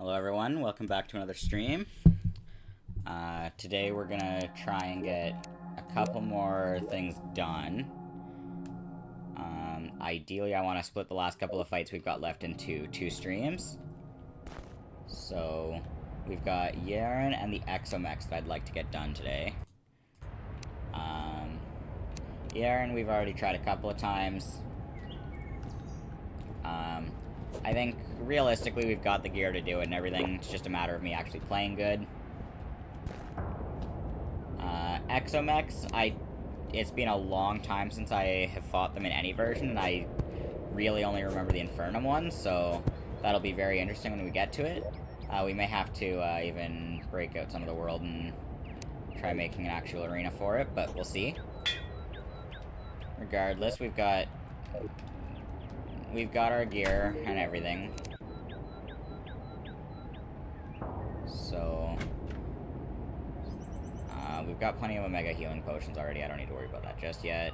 Hello everyone, welcome back to another stream. Today we're gonna try and get a couple more things done. Ideally I want to split the last couple of fights we've got left into 2 streams. So, we've got Yharon and the Mechs that I'd like to get done today. Yharon we've already tried a couple of times. I think, realistically, we've got the gear to do it and everything. It's just a matter of me actually playing good. Mechs, it's been a long time since I have fought them in any version, and I really only remember the Infernum one, so that'll be very interesting when we get to it. We may have to even break out some of the world and try making an actual arena for it, but we'll see. Regardless, we've got our gear and everything. So, we've got plenty of Omega healing potions already. I don't need to worry about that just yet.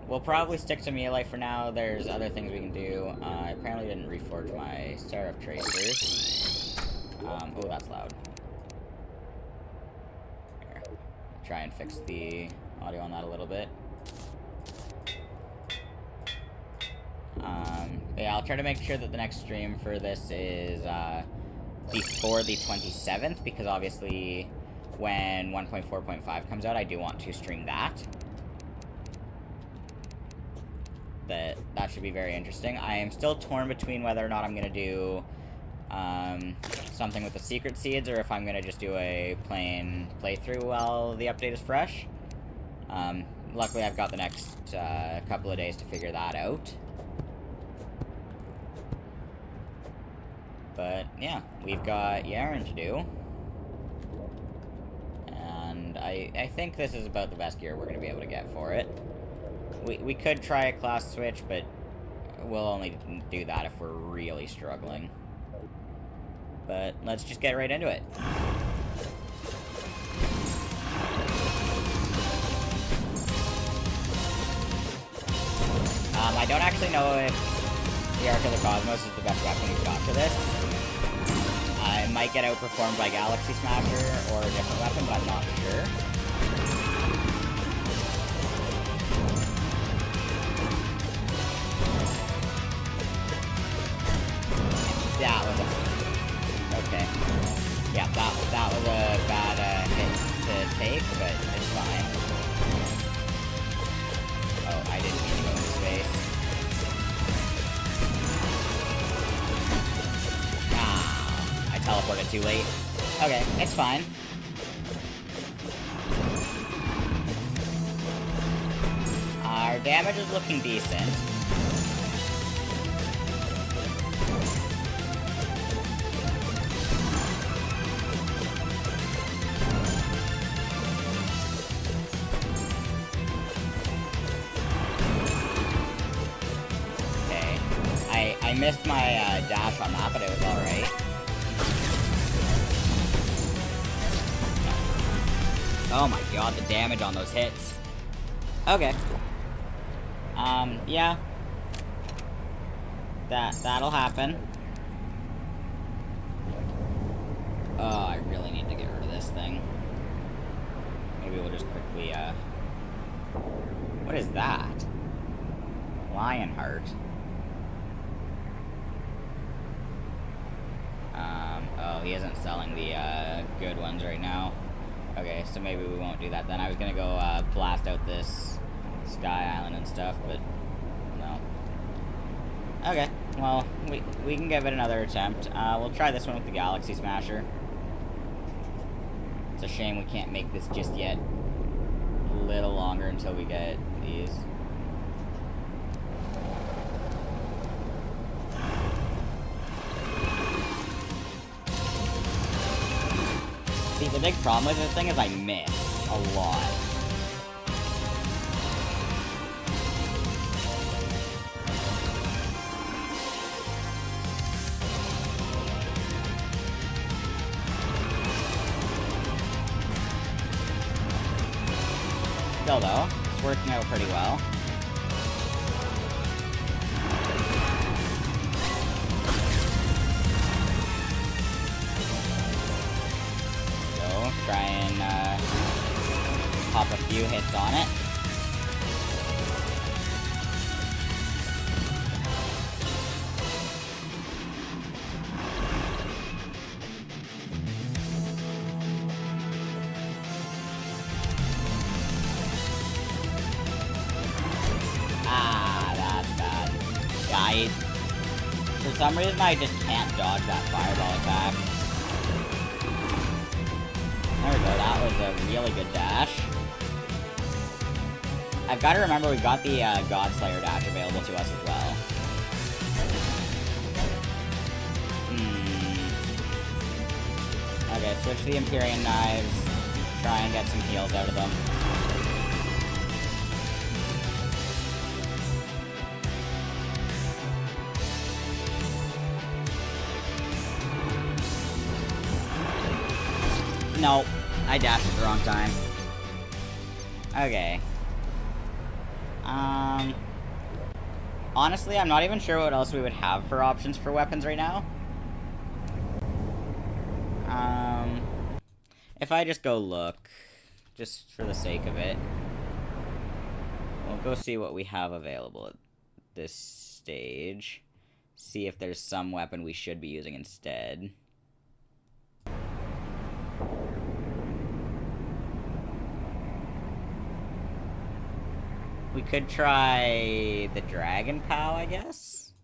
We'll probably stick to melee for now. There's other things we can do. I apparently didn't reforge my Seraph Tracers. Oh, that's loud. Here. Try and fix the audio on that a little bit. Yeah, I'll try to make sure that the next stream for this is, before the 27th, because obviously, when 1.4.5 comes out, I do want to stream that. That should be very interesting. I am still torn between whether or not I'm gonna do, something with the secret seeds, or if I'm gonna just do a plain playthrough while the update is fresh. Luckily I've got the next, couple of days to figure that out. But, yeah, we've got Yharon to do. And I think this is about the best gear we're going to be able to get for it. We could try a class switch, but we'll only do that if we're really struggling. But let's just get right into it. I don't actually know if the Arc of the Cosmos is the best weapon we've got for this. I might get outperformed by Galaxy Smasher or a different weapon, but I'm not sure. That was a... Okay. Yeah, that was a bad hit to take, but it's fine. Oh, I didn't mean to go into space. Teleported too late. Okay, it's fine. Our damage is looking decent. Okay. I missed my dash on that, but it was alright. Oh my god, the damage on those hits. Okay. Yeah. That'll happen. Oh, I really need to get rid of this thing. Maybe we'll just quickly, What is that? Lionheart. Oh, he isn't selling the, good ones right now. Okay, so maybe we won't do that then. I was gonna go, blast out this Sky Island and stuff, but no. Okay, well, we can give it another attempt. We'll try this one with the Galaxy Smasher. It's a shame we can't make this just yet. A little longer until we get these. See, the big problem with this thing is I miss a lot. Still though, it's working out pretty well. few hits on it. Ah, that's bad. Yeah, for some reason I just can't dodge that fireball attack. There we go, that was a really good dash. I've got to remember we've got the Godslayer dash available to us as well. Okay, switch to the Empyrean Knives. Try and get some heals out of them. No, I dashed at the wrong time. Okay. Honestly, I'm not even sure what else we would have for options for weapons right now. If I just go look, just for the sake of it, we'll go see what we have available at this stage. See if there's some weapon we should be using instead. We could try the Dragon Pow, I guess?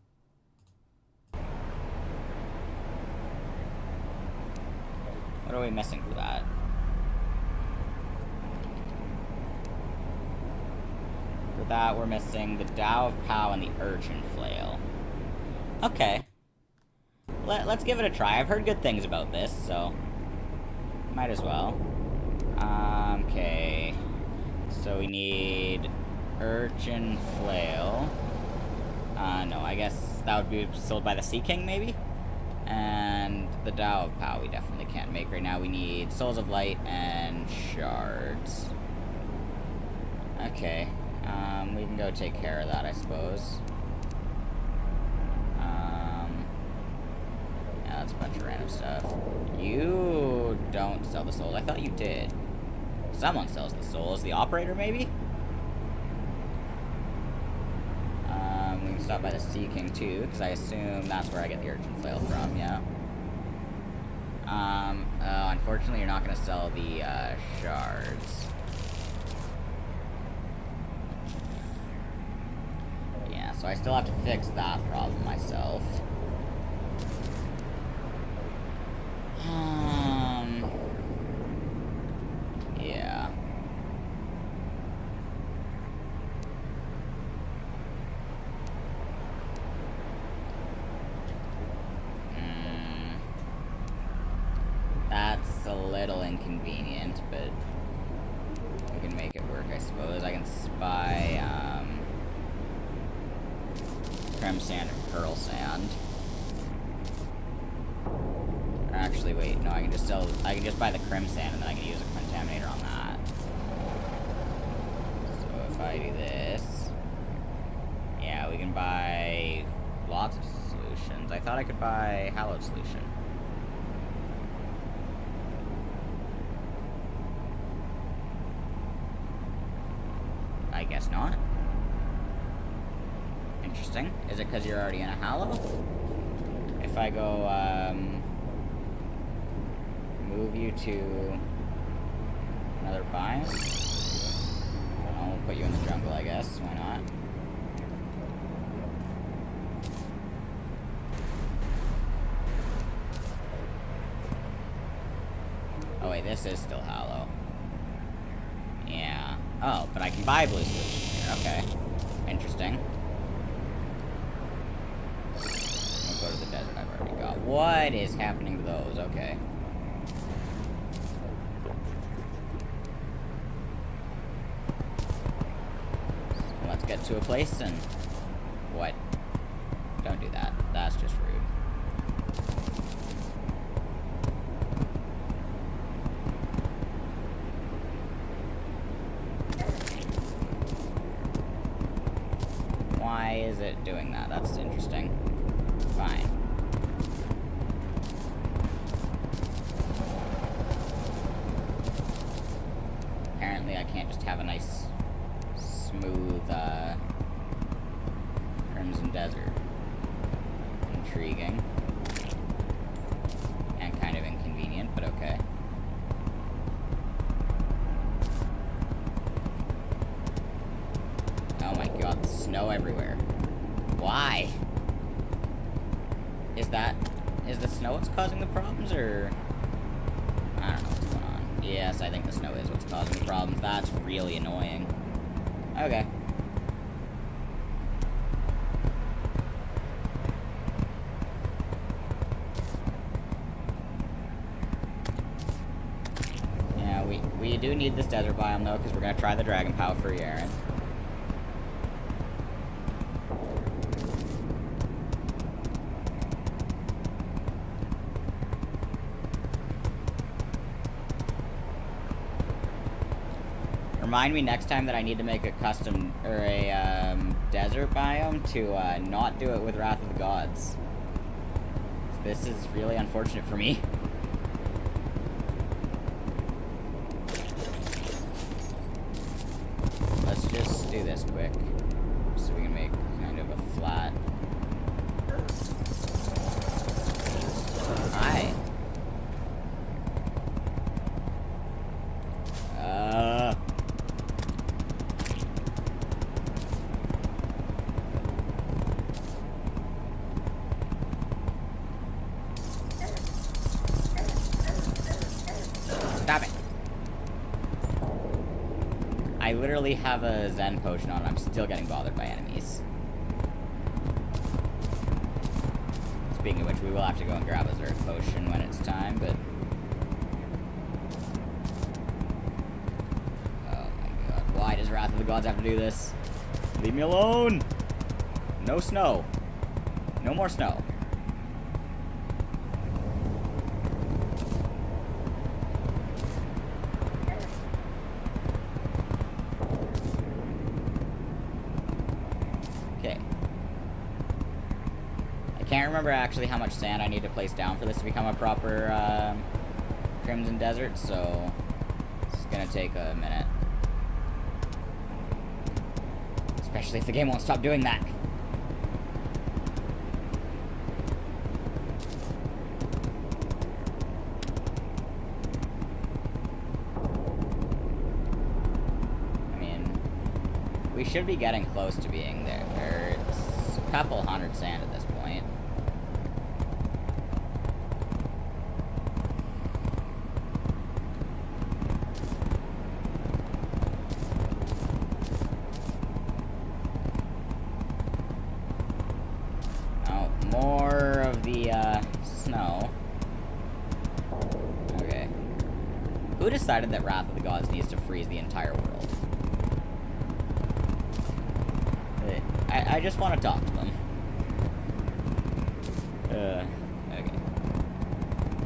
What are we missing for that? For that, we're missing the Tao of Pow and the Urchin Flail. Okay. Let's give it a try. I've heard good things about this, so... might as well. Okay. So we need... Urchin Flail. No, I guess that would be sold by the Sea King, maybe? And the Tao of Pow we definitely can't make right now. We need Souls of Light and Shards. Okay. We can go take care of that, I suppose. Yeah, that's a bunch of random stuff. You don't sell the souls. I thought you did. Someone sells the souls. The operator, maybe? We can stop by the Sea King, too, because I assume that's where I get the Urchin Flail from, yeah. Unfortunately, you're not going to sell the, shards. Yeah, so I still have to fix that problem myself. Yeah. That's a little inconvenient, but we can make it work, I suppose. I can spy, Creme Sand and Pearl Sand. Or actually, wait, no, I can just buy the Crim Sand and then I can use a Contaminator on that. So if I do this... yeah, we can buy lots of solutions. I thought I could buy Hallowed Solution. I guess not. Interesting. Is it because you're already in a Hallow? If I go, move you to another biome? I'll put you in the jungle, I guess. Why not? Oh wait, this is still Hallow. Yeah. Oh, but I can buy Blue Solution here. Okay. Interesting. I'll go to the desert I've already got. What is happening to those? Okay. So let's get to a place and... what? Don't do that. That's just rude. Why is it doing that? That's interesting. Fine. Apparently I can't just have an nice, smooth, Crimson Desert. Intriguing. And kind of inconvenient, but okay. Oh my god, the snow everywhere. Why? Is the snow what's causing the problems, or... I don't know what's going on. Yes, I think the snow is what's causing the problems. That's really annoying. Okay. Yeah, we do need this desert biome, though, because we're going to try the Dragon Pow for Yharon. Remind me next time that I need to make a custom, or a, desert biome to, not do it with Wrath of the Gods. This is really unfortunate for me. Let's just do this quick, so we can make kind of a flat... Hi! Stop it! I literally have a Zen potion on, I'm still getting bothered by enemies. Speaking of which, we will have to go and grab a Zerg potion when it's time, but... Oh my god, why does Wrath of the Gods have to do this? Leave me alone! No snow. No more snow. Can't remember actually how much sand I need to place down for this to become a proper Crimson Desert, so it's gonna take a minute. Especially if the game won't stop doing that. I mean, we should be getting close to being there. It's a couple hundred sand at this point. More of the, snow. Okay. Who decided that Wrath of the Gods needs to freeze the entire world? I just want to talk to them. Okay.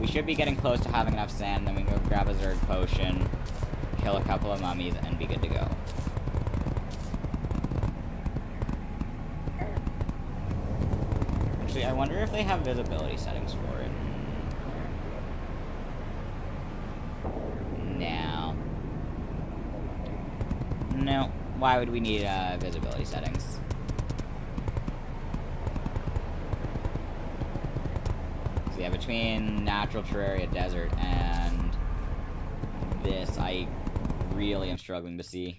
We should be getting close to having enough sand, then we can go grab a Zerg potion, kill a couple of mummies, and be good to go. Actually, I wonder if they have visibility settings for it. No. No. Why would we need, visibility settings? So yeah, between natural Terraria desert and this, I really am struggling to see.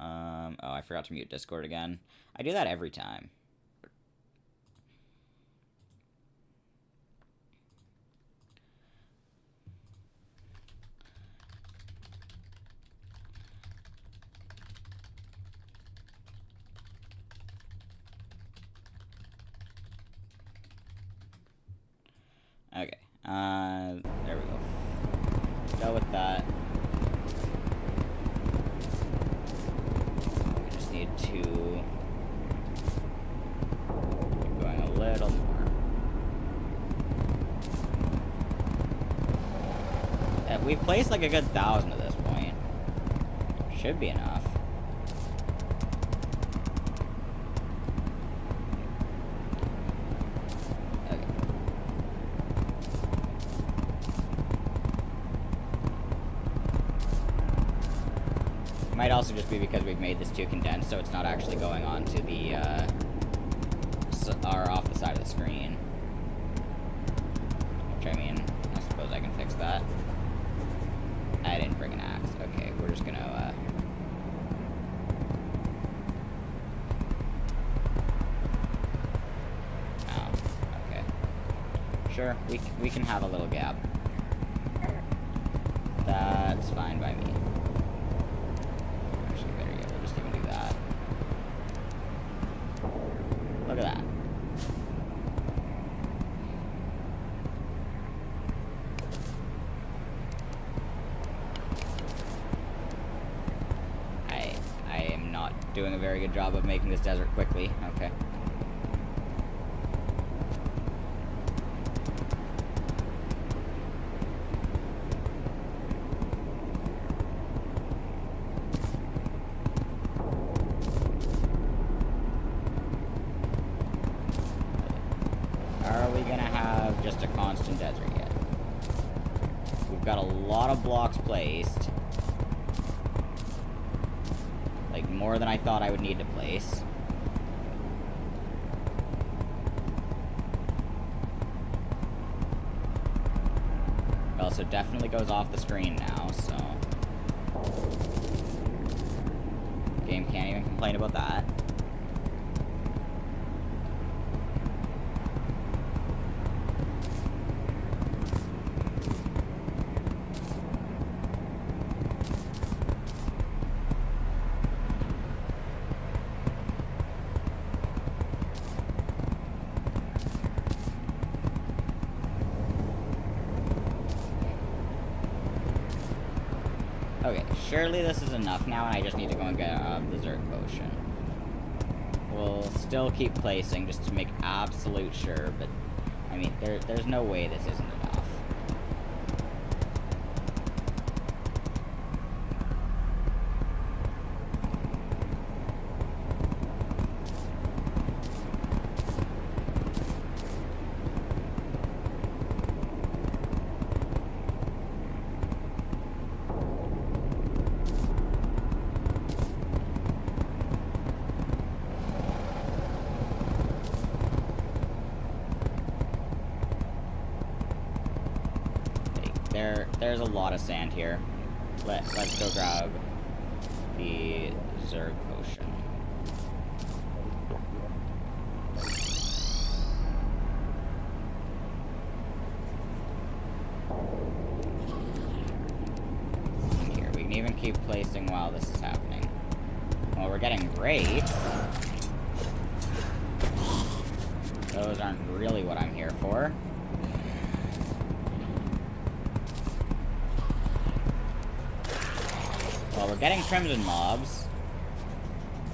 Oh, I forgot to mute Discord again. I do that every time. Okay, there we go. Go with that. We just need to keep going a little more. We've placed like a good 1,000 at this point. Should be enough. might also just be because we've made this too condensed, so it's not actually going on to the, or off the side of the screen. Which, I mean, I suppose I can fix that. I didn't bring an axe. Okay, we're just gonna, oh, okay. Sure, we can have a little gap. That's fine by me. Actually, better yet, we'll just even do that. Look at that. I am not doing a very good job of making this desert quickly. Okay. Are we gonna have just a constant desert yet? We've got a lot of blocks placed. Like, more than I thought I would need to place. It also definitely goes off the screen now, so... Game can't even complain about that. Okay, surely this is enough now, and I just need to go and get the Zerg potion. We'll still keep placing, just to make absolute sure, but, I mean, there's no way this isn't enough. There's a lot of sand here. Let's go grab the Zerg potion. Here, we can even keep placing while this is happening. Well, we're getting great. Those aren't really what I'm here for. Well, we're getting Crimson mobs.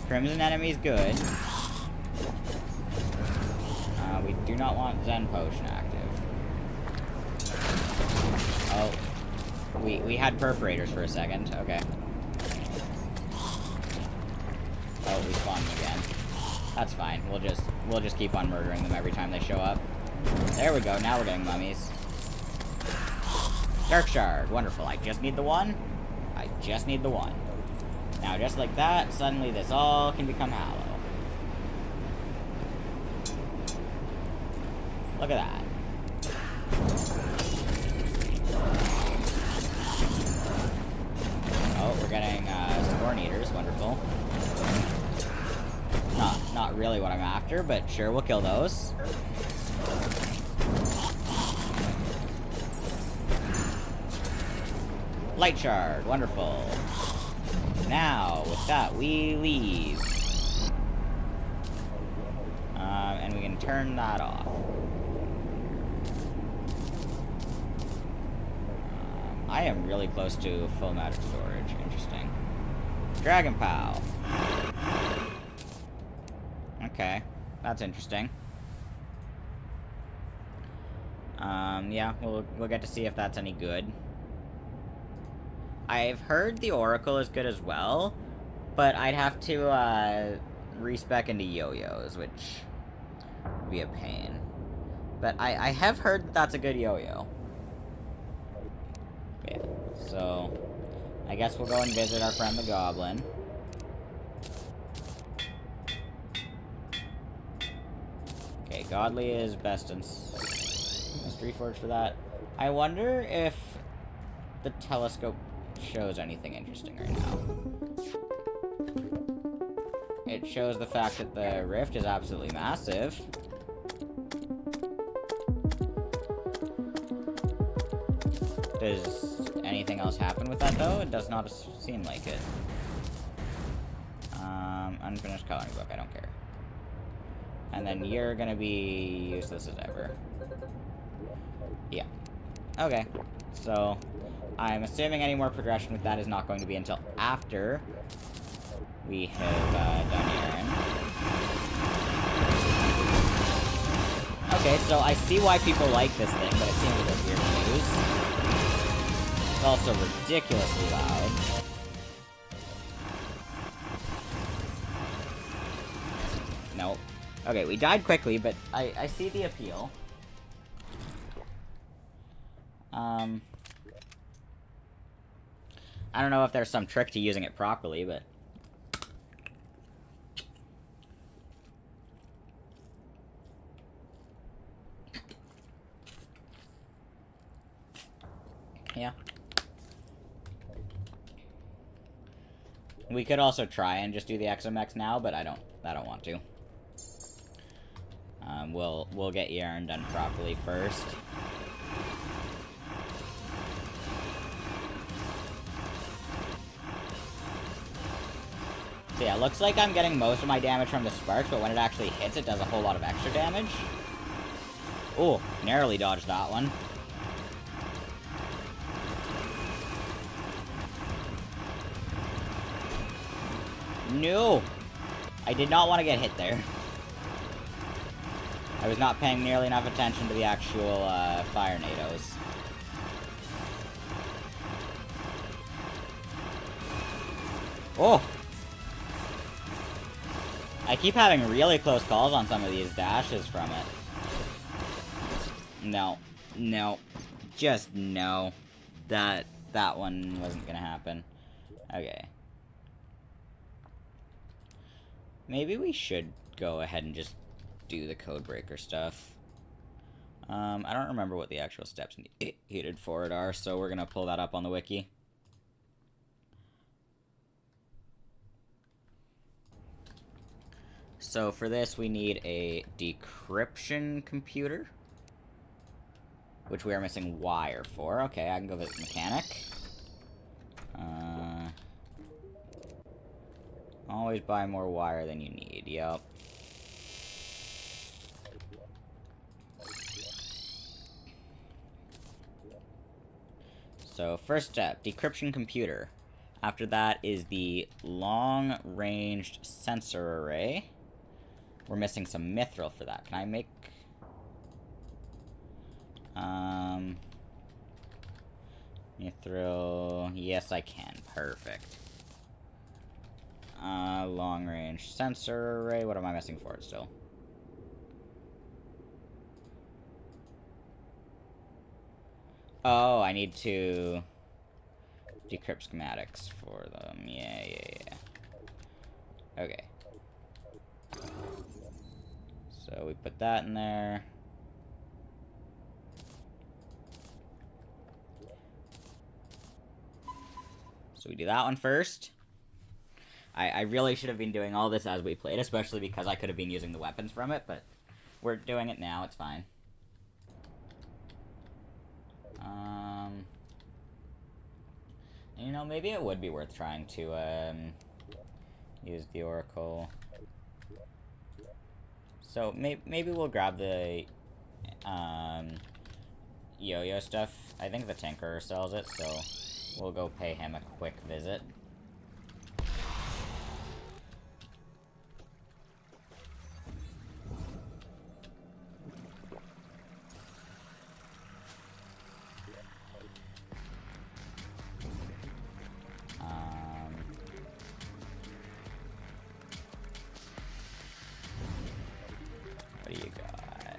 Crimson enemies good. We do not want Zen Potion active. Oh. We had Perforators for a second. Okay. Oh, we spawned them again. That's fine. We'll just keep on murdering them every time they show up. There we go. Now we're getting mummies. Dark Shard. Wonderful. I just need the one. I just need the one. Now, just like that, suddenly this all can become Hallow. Look at that. Oh, we're getting Scorn Eaters. Wonderful. Not really what I'm after, but sure, we'll kill those. Light Shard, wonderful. Now, with that, we leave. And we can turn that off. I am really close to full magic storage. Interesting. Dragon Pow. Okay, that's interesting. Yeah, we'll get to see if that's any good. I've heard the Oracle is good as well, but I'd have to, respec into yo-yos, which would be a pain. But I have heard that that's a good yo-yo. Yeah, so... I guess we'll go and visit our friend the Goblin. Okay, Godly is best in Mystery Forge for that. I wonder if the telescope shows anything interesting right now. It shows the fact that the rift is absolutely massive. Does anything else happen with that, though? It does not seem like it. Unfinished coloring book, I don't care. And then you're gonna be useless as ever. Yeah. Okay. So, I'm assuming any more progression with that is not going to be until after we have done Yharon. Okay, so I see why people like this thing, but it seems a bit weird to use. It's also ridiculously loud. Nope. Okay, we died quickly, but I see the appeal. I don't know if there's some trick to using it properly, but... yeah. We could also try and just do the Mechs now, but I don't want to. We'll get Yharon done properly first. So yeah, looks like I'm getting most of my damage from the sparks, but when it actually hits, it does a whole lot of extra damage. Ooh, narrowly dodged that one. No! I did not want to get hit there. I was not paying nearly enough attention to the actual, fire nados. Oh! I keep having really close calls on some of these dashes from it. No. No. Just no. That one wasn't gonna happen. Okay. Maybe we should go ahead and just do the codebreaker stuff. I don't remember what the actual steps needed for it are, so we're gonna pull that up on the wiki. So for this, we need a decryption computer, which we are missing wire for. Okay, I can go visit mechanic. Always buy more wire than you need, yep. So, first step, decryption computer. After that is the long-ranged sensor array. We're missing some mithril for that. Can I make... mithril... Yes, I can. Perfect. Long-range sensor array. What am I missing for it still? Oh, I need to decrypt schematics for them. Yeah. Okay. So we put that in there. So we do that one first. I really should have been doing all this as we played, especially because I could have been using the weapons from it, but we're doing it now, it's fine. You know, maybe it would be worth trying to, use the Oracle. So, maybe we'll grab the, yo-yo stuff. I think the Tinkerer sells it, so we'll go pay him a quick visit. What do you got?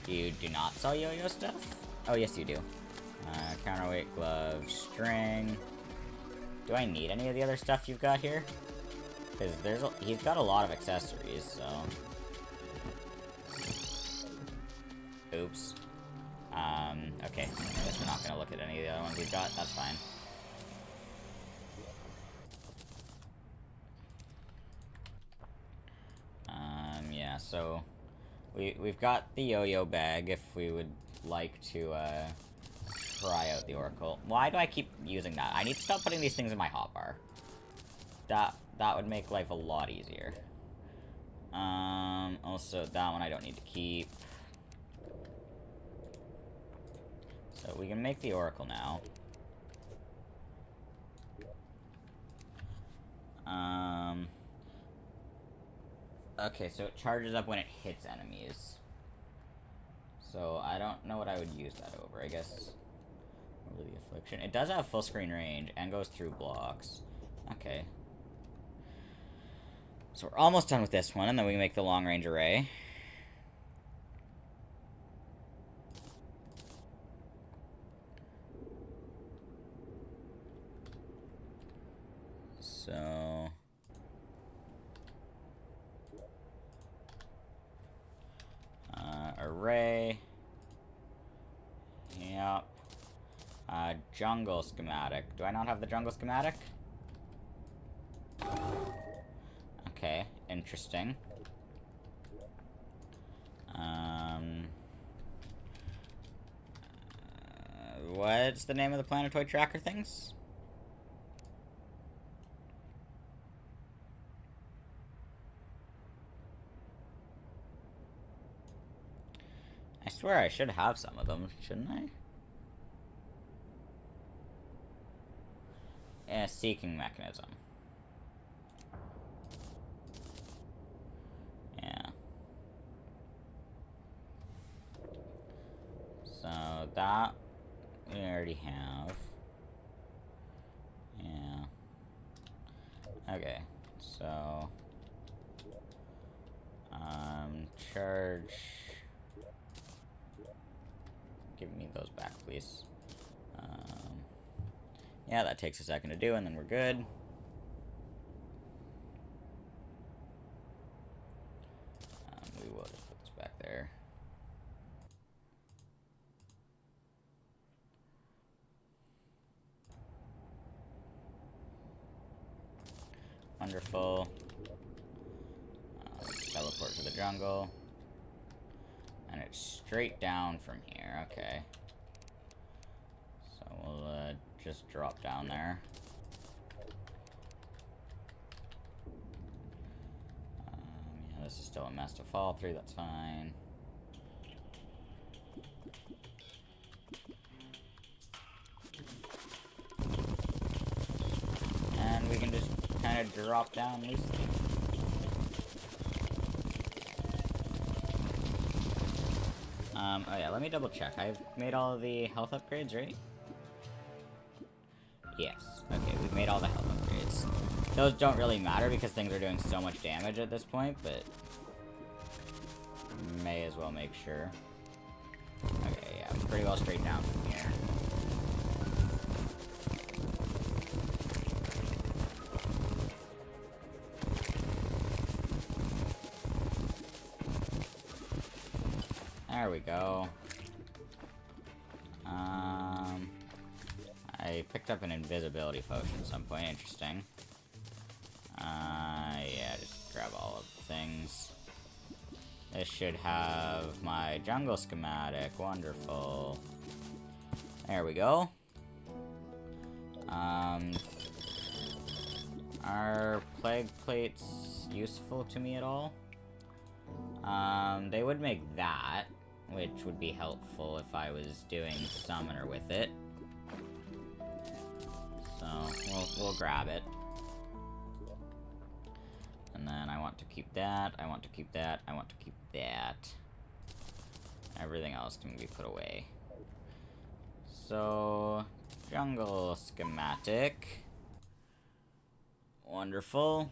You do not sell yo-yo stuff? Oh, yes you do. Counterweight glove, string. Do I need any of the other stuff you've got here? Because he's got a lot of accessories, so... Oops. Okay. I guess we're not gonna look at any of the other ones we've got. That's fine. Yeah, so... We've got the yo-yo bag if we would like to, try out the Oracle. Why do I keep using that? I need to stop putting these things in my hotbar. That would make life a lot easier. Also, that one I don't need to keep. So we can make the Oracle now. Okay, so it charges up when it hits enemies. So I don't know what I would use that over. I guess over the Affliction. It does have full screen range and goes through blocks. Okay. So we're almost done with this one, and then we can make the long range array. So... array. Yep. Jungle schematic. Do I not have the jungle schematic? Okay, interesting. What's the name of the planetoid tracker things? I swear I should have some of them, shouldn't I? Yeah, seeking mechanism. Yeah. So that we already have. Yeah. Okay, so charge. Give me those back, please. Yeah, that takes a second to do, and then we're good. We will just put this back there. Wonderful. Teleport to the jungle. And it's straight down from here, okay. So we'll just drop down there. Yeah, this is still a mess to fall through, that's fine. And we can just kind of drop down loosely. Oh yeah, let me double check. I've made all of the health upgrades, right? Yes. Okay, we've made all the health upgrades. Those don't really matter because things are doing so much damage at this point, but... may as well make sure. Okay, yeah, pretty well straight down from here. There we go. I picked up an invisibility potion at some point. Interesting. Yeah, just grab all of the things. This should have my jungle schematic. Wonderful. There we go. Are plague plates useful to me at all? They would make that, which would be helpful if I was doing summoner with it. So, we'll grab it. And then I want to keep that, I want to keep that, I want to keep that. Everything else can be put away. So, jungle schematic. Wonderful.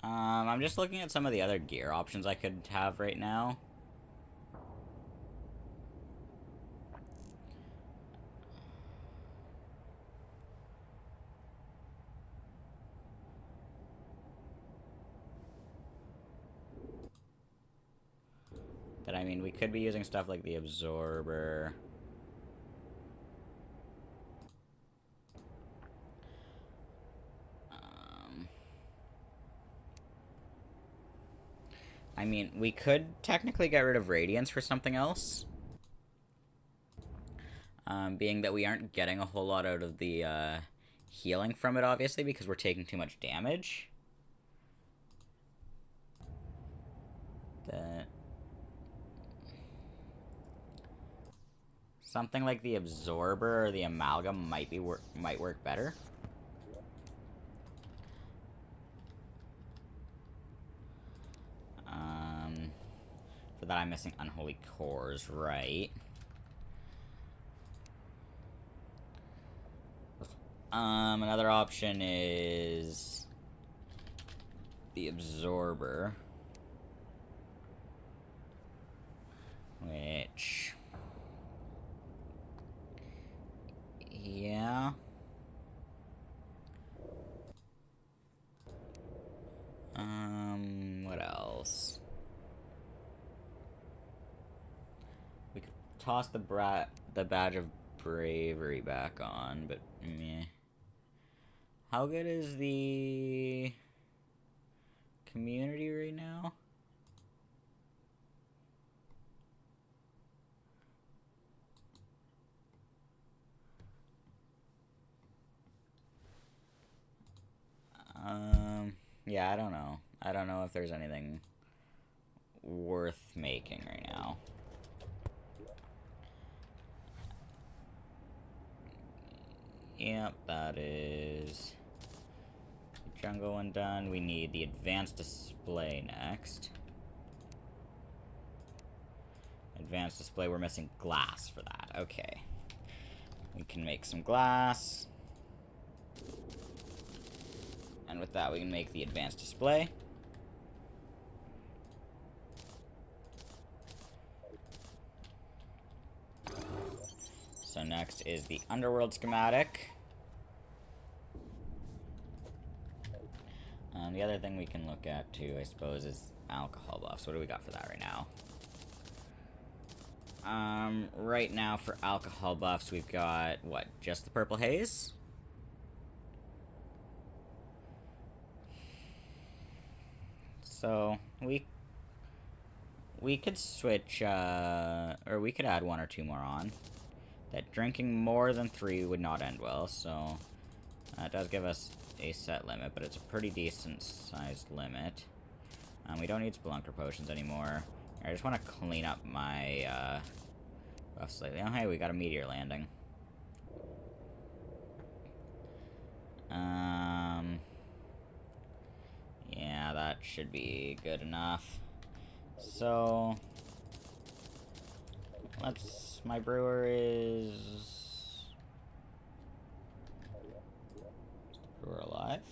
I'm just looking at some of the other gear options I could have right now. But I mean, we could be using stuff like the absorber. I mean, we could technically get rid of Radiance for something else. Being that we aren't getting a whole lot out of the healing from it, obviously, because we're taking too much damage. Something like the absorber or the amalgam might work better. For that, I'm missing unholy cores, right? Another option is the absorber, which, yeah. What else? We could toss the badge of bravery back on, but meh. How good is the community right now? Yeah, I don't know. I don't know if there's anything worth making right now. Yep, that is the jungle one done. We need the advanced display next. Advanced display, we're missing glass for that. Okay. We can make some glass. And with that, we can make the advanced display. So next is the underworld schematic. The other thing we can look at too, I suppose, is alcohol buffs. What do we got for that right now? Right now for alcohol buffs, we've got, what, just the purple haze? So, we could switch, or we could add 1 or 2 more on. That drinking more than 3 would not end well, so it does give us a set limit, but it's a pretty decent sized limit. We don't need Spelunker potions anymore. I just want to clean up my buff slightly. Oh, hey, we got a meteor landing. Yeah, that should be good enough. So, my brewer is the brewer alive?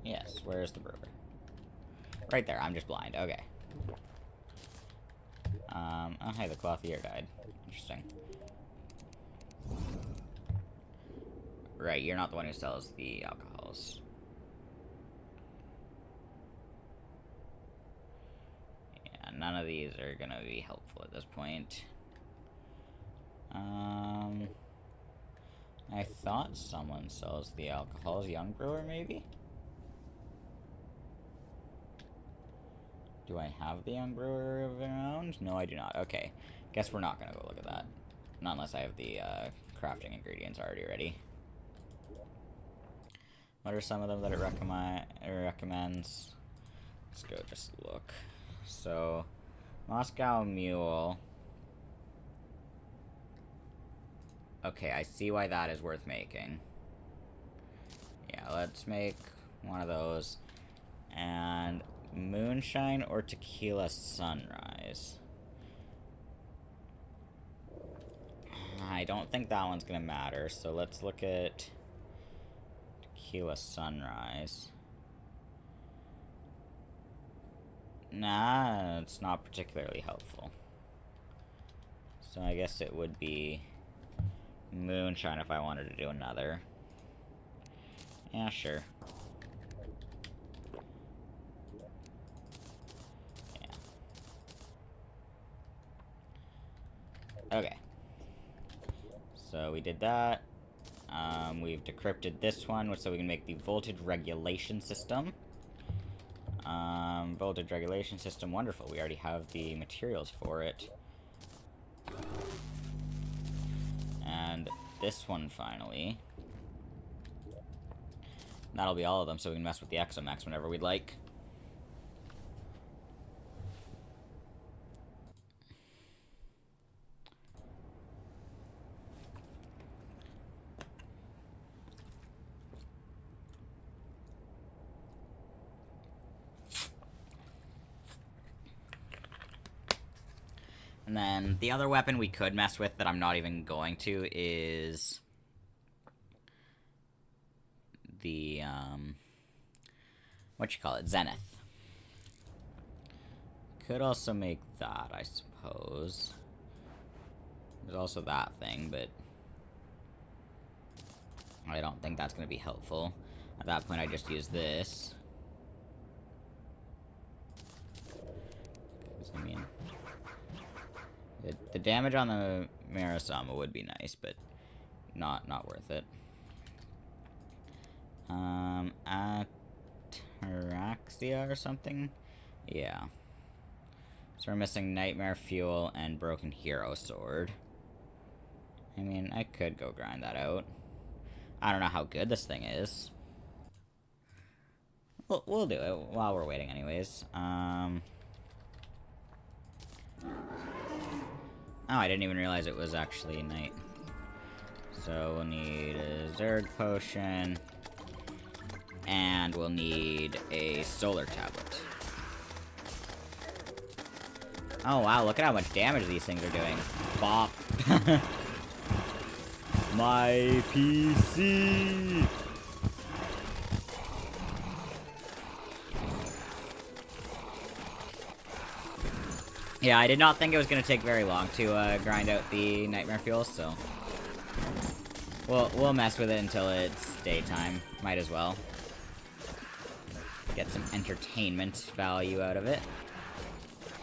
Yes, where is the brewer? Right there, I'm just blind, okay. Oh hey, the clothier died. Interesting. Right, you're not the one who sells the alcohols. Yeah, none of these are gonna be helpful at this point. I thought someone sells the alcohols. Young brewer, maybe? Do I have the young brewer around? No, I do not. Okay. Guess we're not gonna go look at that. Not unless I have the crafting ingredients already ready. What are some of them that it recommends? Let's go just look. So, Moscow Mule. Okay, I see why that is worth making. Yeah, let's make one of those. And Moonshine or Tequila Sunrise. I don't think that one's gonna matter, so let's look at Tequila Sunrise. Nah, it's not particularly helpful. So I guess it would be Moonshine if I wanted to do another. Yeah, sure. Yeah. Okay. So we did that. We've decrypted this one, so we can make the voltage regulation system. Voltage regulation system, wonderful. We already have the materials for it. And this one, finally. That'll be all of them, so we can mess with the Mechs whenever we'd like. And then the other weapon we could mess with that I'm not even going to is the, what you call it, Zenith. Could also make that, I suppose. There's also that thing, but I don't think that's going to be helpful. At that point, I just use this. I mean, the damage on the Marasama would be nice, but not worth it. Ataraxia or something? Yeah. So we're missing Nightmare Fuel and Broken Hero Sword. I mean, I could go grind that out. I don't know how good this thing is. We'll do it while we're waiting anyways. Oh, I didn't even realize it was actually night. So we'll need a Zerg Potion. And we'll need a Solar Tablet. Oh wow, look at how much damage these things are doing. Bop. My PC! Yeah, I did not think it was going to take very long to grind out the Nightmare Fuel, so we'll mess with it until it's daytime. Might as well. Get some entertainment value out of it.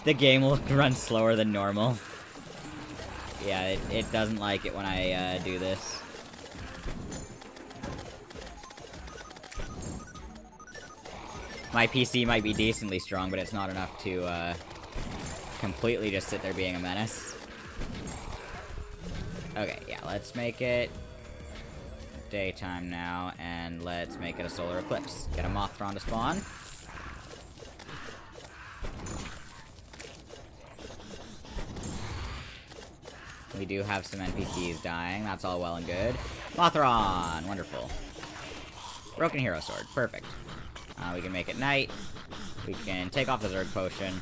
The game will run slower than normal. Yeah, it doesn't like it when I do this. My PC might be decently strong, but it's not enough to completely just sit there being a menace. Okay, yeah, let's make it daytime now, and let's make it a solar eclipse. Get a Mothron to spawn. We do have some NPCs dying, that's all well and good. Mothron! Wonderful. Broken Hero Sword, perfect. We can make it night. We can take off the Zerg Potion.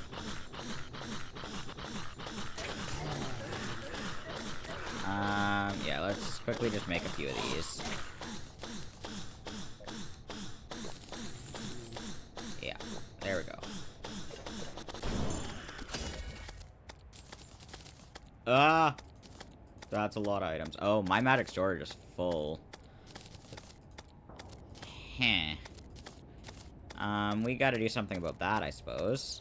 Yeah, let's quickly just make a few of these. Yeah, there we go. Ah! That's a lot of items. Oh, my magic storage is full. Heh. We gotta do something about that, I suppose.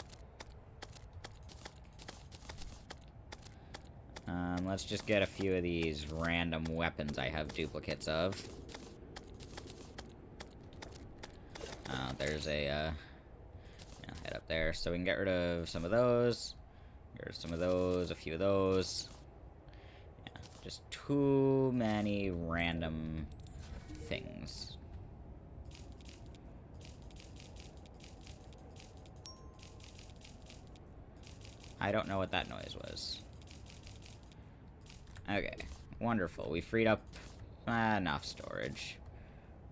Let's just get a few of these random weapons I have duplicates of. There's a, head up there. So we can get rid of some of those. Get rid of some of those, a few of those. Yeah, just too many random things. I don't know what that noise was. Okay, wonderful. We freed up enough storage.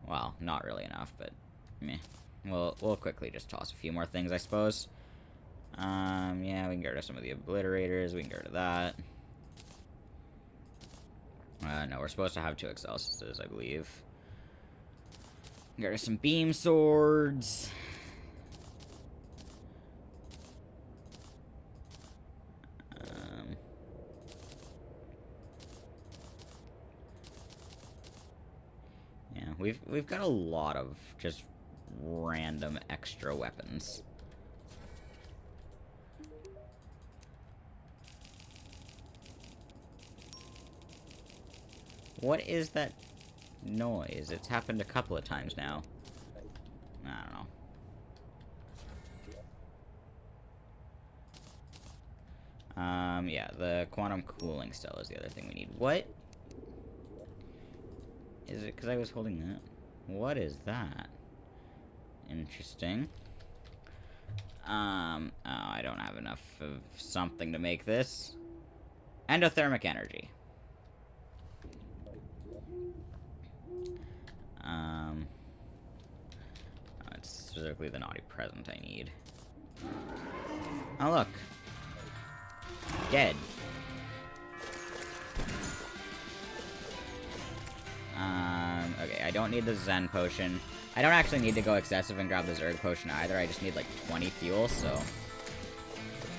Well, not really enough, but meh. We'll quickly just toss a few more things, I suppose. Yeah, we can get rid of some of the obliterators. We can get rid of that. No, we're supposed to have 2 Excelsiuses, I believe. Get her some beam swords. Yeah, we've got a lot of just random extra weapons. What is that noise? It's happened a couple of times now. I don't know. Yeah, the quantum cooling cell is the other thing we need. What? Is it because I was holding that? What is that? Interesting. Oh, I don't have enough of something to make this. Endothermic energy. It's specifically the naughty present I need. Oh, look. Dead. Okay, I don't need the Zen potion. I don't actually need to go excessive and grab the Zerg potion either. I just need like 20 fuel, so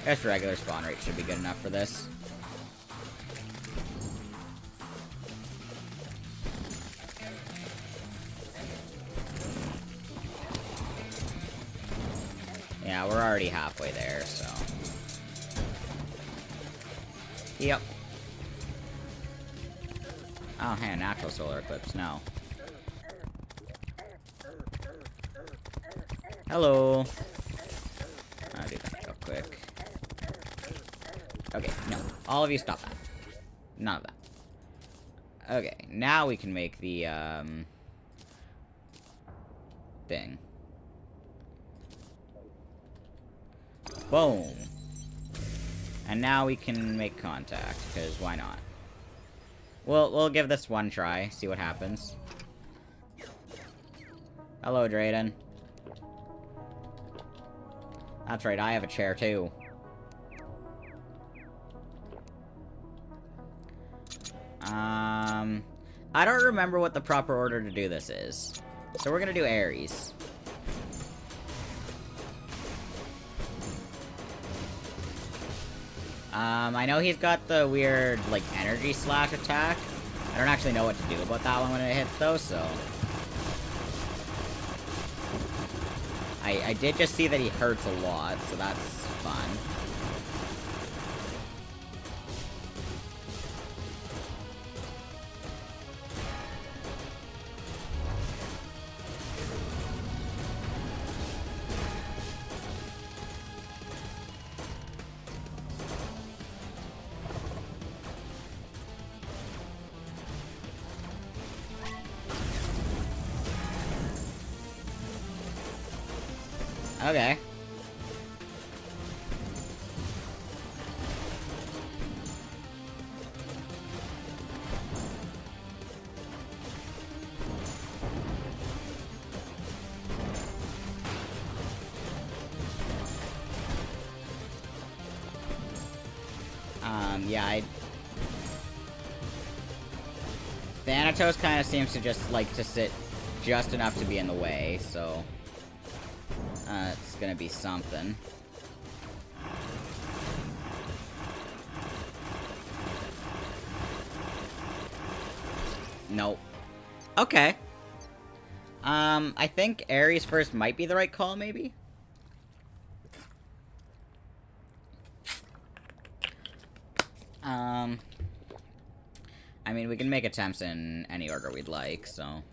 I guess regular spawn rate should be good enough for this. Yeah, we're already halfway there, so. Yep. Oh, hey, a natural solar eclipse. No. Hello. I'll do that real quick. Okay, no. All of you stop that. None of that. Okay, now we can make the, thing. Boom. And now we can make contact, because why not? We'll give this one try, see what happens. Hello, Drayden. That's right, I have a chair too. I don't remember what the proper order to do this is. So we're gonna do Ares. I know he's got the weird, like, energy slash attack. I don't actually know what to do about that one when it hits, though, so... I did just see that he hurts a lot, so that's fun. Okay. Yeah, Thanatos kind of seems to just like to sit just enough to be in the way, so... it's gonna be something. Nope. Okay. I think Ares first might be the right call, maybe? I mean, we can make attempts in any order we'd like, so...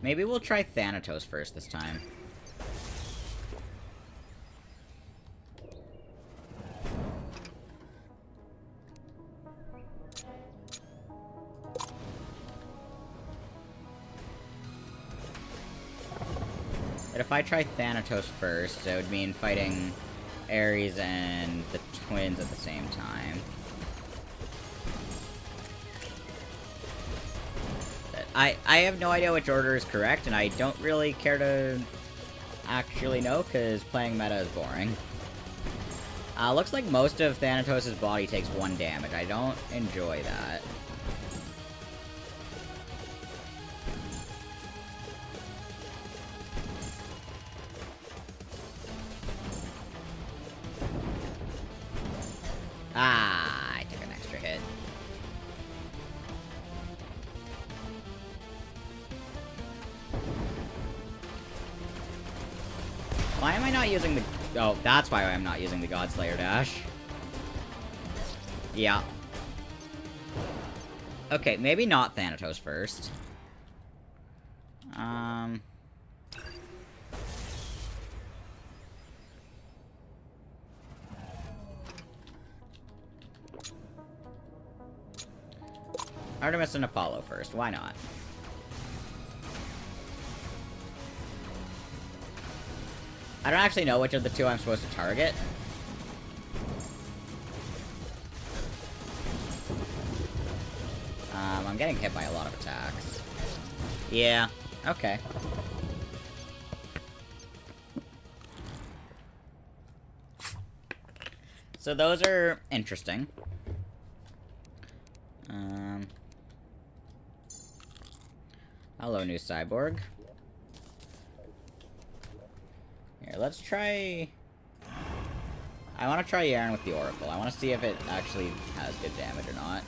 Maybe we'll try Thanatos first this time. But if I try Thanatos first, it would mean fighting Ares and the twins at the same time. I have no idea which order is correct, and I don't really care to actually know, because playing meta is boring. Looks like most of Thanatos' body takes 1 damage. I don't enjoy that. Why am I not using the... Oh, that's why I'm not using the Godslayer dash. Yeah. Okay, maybe not Thanatos first. Artemis and Apollo first. Why not? I don't actually know which of the two I'm supposed to target. I'm getting hit by a lot of attacks. Yeah, okay. So those are interesting. Hello, new cyborg. Here, let's try... I want to try Yharon with the Oracle. I want to see if it actually has good damage or not.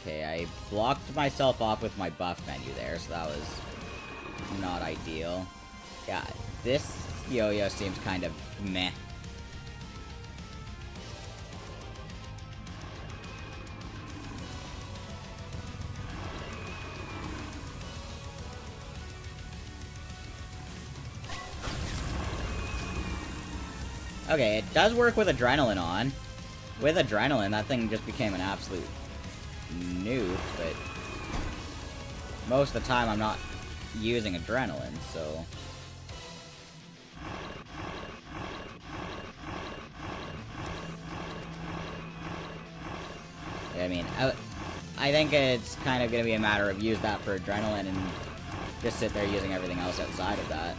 Okay, I blocked myself off with my buff menu there, so that was not ideal. Yeah, this yo-yo seems kind of meh. Okay, it does work with Adrenaline on. With Adrenaline, that thing just became an absolute nuke, but most of the time I'm not using Adrenaline, so... I mean, I think it's kind of going to be a matter of use that for Adrenaline and just sit there using everything else outside of that.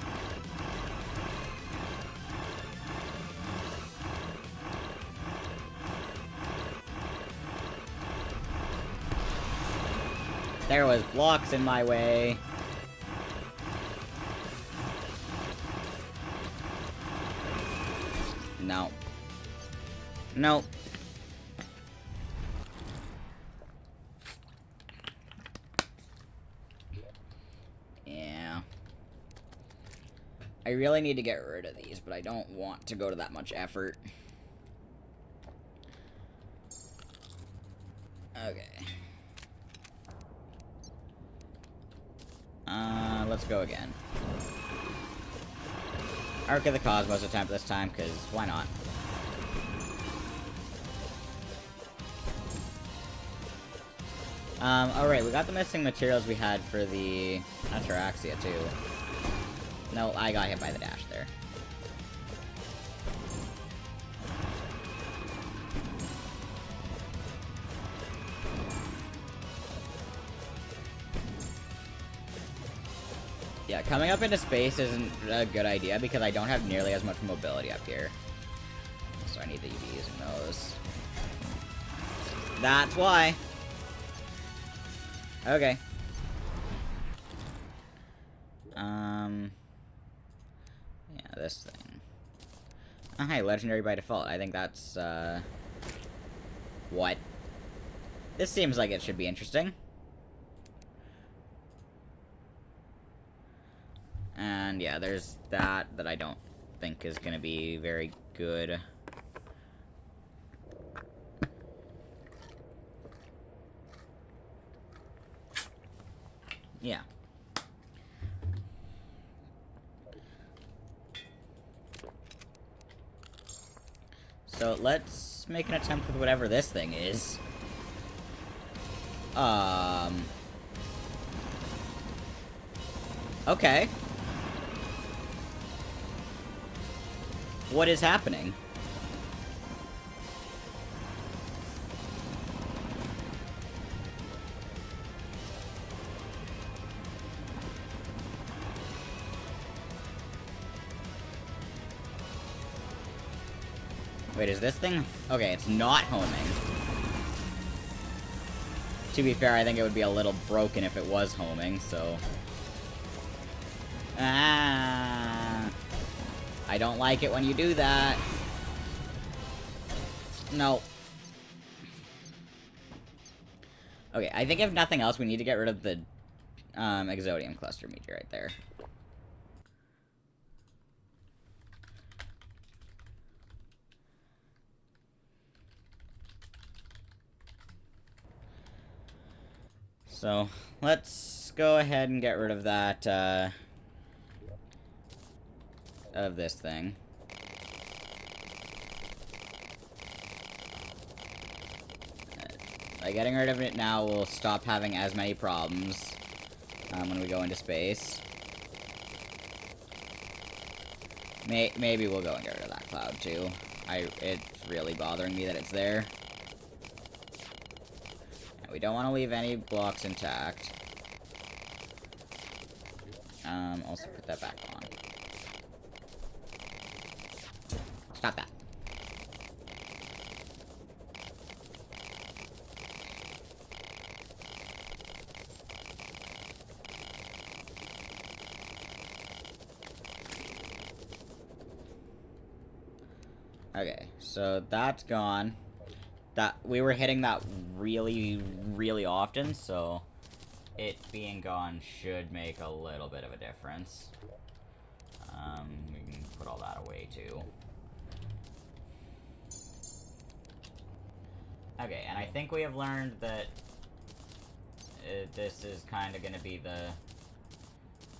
There was blocks in my way. No. Nope. Yeah. I really need to get rid of these, but I don't want to go to that much effort. Okay. Let's go again. Arc of the Cosmos attempt this time, because why not? Alright, we got the missing materials we had for the Ataraxia, too. No, I got hit by the dash there. Yeah, coming up into space isn't a good idea because I don't have nearly as much mobility up here. So I need to be using those. That's why. Okay. Yeah, this thing. Oh, hey, legendary by default. I think that's, what? This seems like it should be interesting. And yeah, there's that I don't think is going to be very good. Yeah. So let's make an attempt with whatever this thing is. Okay. What is happening? Wait, is this thing? Okay, it's not homing. To be fair, I think it would be a little broken if it was homing, so... Ah... I don't like it when you do that. No. Okay, I think if nothing else, we need to get rid of the Exodium cluster meteorite there. So, let's go ahead and get rid of that, of this thing. By getting rid of it now, we'll stop having as many problems when we go into space. Maybe we'll go and get rid of that cloud, too. It's really bothering me that it's there. We don't want to leave any blocks intact. Also put that back on. Stop that. Okay, so that's gone. That we were hitting that really, really often, so it being gone should make a little bit of a difference. We can put all that away too. Okay, and I think we have learned that this is kind of going to be the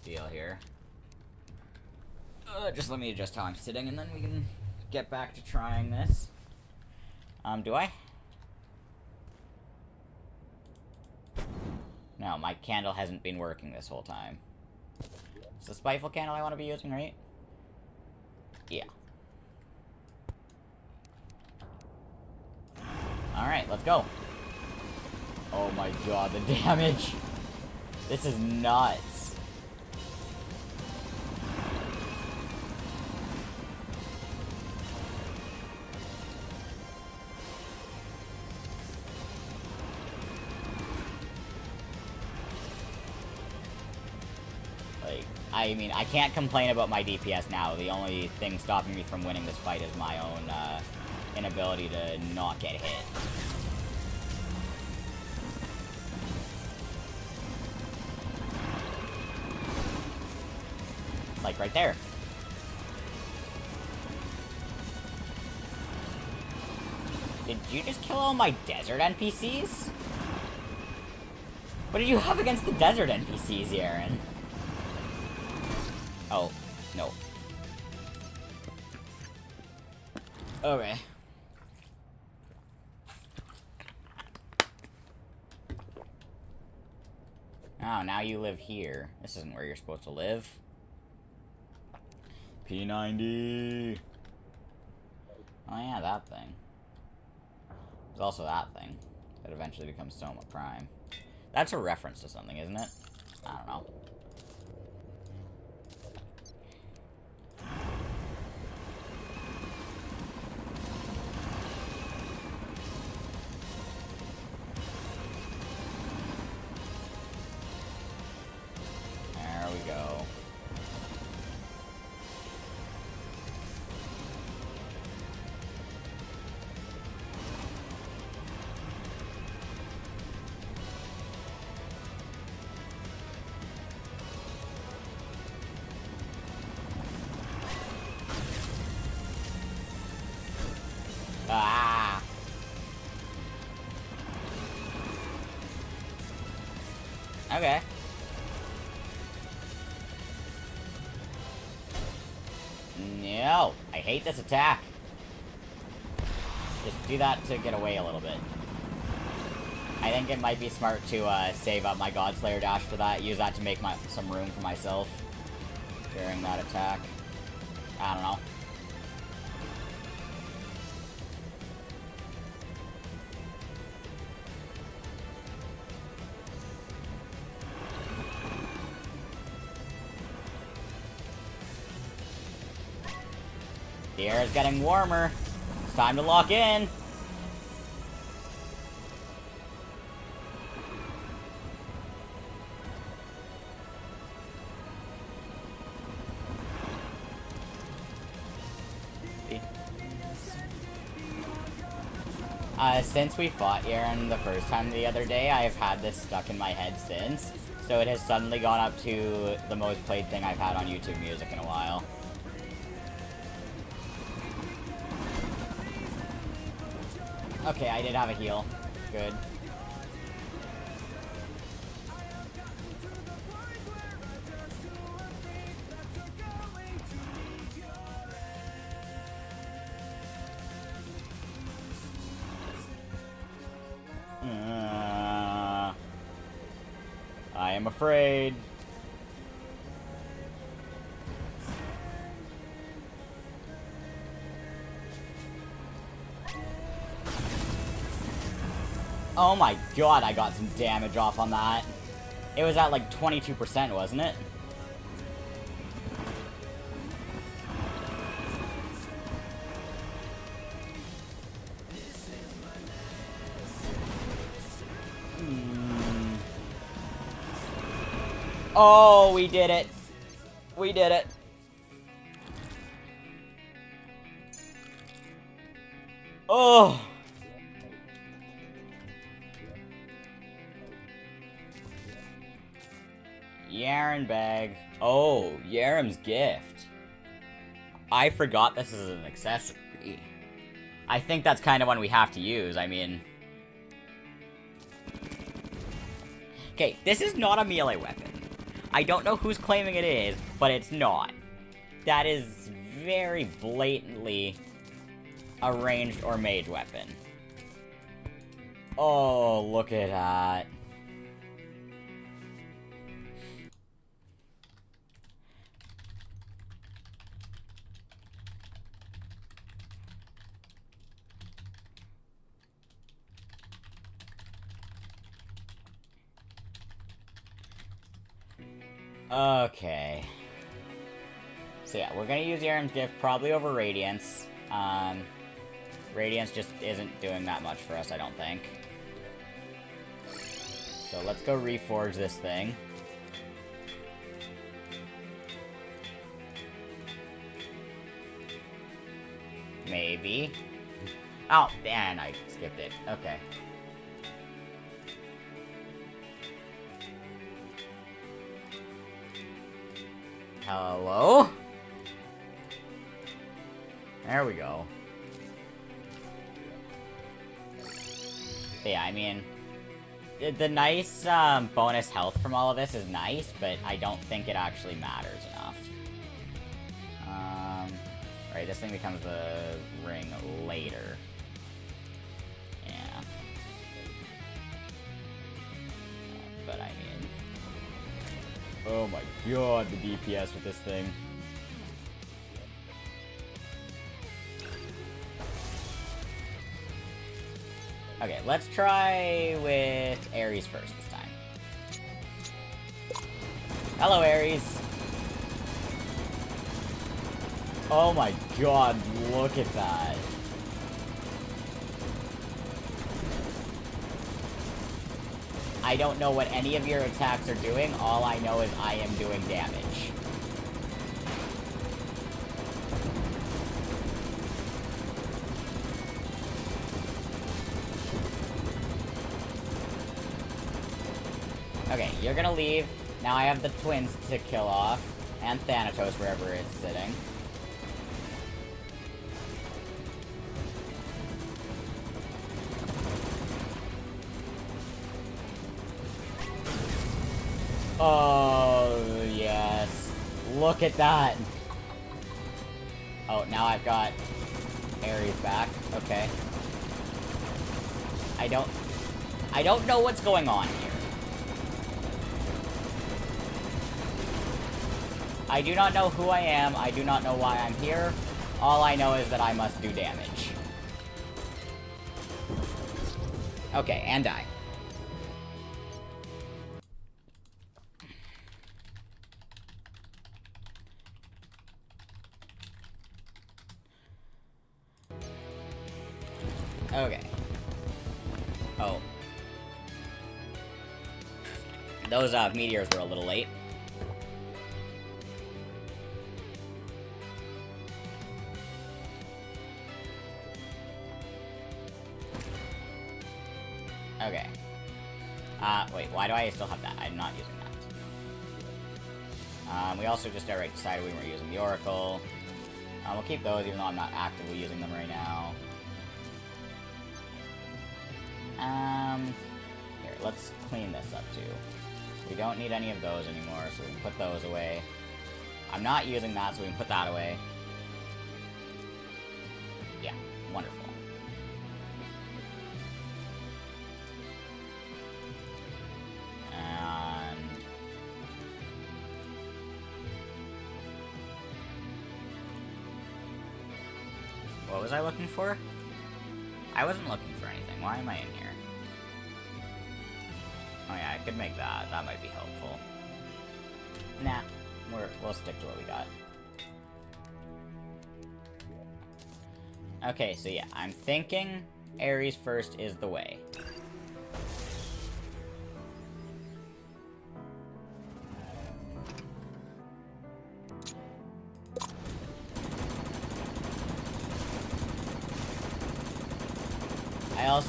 deal here. Just let me adjust how I'm sitting, and then we can get back to trying this. Do I? No, my candle hasn't been working this whole time. It's the spiteful candle I want to be using, right? Yeah. Alright, let's go. Oh my god, the damage! This is nuts. I mean, I can't complain about my DPS now. The only thing stopping me from winning this fight is my own inability to not get hit. Like right there. Did you just kill all my desert NPCs? What did you have against the desert NPCs, Yharon? Oh, no. Okay. Oh, now you live here. This isn't where you're supposed to live. P90! Oh yeah, that thing. There's also that thing. That eventually becomes Soma Prime. That's a reference to something, isn't it? I don't know. Ah! Okay. No! I hate this attack. Just do that to get away a little bit. I think it might be smart to save up my Godslayer dash for that. Use that to make some room for myself during that attack. I don't know. The air is getting warmer. It's time to lock in. Since we fought Yharon the first time the other day, I have had this stuck in my head since. So it has suddenly gone up to the most played thing I've had on YouTube Music in a while. Okay, I did have a heal. Good. I am afraid. Oh my god, I got some damage off on that. It was at like 22%, wasn't it? Oh, we did it. We did it. Oh. Yharon bag. Oh, Yharon's gift. I forgot this is an accessory. I think that's kind of one we have to use. I mean... Okay, this is not a melee weapon. I don't know who's claiming it is, but it's not. That is very blatantly a ranged or mage weapon. Oh, look at that. Okay. So yeah, we're gonna use Yharon's gift probably over Radiance. Radiance just isn't doing that much for us, I don't think. So let's go reforge this thing. Maybe. Oh, man, I skipped it. Okay. Hello? There we go. Yeah, I mean, the nice bonus health from all of this is nice, but I don't think it actually matters enough. Right, this thing becomes the ring later. Yeah. But I mean... Oh my god, the DPS with this thing. Okay, let's try with Ares first this time. Hello, Ares! Oh my god, look at that. I don't know what any of your attacks are doing, all I know is I am doing damage. Okay, you're gonna leave. Now I have the twins to kill off, and Thanatos wherever it's sitting. Oh, yes. Look at that. Oh, now I've got Ares back. Okay. I don't know what's going on here. I do not know who I am. I do not know why I'm here. All I know is that I must do damage. Okay, and die. Okay. Oh. Those meteors were a little late. Okay. Wait, why do I still have that? I'm not using that. We also just outright decided we weren't using the Oracle. We'll keep those even though I'm not actively using them right now. Here, let's clean this up too. We don't need any of those anymore, so we can put those away. I'm not using that, so we can put that away. Yeah, wonderful. And... what was I looking for? I wasn't looking for anything. Why am I in here? Oh yeah, I could make that. That might be helpful. Nah, we'll stick to what we got. Okay, so yeah, I'm thinking Ares first is the way.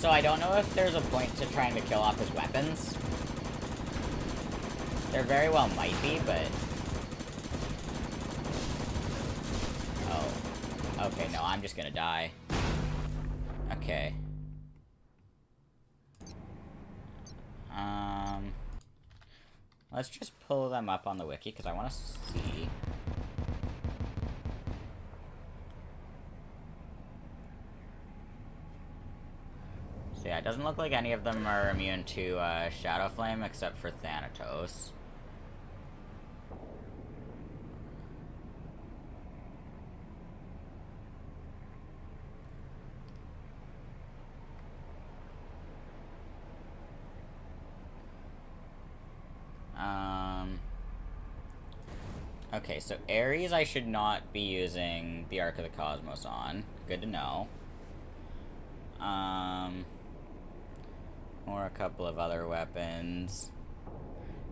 I don't know if there's a point to trying to kill off his weapons. There very well might be, but... oh. Okay, no, I'm just gonna die. Okay. Let's just pull them up on the wiki, because I want to see... so yeah, it doesn't look like any of them are immune to Shadow Flame except for Thanatos. Okay, so Ares I should not be using the Arc of the Cosmos on. Good to know. Or a couple of other weapons.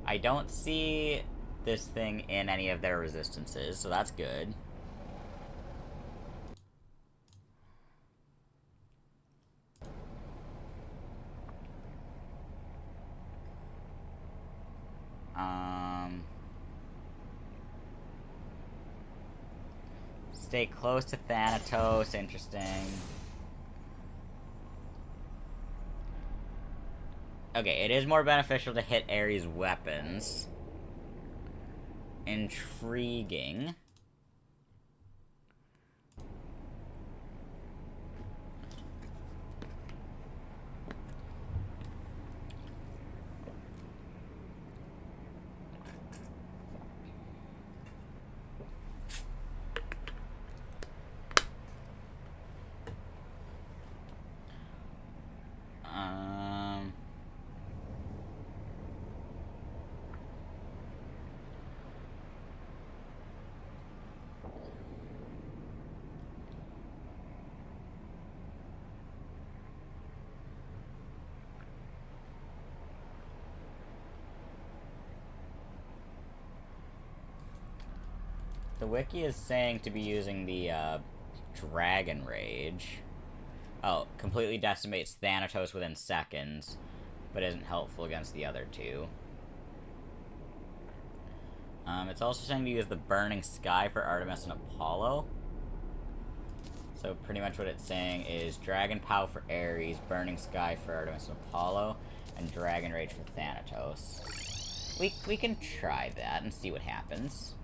I don't see this thing in any of their resistances, so that's good. Stay close to Thanatos, interesting. Okay, it is more beneficial to hit Ares' weapons. Intriguing. The wiki is saying to be using the, Dragon Rage. Oh, completely decimates Thanatos within seconds, but isn't helpful against the other two. It's also saying to use the Burning Sky for Artemis and Apollo. So pretty much what it's saying is Dragon Pow for Ares, Burning Sky for Artemis and Apollo, and Dragon Rage for Thanatos. We can try that and see what happens.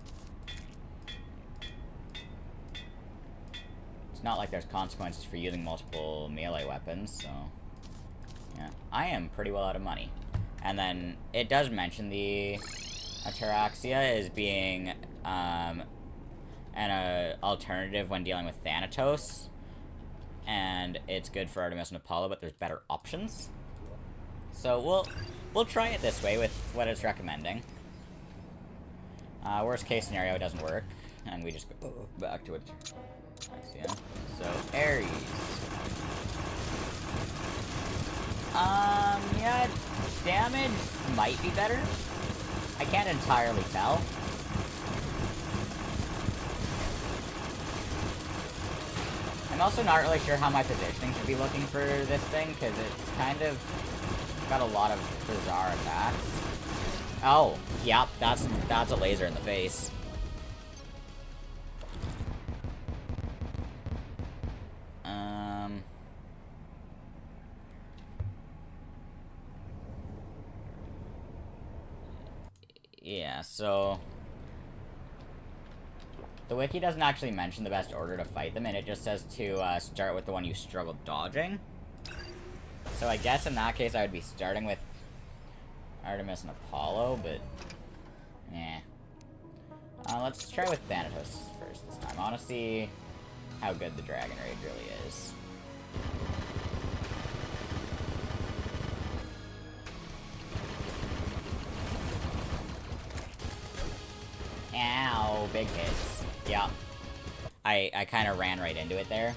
It's not like there's consequences for using multiple melee weapons, so... yeah. I am pretty well out of money. And then, it does mention the Ataraxia as being, an alternative when dealing with Thanatos. And it's good for Artemis and Apollo, but there's better options. So, we'll try it this way with what it's recommending. Worst case scenario, it doesn't work. And we just go back to it. Yeah. So, Ares. Yeah, damage might be better. I can't entirely tell. I'm also not really sure how my positioning should be looking for this thing, because it's kind of got a lot of bizarre attacks. Oh, yep, that's a laser in the face. Yeah, so the wiki doesn't actually mention the best order to fight them, and it just says to start with the one you struggled dodging. So I guess in that case I would be starting with Artemis and Apollo, but yeah. Let's try with Thanatos first this time. I want to see how good the Dragon Rage really is. Ow, big hits. Yeah. I kind of ran right into it there.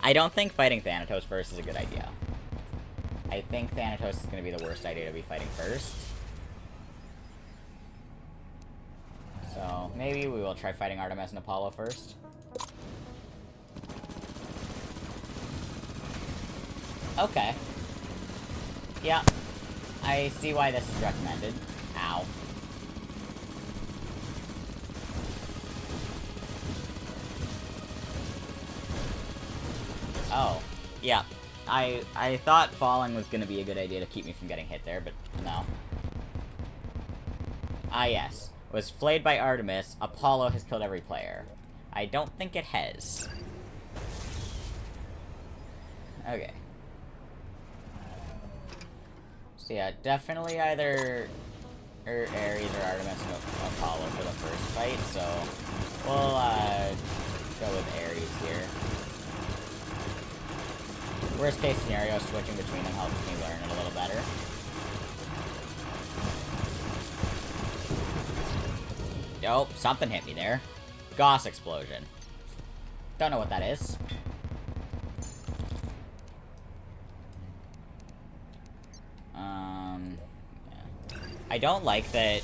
I don't think fighting Thanatos first is a good idea. I think Thanatos is going to be the worst idea to be fighting first. So, maybe we will try fighting Artemis and Apollo first. Okay. Yeah. I see why this is recommended. Ow. Oh. Yeah. I thought falling was gonna be a good idea to keep me from getting hit there, but no. Ah, yes. Was flayed by Artemis, Apollo has killed every player. I don't think it has. Okay. So yeah, definitely either Ares or Artemis or Apollo for the first fight, so we'll go with Ares here. Worst case scenario, switching between them helps me learn it a little better. Oh, something hit me there. Gauss explosion. Don't know what that is. Yeah. I don't like that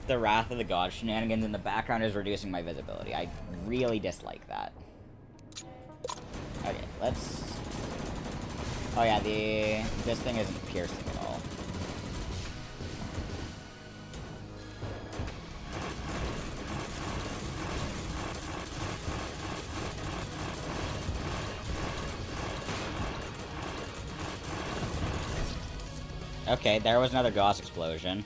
the Wrath of the Gods shenanigans in the background is reducing my visibility. I really dislike that. Okay, let's... Oh yeah, this thing isn't piercing at all. Okay, there was another Gauss explosion.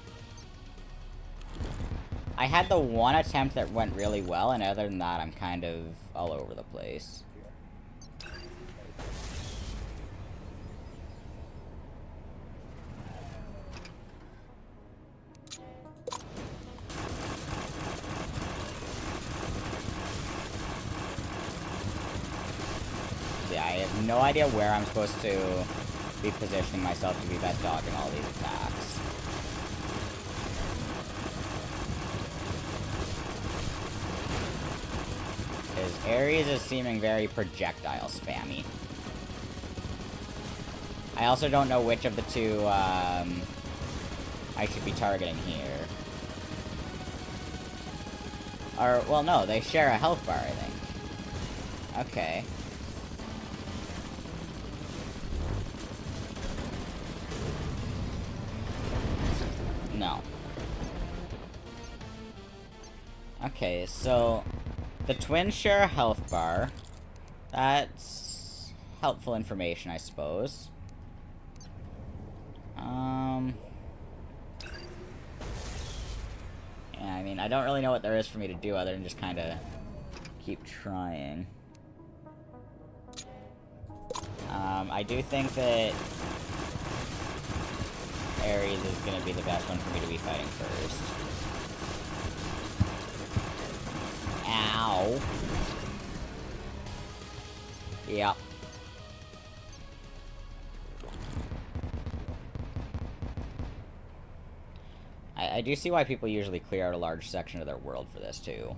I had the one attempt that went really well, and other than that, I'm kind of all over the place. Yeah, I have no idea where I'm supposed to be positioning myself to be best dodging all these attacks. Because Ares is seeming very projectile spammy. I also don't know which of the two I should be targeting here. Or, well, no, they share a health bar, I think. Okay. No. Okay, so the twins share a health bar. That's helpful information, I suppose. Yeah, I mean, I don't really know what there is for me to do other than just kind of keep trying. I do think that Ares is going to be the best one for me to be fighting first. Ow. Yep. I do see why people usually clear out a large section of their world for this, too.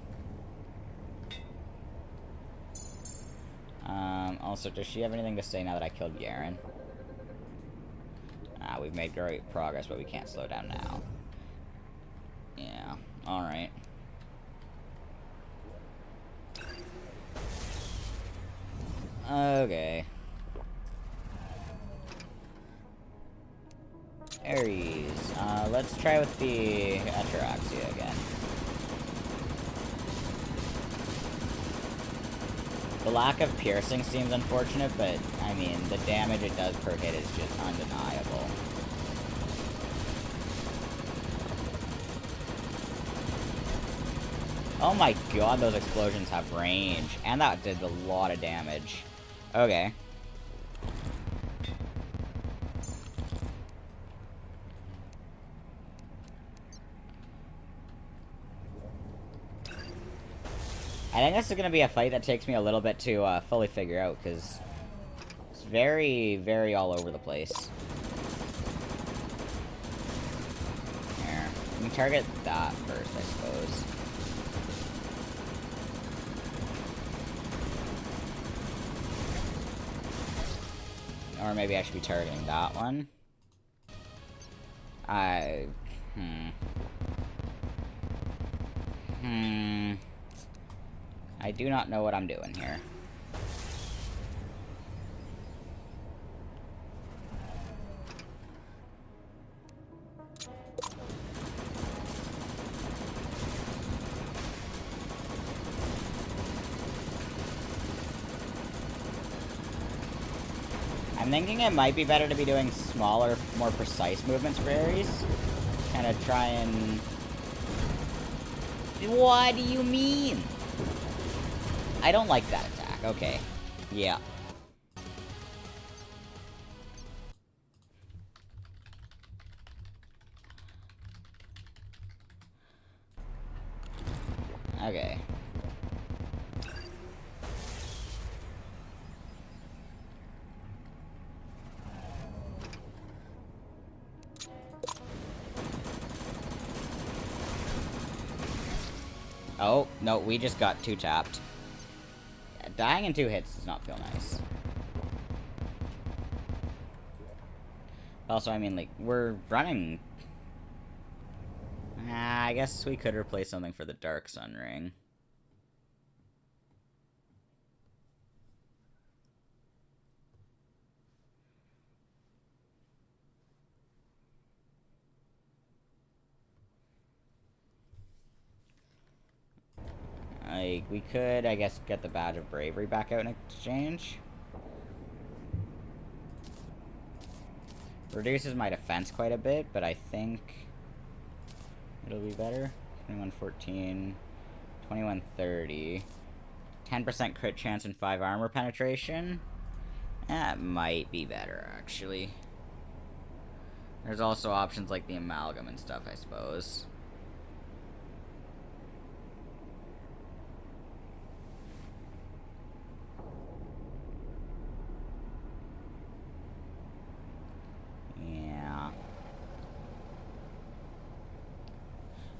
Also, does she have anything to say now that I killed Yharon? We've made great progress, but we can't slow down now. Yeah, alright. Okay. Ares. Let's try with the Ataraxia again. The lack of piercing seems unfortunate, but, I mean, the damage it does per hit is just undeniable. Oh my god, those explosions have range. And that did a lot of damage. Okay. I think this is going to be a fight that takes me a little bit to fully figure out, because it's very, very all over the place. Here. We can target that first, I suppose. Or maybe I should be targeting that one. I do not know what I'm doing here. I'm thinking it might be better to be doing smaller, more precise movements for Ares. Kind of try and... What do you mean? I don't like that attack. Okay. Yeah. Okay. Oh, no, we just got 2-tapped. Yeah, dying in 2 hits does not feel nice. Also, I mean, like, we're running... I guess we could replace something for the Dark Sun Ring. Like, we could, I guess, get the Badge of Bravery back out in exchange. Reduces my defense quite a bit, but I think it'll be better. 2114, 2130. 10% crit chance and 5 armor penetration. That might be better, actually. There's also options like the amalgam and stuff, I suppose. Yeah.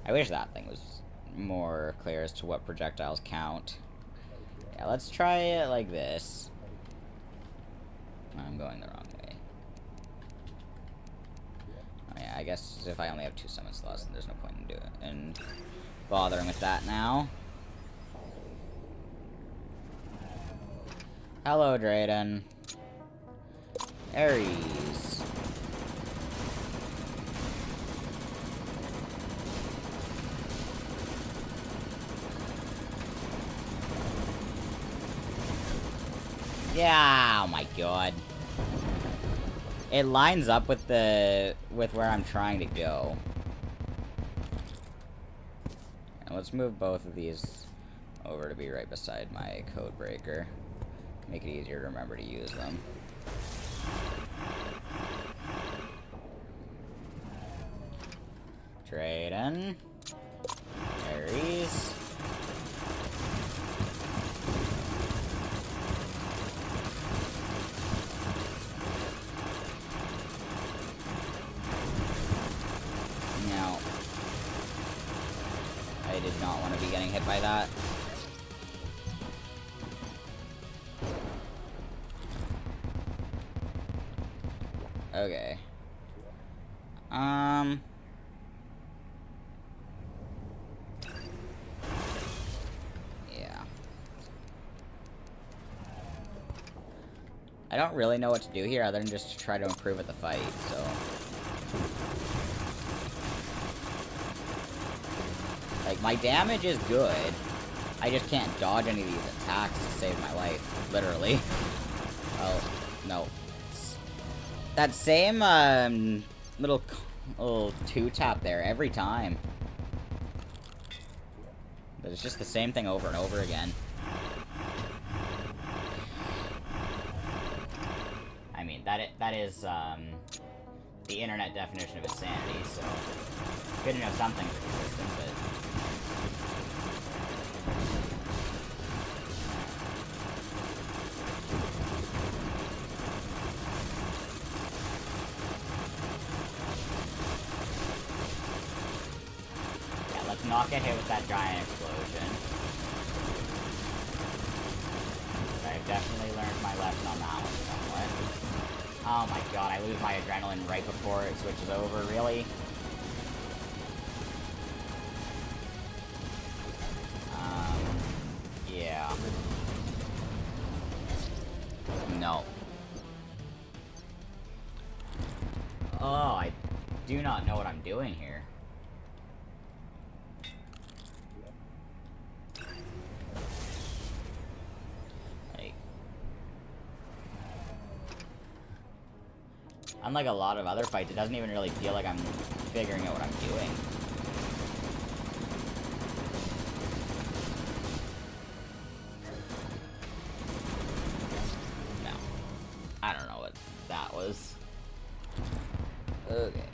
I wish that thing was more clear as to what projectiles count. Yeah, let's try it like this. I'm going the wrong way. Oh yeah, I guess if I only have 2 summon slots, then there's no point in bothering with that now. Hello, Drayden. Ares. Yeah, oh my god. It lines up with where I'm trying to go. And let's move both of these over to be right beside my code breaker. Make it easier to remember to use them. Drayden. Ares. No. I did not want to be getting hit by that. Okay. Yeah. I don't really know what to do here other than just to try to improve at the fight, so... Like, my damage is good. I just can't dodge any of these attacks to save my life. Literally. Oh, no. That same, little two-tap there every time. But it's just the same thing over and over again. I mean, that is, the internet definition of insanity, so... Good to know something's consistent, but... Yeah, let's not get hit with that giant explosion. I've definitely learned my lesson on that one somewhat. Oh my god, I lose my adrenaline right before it switches over, really? Yeah. No. Oh, I do not know what I'm doing here. Unlike a lot of other fights, it doesn't even really feel like I'm figuring out what I'm doing. No. I don't know what that was. Okay.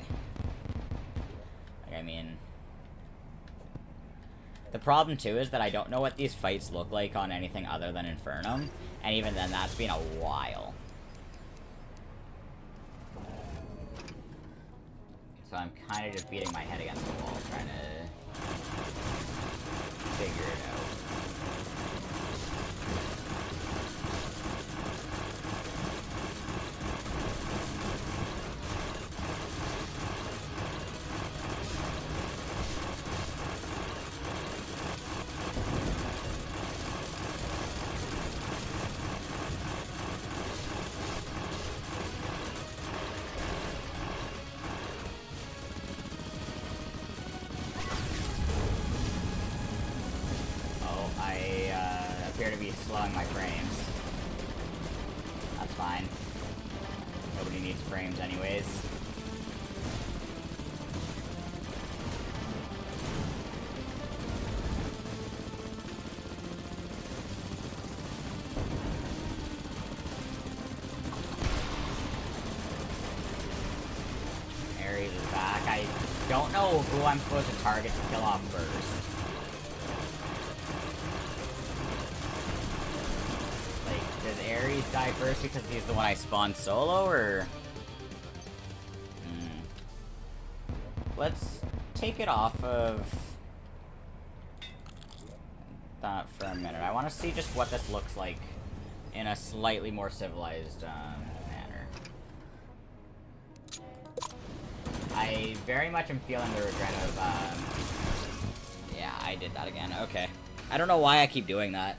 Like, I mean... The problem, too, is that I don't know what these fights look like on anything other than Infernum. And even then, that's been a while. So I'm kind of just beating my head against the wall, trying to figure it out. Appear to be slowing my frames. That's fine. Nobody needs frames anyways. Ares is back. I don't know who I'm supposed to target to kill off first. Does Ares die first because he's the one I spawned solo, or... Let's take it off of that for a minute. I want to see just what this looks like in a slightly more civilized manner. I very much am feeling the regret of... Yeah, I did that again. Okay. I don't know why I keep doing that.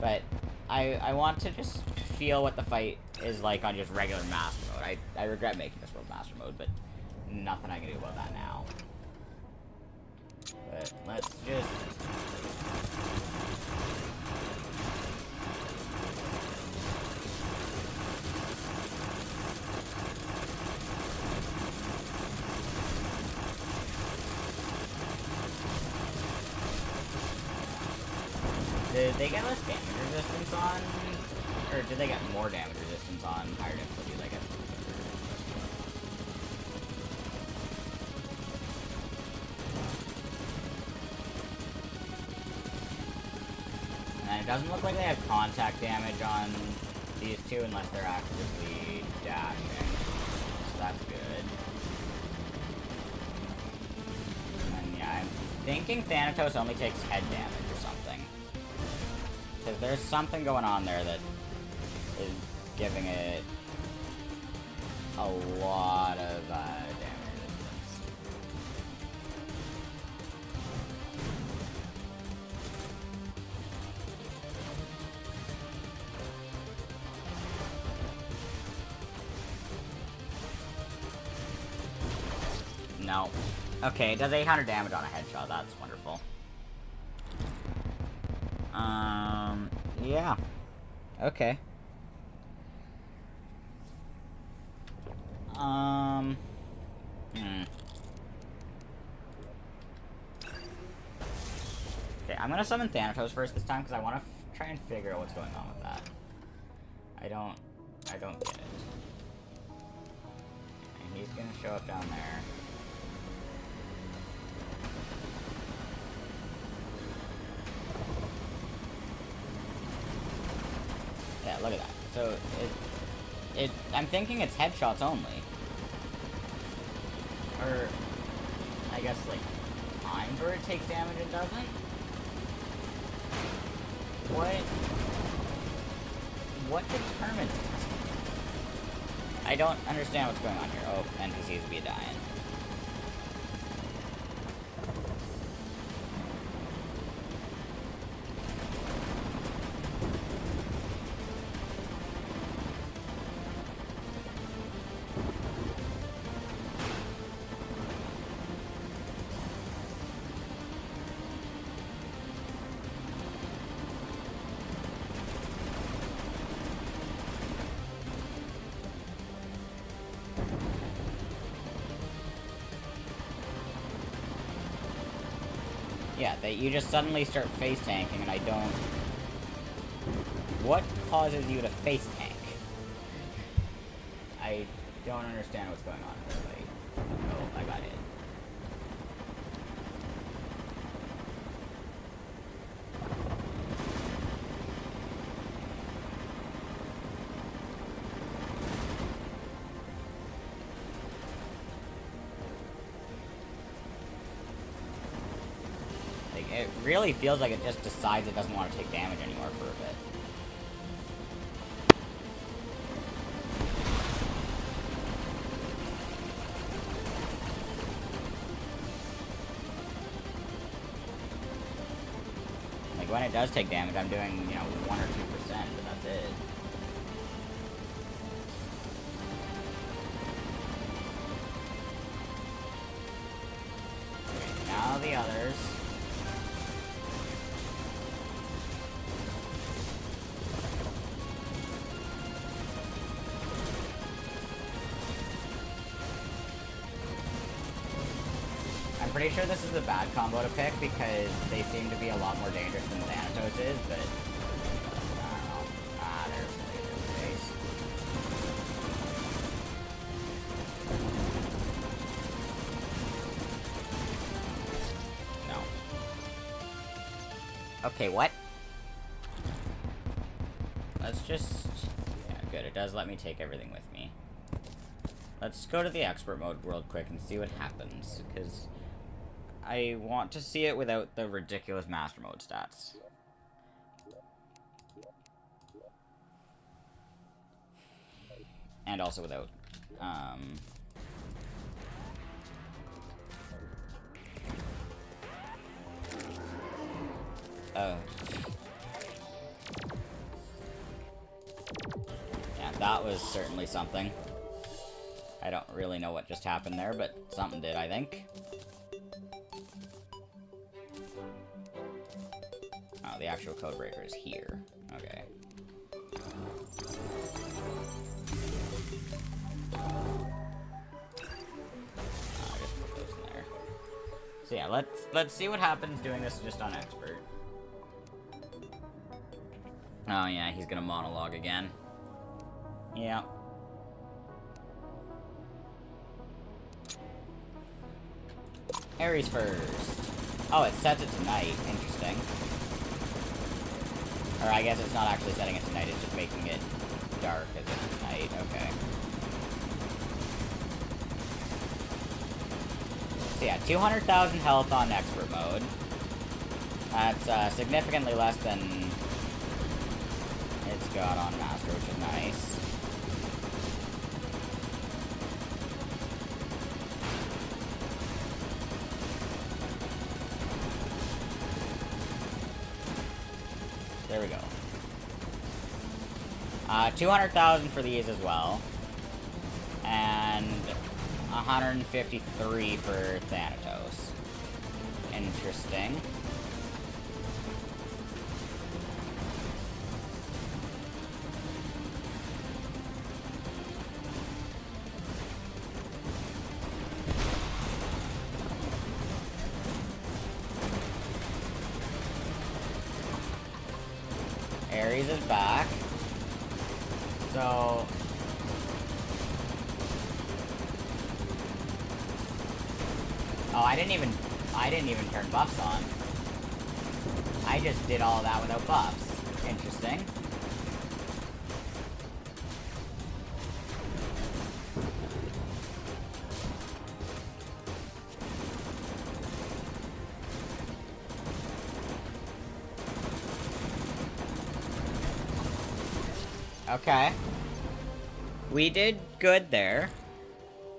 But I want to just feel what the fight is like on just regular master mode. I regret making this world master mode, but nothing I can do about that now. But let's just... Did they get less damage resistance on... Or did they get more damage resistance on higher difficulties, I guess? And it doesn't look like they have contact damage on these two unless they're actively dashing. So that's good. And yeah, I'm thinking Thanatos only takes head damage. Because there's something going on there that is giving it a lot of damage resistance. No. Okay, it does 800 damage on a headshot. That's wonderful. Yeah. Okay. Okay, I'm gonna summon Thanatos first this time because I want to try and figure out what's going on with that. I don't get it. And he's gonna show up down there. Yeah, look at that. So I'm thinking it's headshots only. Or I guess like times where it takes damage and doesn't. What determines it? I don't understand what's going on here. Oh, NPCs be dying. Yeah, that you just suddenly start face tanking, and I don't... What causes you to face tank? I don't understand what's going on here. Like, oh, I got it. It really feels like it just decides it doesn't want to take damage anymore for a bit. Like, when it does take damage, I'm doing, you know, 1 or 2%, but that's it. Okay, now the others. I'm pretty sure this is a bad combo to pick because they seem to be a lot more dangerous than Thanatos is, but I don't know. Ah, there's the face. No. Okay, what? Let's just... Yeah, good. It does let me take everything with me. Let's go to the expert mode real quick and see what happens, because I want to see it without the ridiculous master mode stats. And also without, yeah, that was certainly something. I don't really know what just happened there, but something did, I think. Oh, the actual code breaker is here. Okay. I just put those in there. So yeah, let's see what happens doing this just on expert. Oh yeah, he's gonna monologue again. Yeah. Ares first. Oh, it sets it to night. Interesting. Or I guess it's not actually setting it to night, it's just making it dark as if it's night. Okay. So yeah, 200,000 health on expert mode. That's significantly less than it's got on master, which is nice. There we go. 200,000 for these as well. And 153 for Thanatos. Interesting. Ares is back. So... Oh, I didn't even turn buffs on. I just did all that without buffs. Interesting. Okay. We did good there.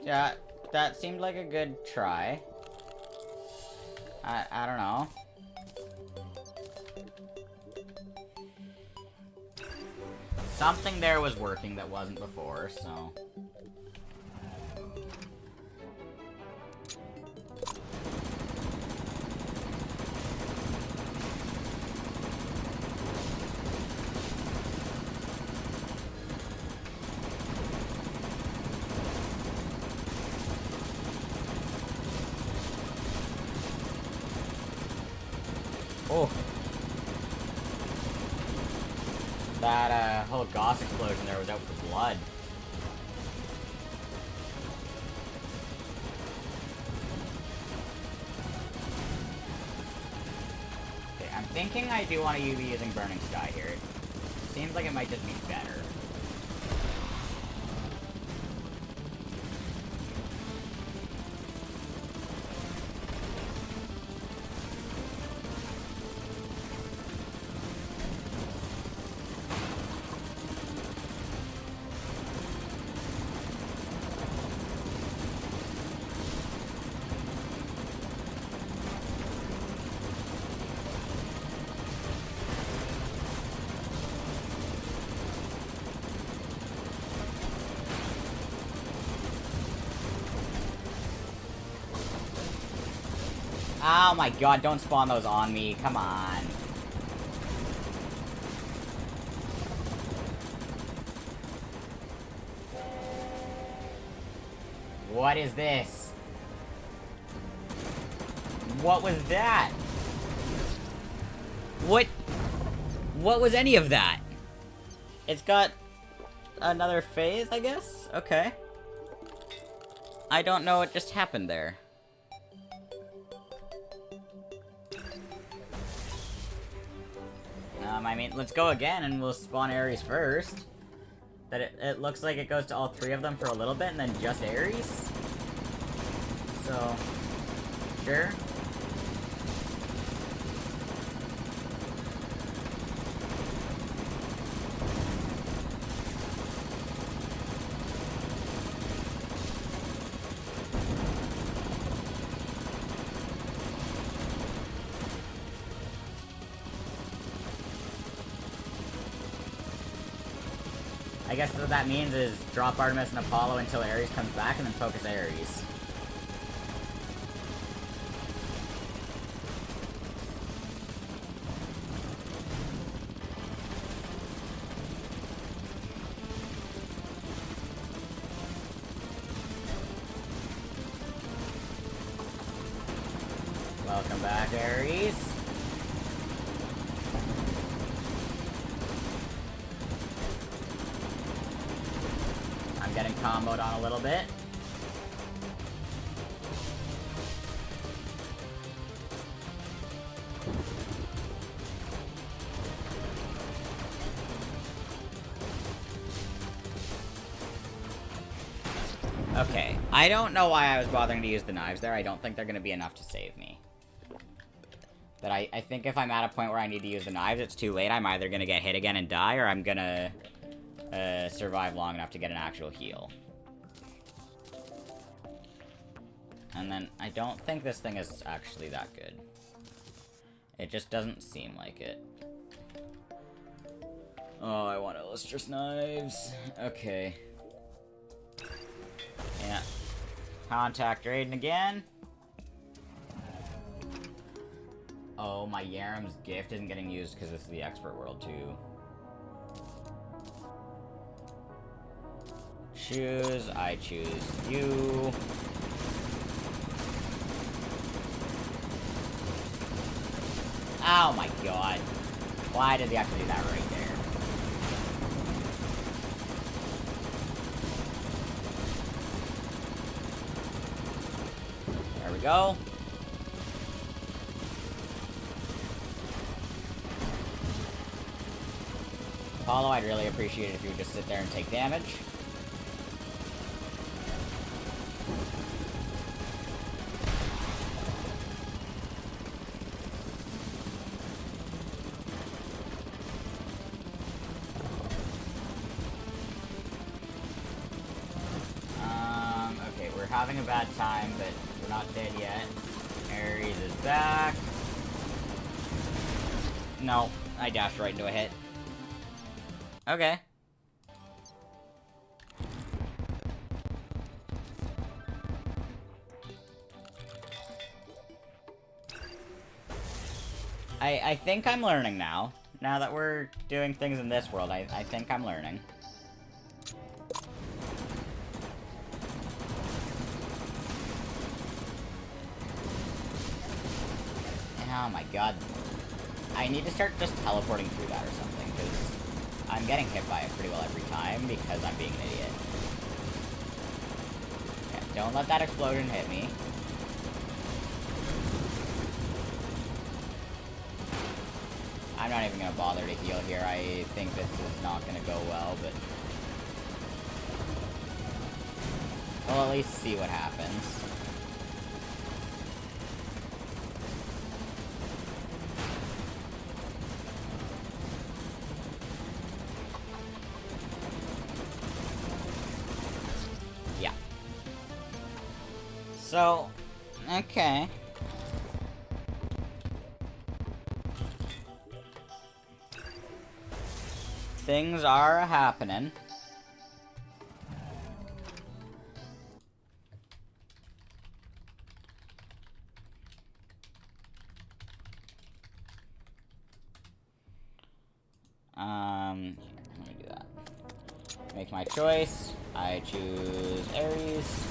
Yeah, that seemed like a good try. I don't know. Something there was working that wasn't before, so... Oh. That, whole Gauss explosion there was out for blood. Okay, I'm thinking I do want to be using Burning Sky here. Seems like it might just be better. Oh my god, don't spawn those on me, come on. What is this? What was that? What was any of that? It's got another phase, I guess? Okay. I don't know what just happened there. I mean, let's go again and we'll spawn Ares first. That it looks like it goes to all three of them for a little bit and then just Ares. So, sure. I guess what that means is drop Artemis and Apollo until Ares comes back and then focus Ares. Welcome back, Ares. Getting comboed on a little bit. Okay, I don't know why I was bothering to use the knives there. I don't think they're going to be enough to save me. But I think if I'm at a point where I need to use the knives, it's too late. I'm either going to get hit again and die, or I'm going to survive long enough to get an actual heal. And then, I don't think this thing is actually that good. It just doesn't seem like it. Oh, I want Illustrious Knives. Okay. Yeah. Contact Raiden again. Oh, my Yharon's gift isn't getting used because this is the expert world too. Choose. I choose you. Oh my god. Why does he have to do that right there? There we go. Apollo, I'd really appreciate it if you would just sit there and take damage. Okay, we're having a bad time, but we're not dead yet. Ares is back. No, I dashed right into a hit. Okay. I think I'm learning now. Now that we're doing things in this world, I think I'm learning. Oh my god. I need to start just teleporting through that or something, because I'm getting hit by it pretty well every time because I'm being an idiot. Yeah, don't let that explosion hit me. I'm not even gonna bother to heal here. I think this is not gonna go well, but we'll at least see what happens. Yeah. So, okay. Things are happening. Let me do that. Make my choice. I choose Ares.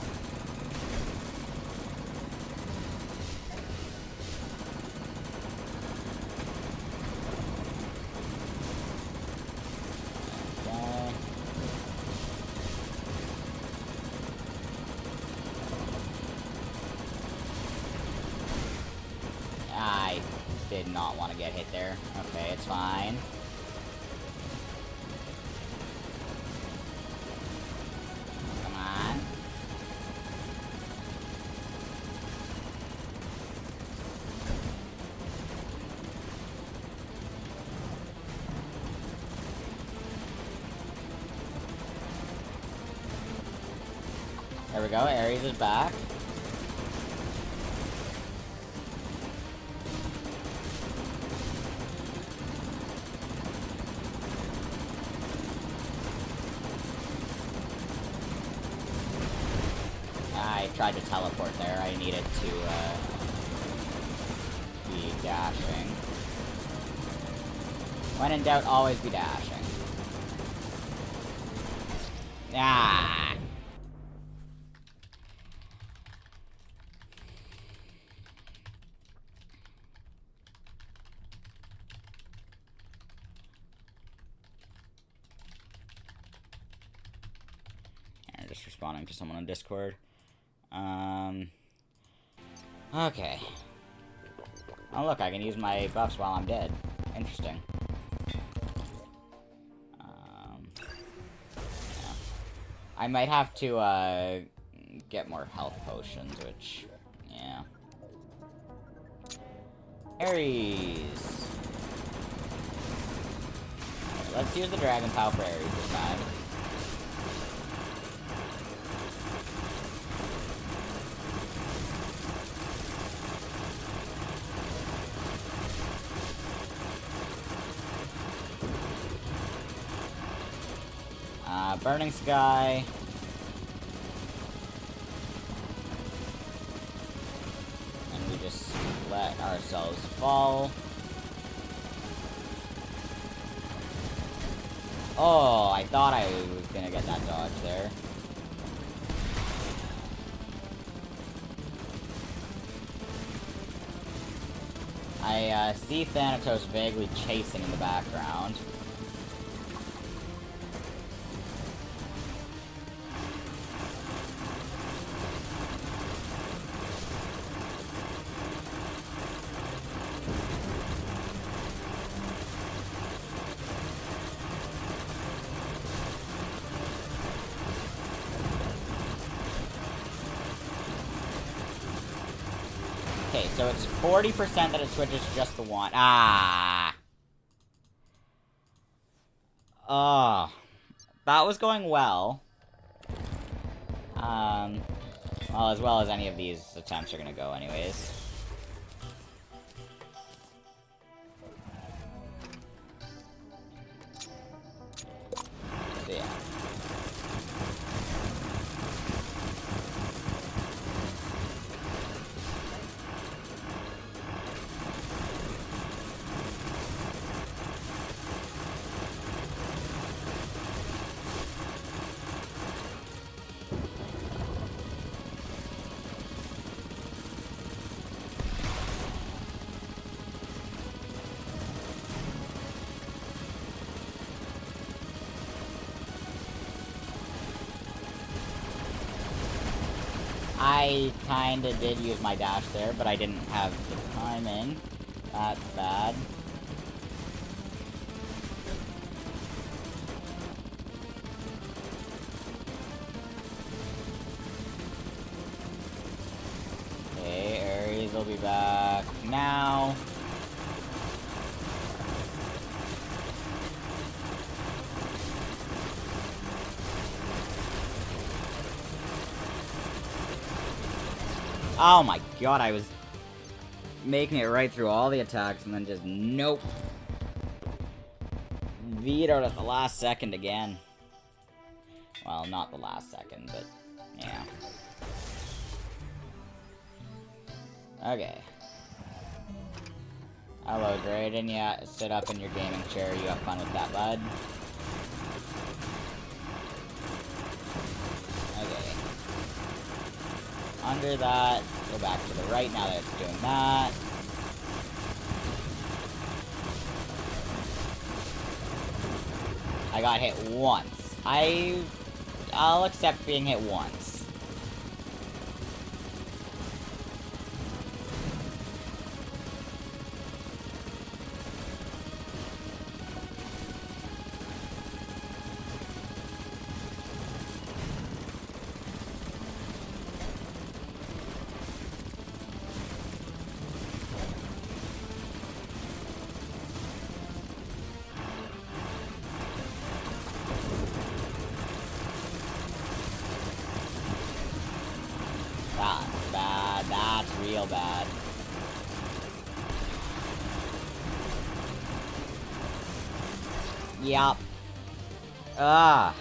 I did not want to get hit there. Okay, it's fine. Come on. There we go, Ares is back. I tried to teleport there. I needed to be dashing. When in doubt, always be dashing. Ah! I'm just responding to someone on Discord. Okay. Oh look, I can use my buffs while I'm dead. Interesting. Yeah. I might have to, get more health potions, which, yeah. Ares! Let's use the Dragon Power for Ares this time. Burning Sky. ourselves fall. Oh, I thought I was gonna get that dodge there. I see Thanatos vaguely chasing in the background. Okay, so it's 40% that it switches just the one. Ah! Oh. That was going well. Well, as well as any of these attempts are gonna go anyways. So, yeah. I kinda did use my dash there, but I didn't have the timing. That's bad. Okay, Ares will be back now. Oh my god, I was making it right through all the attacks and then just nope. Vetoed at the last second again. Well, not the last second, but yeah. Okay. Hello, Drayden. Yeah, sit up in your gaming chair. You have fun with that, bud. Okay. Under that, go back to the right now that it's doing that. I got hit once. I'll accept being hit once. That's bad. That's real bad. Yup. Huh.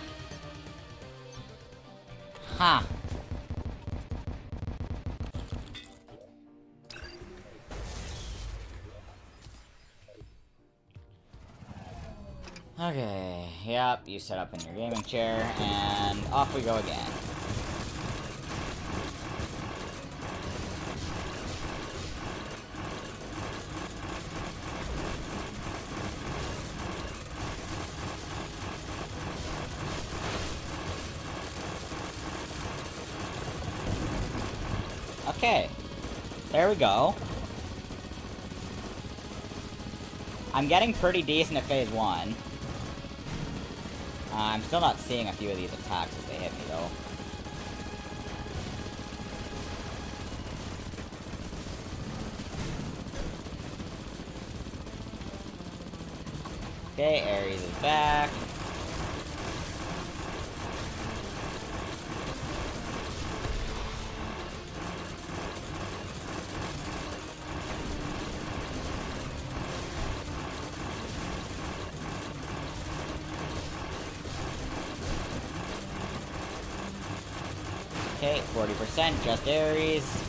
Okay, yep, you set up in your gaming chair, and off we go again. Okay, there we go. I'm getting pretty decent at phase 1. I'm still not seeing a few of these attacks as they hit me, though. Okay, Ares is back. Okay, 40%, just Ares.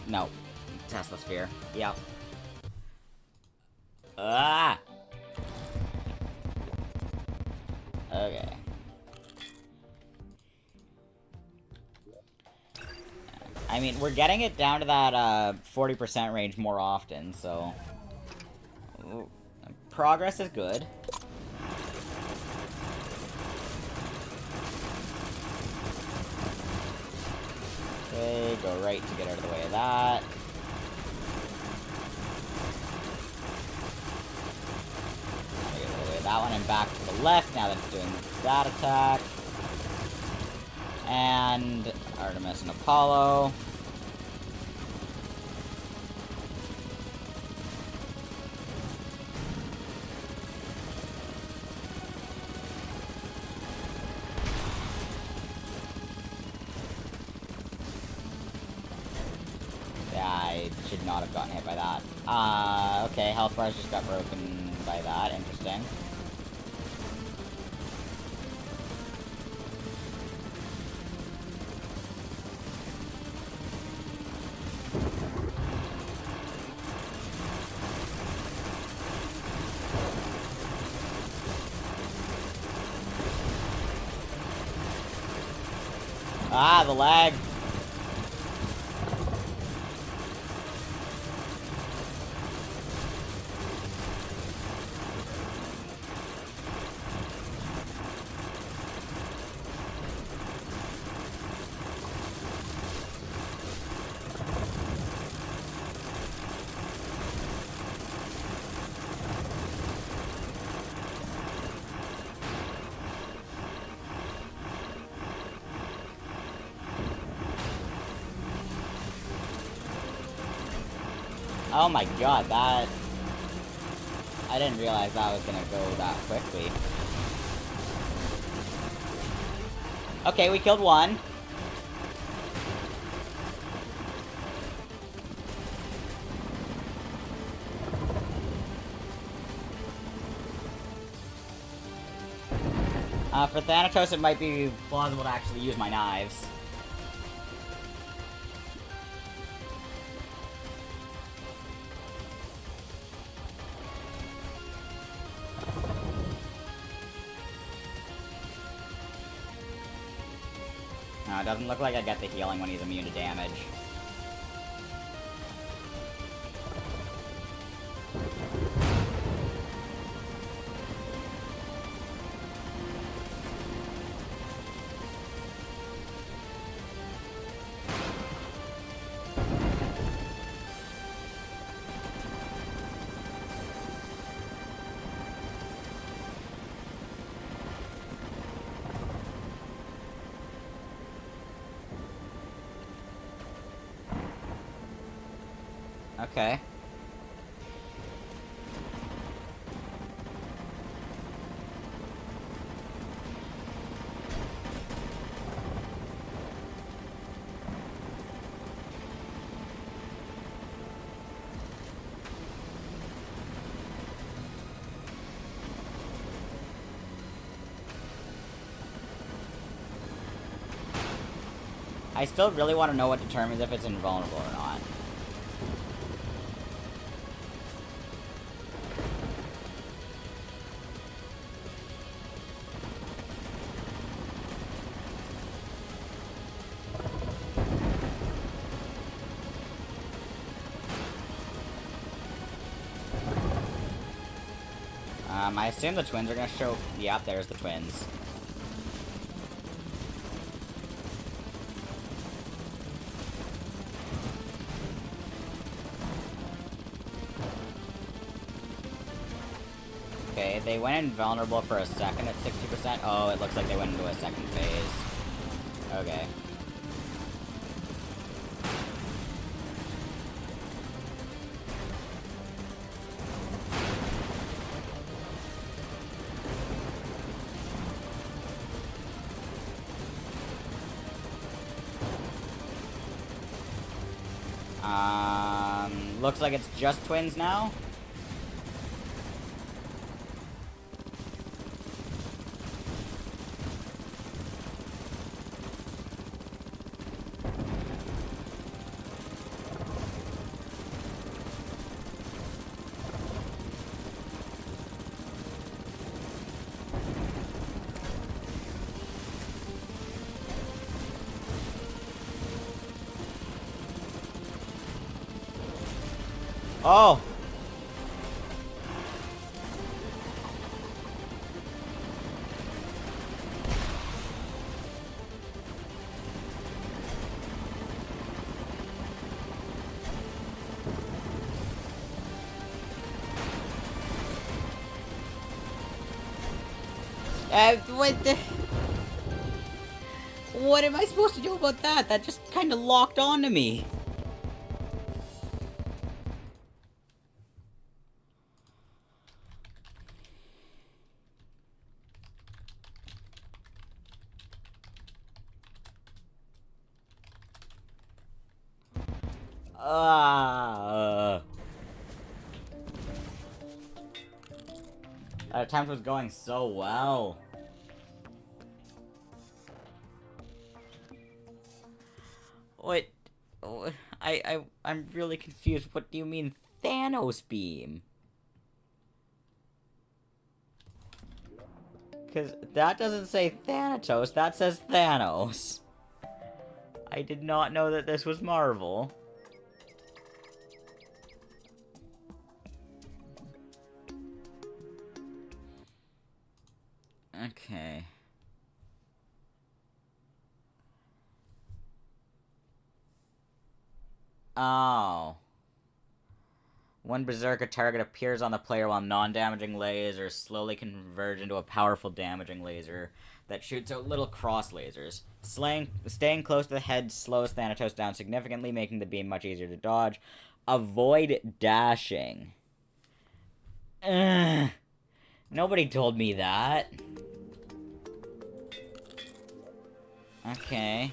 No. Tesla sphere. Yep. Ah! Okay. I mean, we're getting it down to that 40% range more often, so... Ooh. Progress is good. Okay, go right to get out of the way of that. Get out of the way of that one, and back to the left, now that it's doing that attack. And Artemis and Apollo. Yeah, I should not have gotten hit by that. Okay, health bars just got broken by that. Interesting. Ah, the lag. Oh my god, that... I didn't realize that was gonna go that quickly. Okay, we killed one. For Thanatos, it might be plausible to actually use my knives. No, it doesn't look like I get the healing when he's immune to damage. Okay. I still really want to know what determines if it's invulnerable or not. I assume the twins are gonna show... Yep, there's the twins. Okay, they went invulnerable for a second at 60%. Oh, it looks like they went into a second phase. Okay. Looks like it's just twins now. Oh! What am I supposed to do about that? That just kind of locked onto me. That attempt was going so well. What? I'm really confused. What do you mean Thanos beam? Because that doesn't say Thanatos, that says Thanos. I did not know that this was Marvel. Okay. Oh. When Berserker target appears on the player while non-damaging lasers slowly converge into a powerful damaging laser that shoots out little cross lasers. Staying close to the head slows Thanatos down significantly, making the beam much easier to dodge. Avoid dashing. Ugh. Nobody told me that. Okay.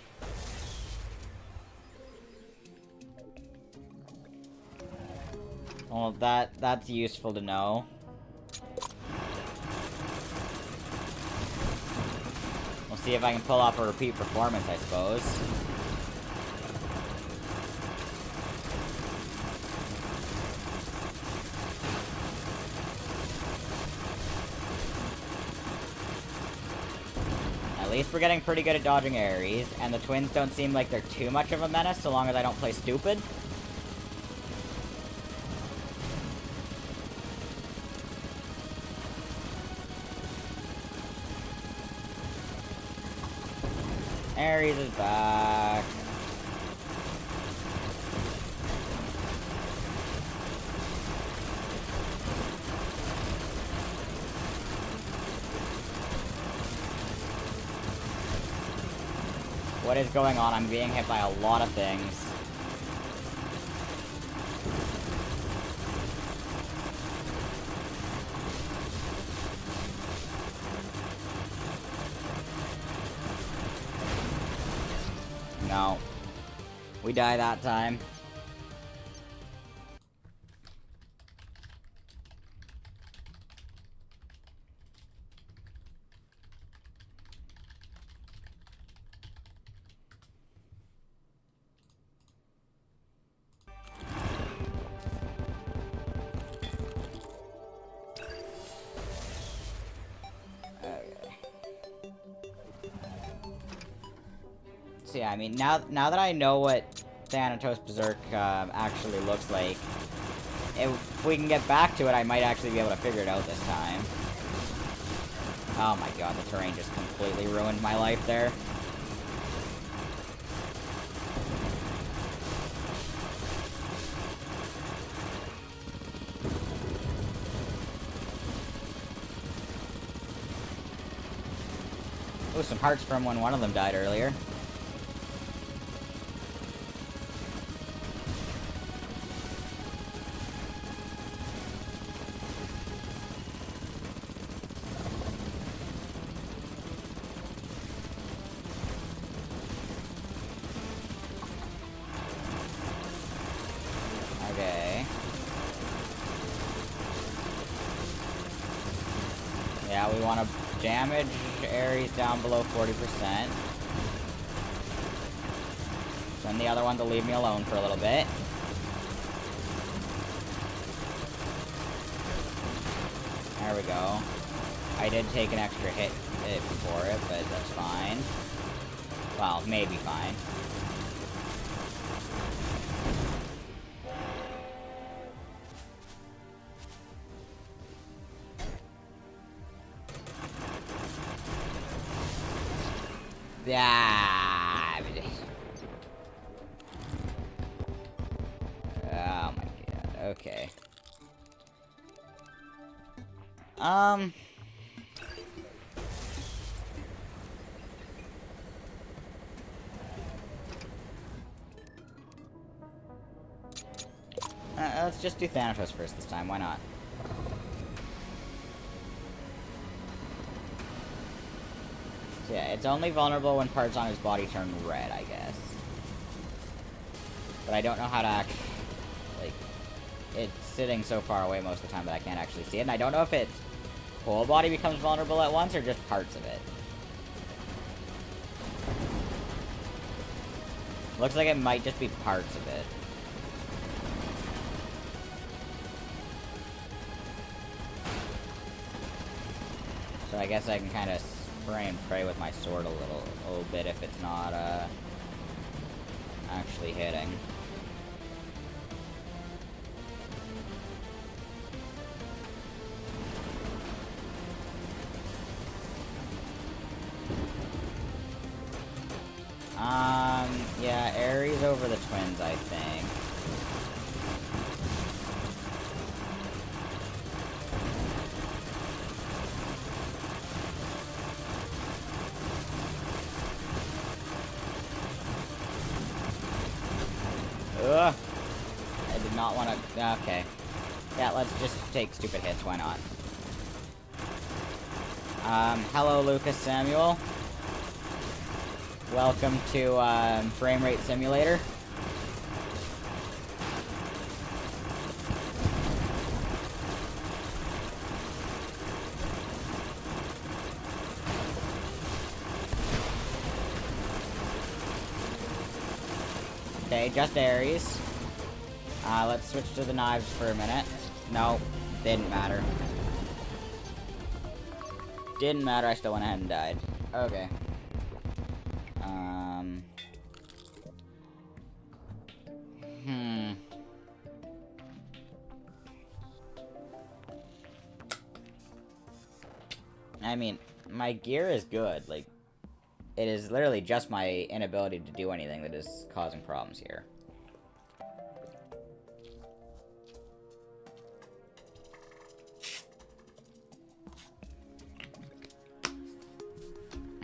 Well, that's useful to know. We'll see if I can pull off a repeat performance, I suppose. At least we're getting pretty good at dodging Ares, and the twins don't seem like they're too much of a menace so long as I don't play stupid. Ares is back. What is going on? I'm being hit by a lot of things. No. We die that time. So yeah, I mean, now that I know what Thanatos Berserk actually looks like, if we can get back to it, I might actually be able to figure it out this time. Oh my god, the terrain just completely ruined my life there. Oh, some hearts from when one of them died earlier. Okay. Yeah, we want to damage Ares down below 40%. Send the other one to leave me alone for a little bit. There we go. I did take an extra hit for it, but that's fine. Well, maybe fine. Ah. Oh my god. Okay. Let's just do Thanatos first this time. Why not? So yeah, it's only vulnerable when parts on his body turn red, I guess. But I don't know how to actually... Like, it's sitting so far away most of the time that I can't actually see it. And I don't know if its whole body becomes vulnerable at once or just parts of it. Looks like it might just be parts of it. So I guess I can kind of spray and pray with my sword a little bit if it's not actually hitting. Yeah, Ares over the twins, I think. Ugh. I did not want to... Okay. Yeah, let's just take stupid hits, why not? Hello, Lucas Samuel. Welcome to, Frame Rate Simulator. Okay, just Ares. Let's switch to the knives for a minute. No, didn't matter. Didn't matter, I still went ahead and died. Okay. I mean, my gear is good, like, it is literally just my inability to do anything that is causing problems here.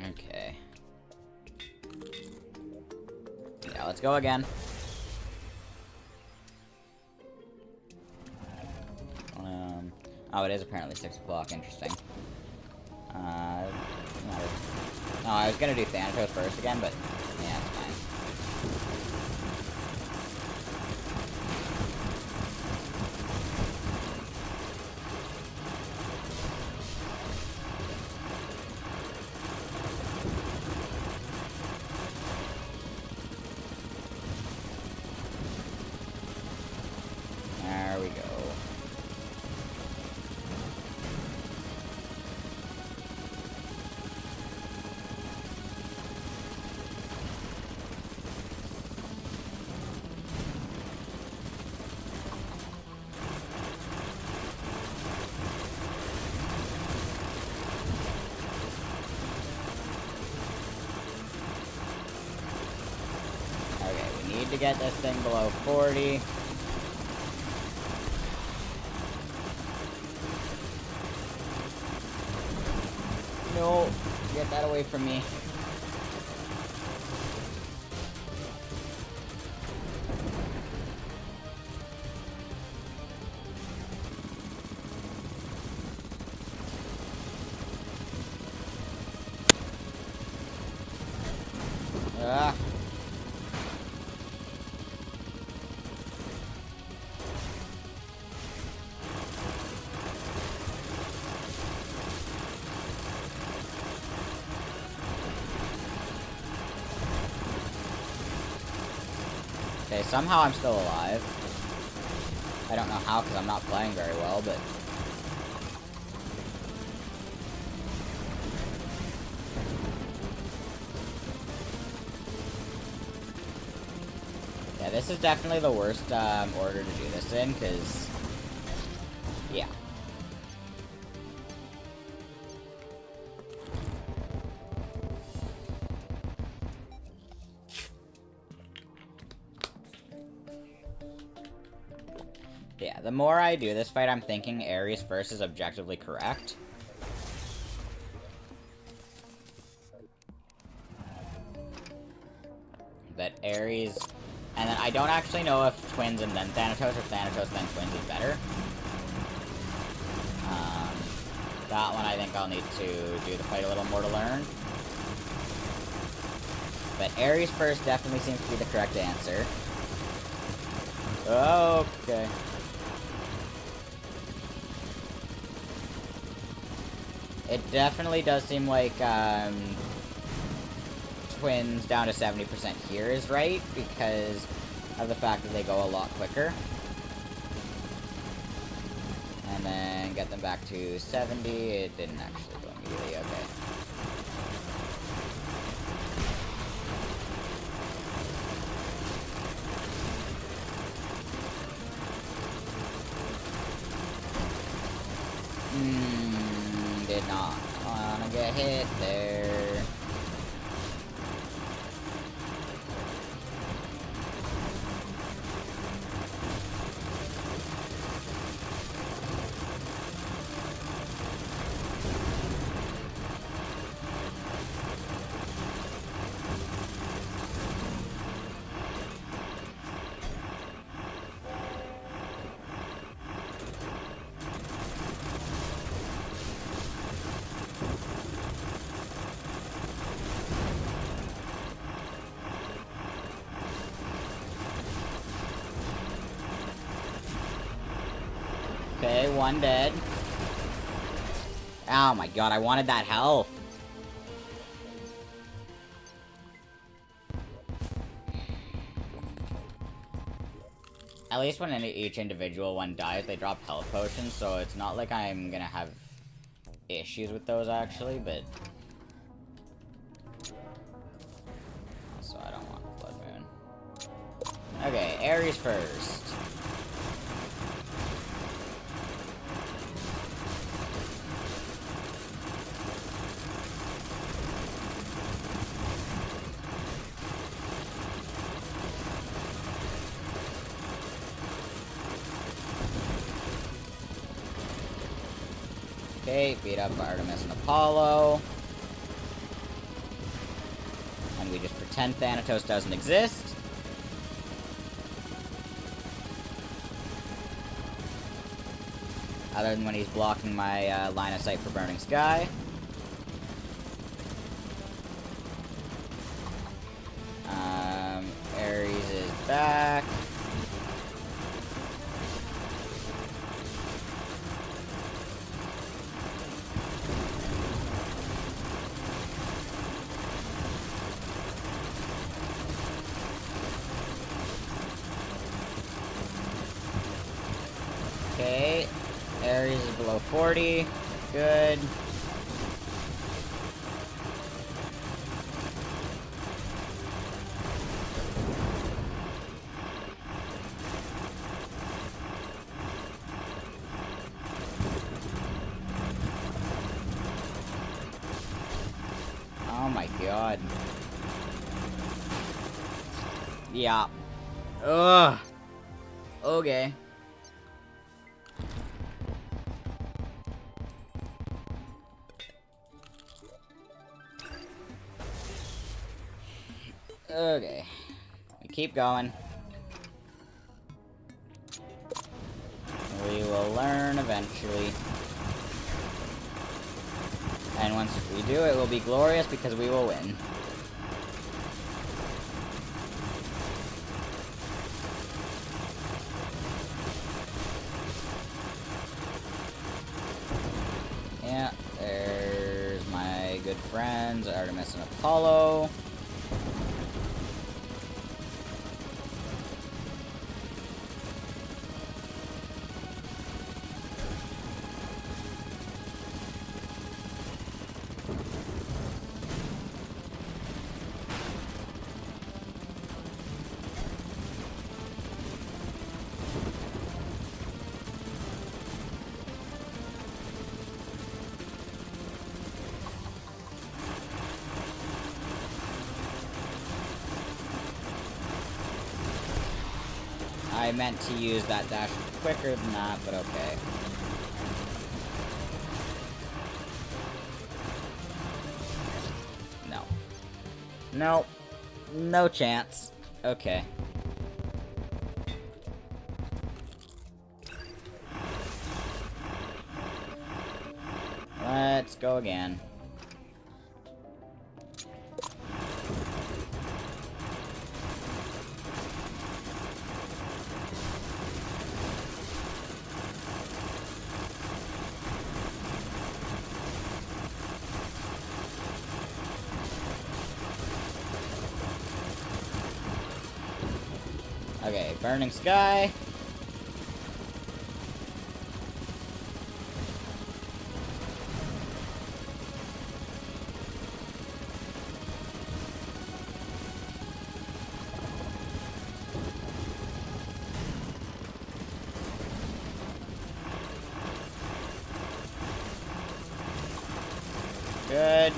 Okay. Yeah, let's go again. Oh, it is apparently 6 o'clock, interesting. No, I was gonna do Thanatos first again, but yeah, it's fine. There we go. To get this thing below 40. No, get that away from me. Ah. Okay, somehow I'm still alive. I don't know how, because I'm not playing very well, but... Yeah, this is definitely the worst order to do this in, because... Yeah. Yeah, the more I do this fight, I'm thinking Ares first is objectively correct. That Ares... And then I don't actually know if Twins and then Thanatos or Thanatos then Twins is better. That one I think I'll need to do the fight a little more to learn. But Ares first definitely seems to be the correct answer. Okay. It definitely does seem like, Twins down to 70% here is right, because of the fact that they go a lot quicker. And then get them back to 70, it didn't actually go immediately, okay. Did not wanna get hit there. Okay, one dead. Oh my god, I wanted that health. At least when each individual one dies, they drop health potions, so it's not like I'm gonna have issues with those, actually, but... So I don't want Blood Moon. Okay, Ares first. Okay, beat up Artemis and Apollo. And we just pretend Thanatos doesn't exist. Other than when he's blocking my line of sight for Burning Sky. Ares is back. Okay, Ares is below 40. Good. Oh my god. Yeah. Ugh. Okay. Okay. We keep going. We will learn eventually. And once we do, it will be glorious because we will win. Yeah, there's my good friends, Artemis and Apollo. I meant to use that dash quicker than that, but okay. No. Nope. No chance. Okay. Let's go again. Okay, burning sky. Good.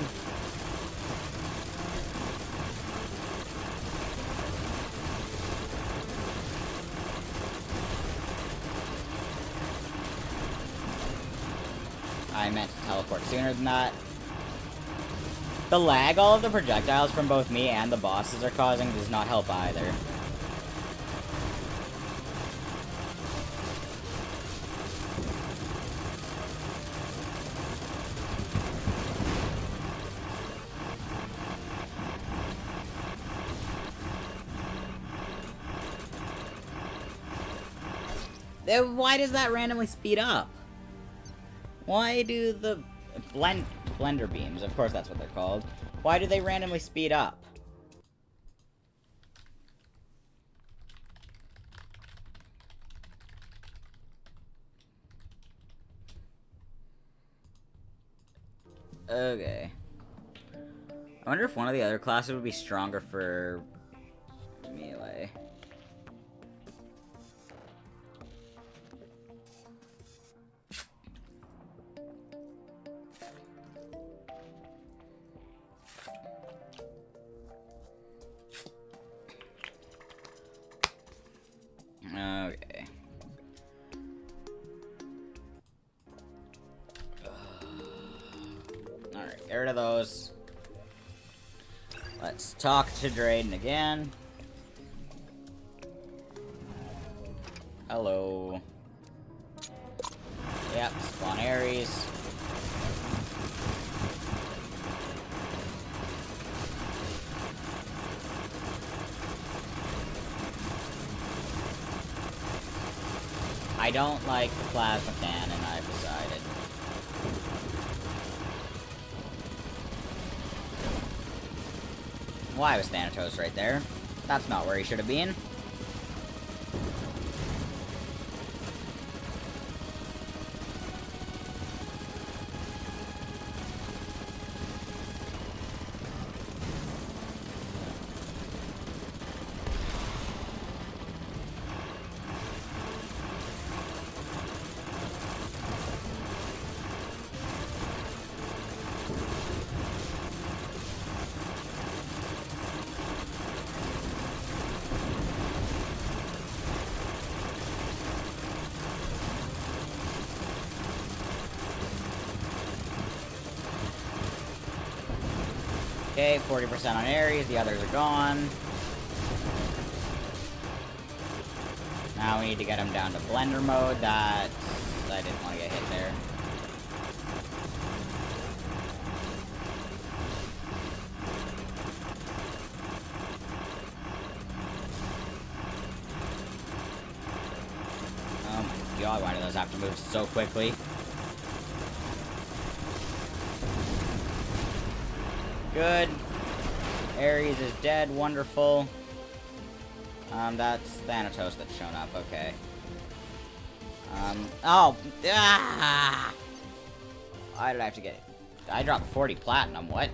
I meant to teleport sooner than that. The lag all of the projectiles from both me and the bosses are causing does not help either. Why does that randomly speed up? Why do the blender beams, of course that's what they're called, why do they randomly speed up? Okay. I wonder if one of the other classes would be stronger for melee. Okay. Alright, get rid of those. Let's talk to Drayden again. Hello. Yep, spawn Ares. I don't like the plasma cannon, I've decided. Why was Thanatos right there? That's not where he should have been. Okay, 40% on Ares, the others are gone. Now we need to get him down to blender mode. I didn't want to get hit there. Oh my god, why do those have to move so quickly? Good. Ares is dead. Wonderful. That's Thanatos that's shown up. Okay. Oh! Ah! Why did I have to get it? I dropped 40 platinum. What?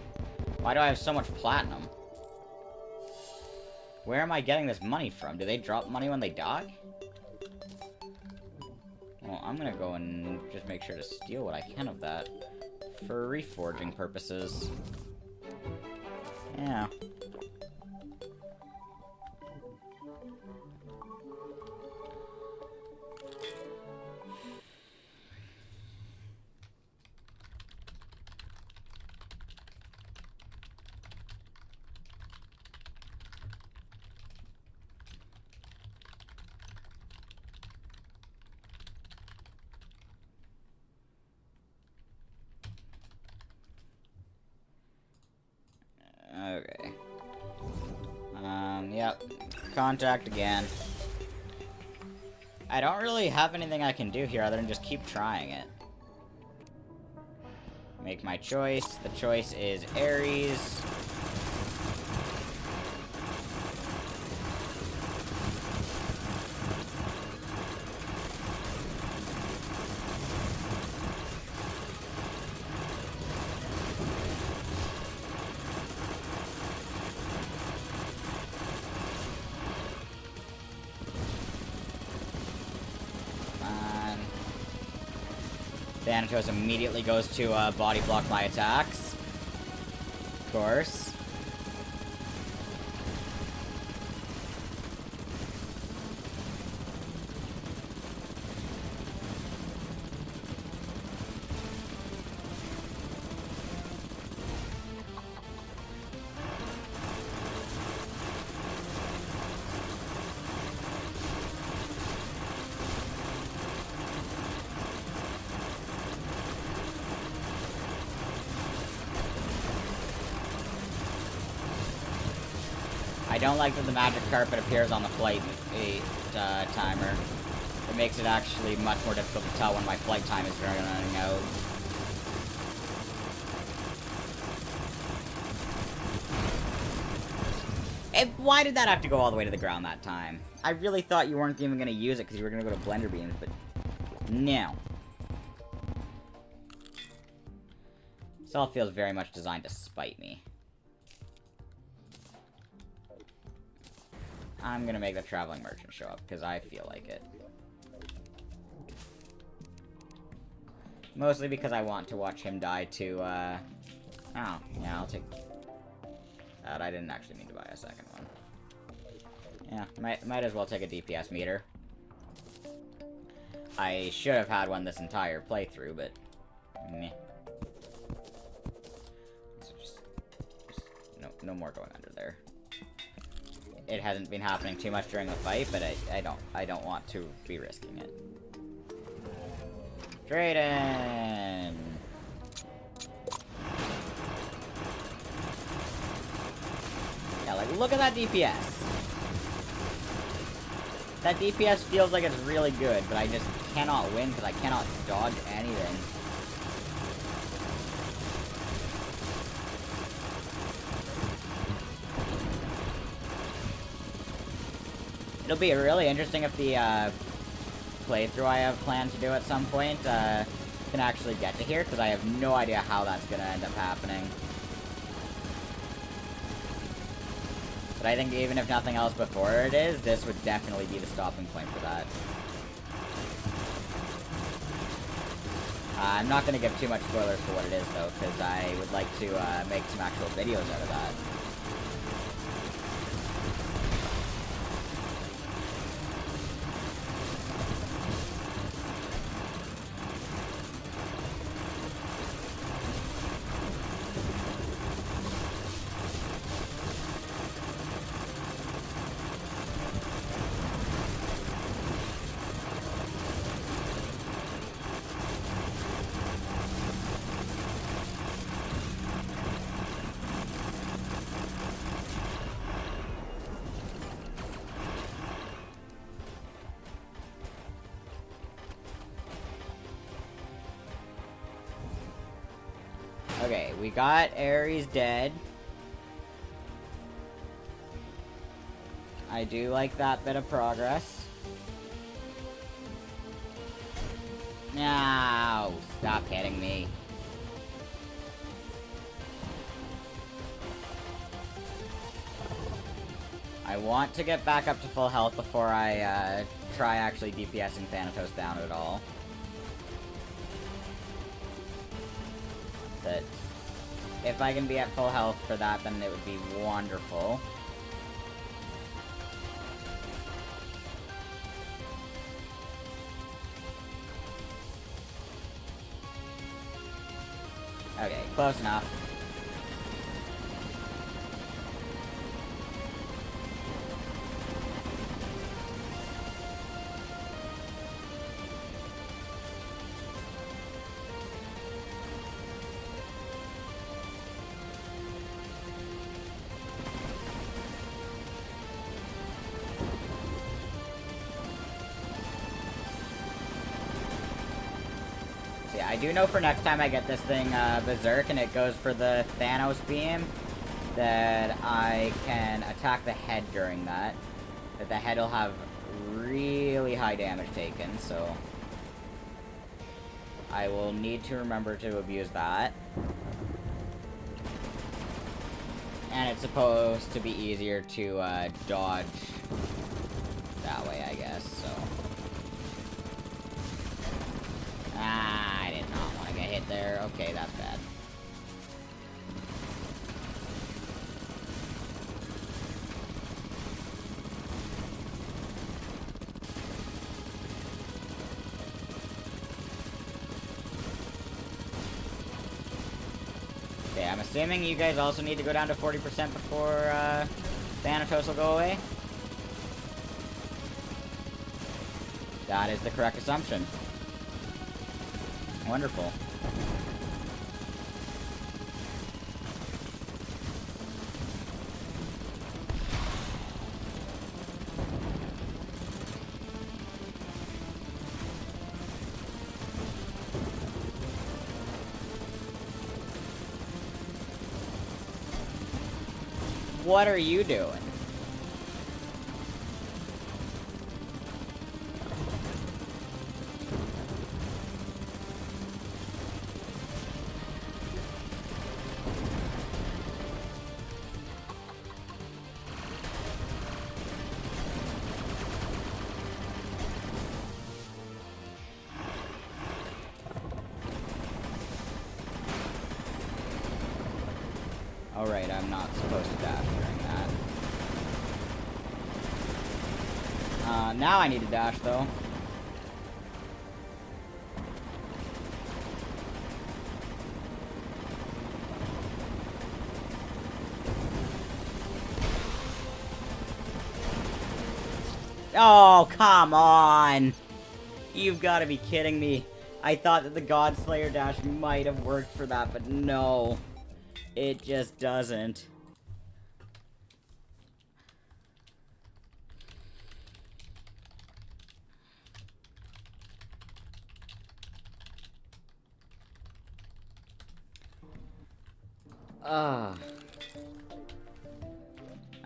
Why do I have so much platinum? Where am I getting this money from? Do they drop money when they die? Well, I'm gonna go and just make sure to steal what I can of that for reforging purposes. Yeah. Yep. Contact again. I don't really have anything I can do here other than just keep trying it. Make my choice. The choice is Ares. Thanatos immediately goes to body block my attacks. Of course. I don't like that the magic carpet appears on the flight timer. It makes it actually much more difficult to tell when my flight time is running out. Why did that have to go all the way to the ground that time? I really thought you weren't even going to use it because you were going to go to Blender Beams, but no. This all feels very much designed to spite me. I'm gonna make the Traveling Merchant show up, because I feel like it. Mostly because I want to watch him die to, oh, yeah, I'll take that. I didn't actually need to buy a second one. Yeah, might as well take a DPS meter. I should have had one this entire playthrough, but meh. So just no more going under there. It hasn't been happening too much during the fight, but I don't want to be risking it. Drayden! Yeah, like, look at that DPS. That DPS feels like it's really good, but I just cannot win because I cannot dodge anything. It'll be really interesting if the playthrough I have planned to do at some point can actually get to here, because I have no idea how that's going to end up happening. But I think even if nothing else before it is, this would definitely be the stopping point for that. I'm not going to give too much spoilers for what it is, though, because I would like to make some actual videos out of that. Okay, we got Ares dead. I do like that bit of progress. No, stop hitting me. I want to get back up to full health before I try actually DPSing Thanatos down at all. But if I can be at full health for that, then it would be wonderful. Okay, close enough. I do know for next time I get this thing Berserk and it goes for the Thanos beam, that I can attack the head during that. That the head will have really high damage taken, so I will need to remember to abuse that. And it's supposed to be easier to dodge that way, I guess, so. Ah, I did not want to get hit there. Okay, that's bad. Okay, I'm assuming you guys also need to go down to 40% before Thanatos will go away. That is the correct assumption. Wonderful. What are you doing? Alright, I'm not supposed to dash during that. Now I need to dash, though. Oh, come on! You've got to be kidding me. I thought that the Godslayer dash might have worked for that, but no. It just doesn't.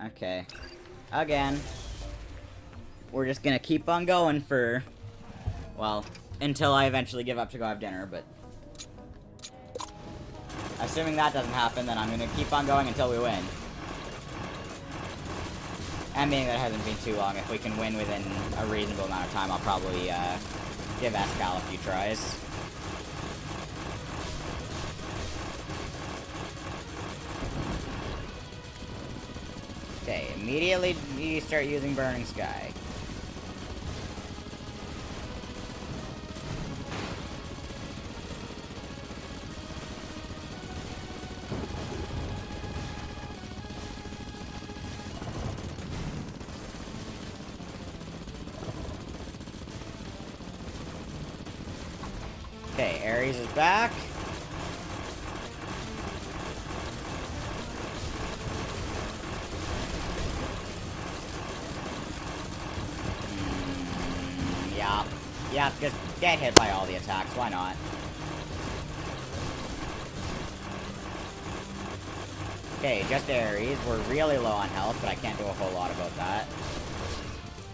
Okay. Again. We're just gonna keep on going for, well, until I eventually give up to go have dinner, but assuming that doesn't happen, then I'm gonna keep on going until we win. And being that it hasn't been too long, if we can win within a reasonable amount of time, I'll probably give Escal a few tries. Okay, immediately you start using Burning Sky. Okay, Ares is back. Yeah, just get hit by all the attacks, why not? Okay, just Ares. We're really low on health, but I can't do a whole lot about that.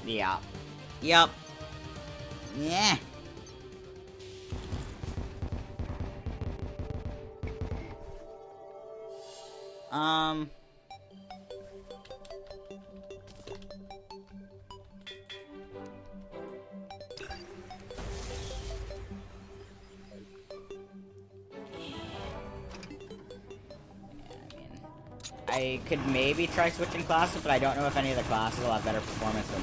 Yeah. Yup. Yeah. I could maybe try switching classes, but I don't know if any of the classes will have better performance than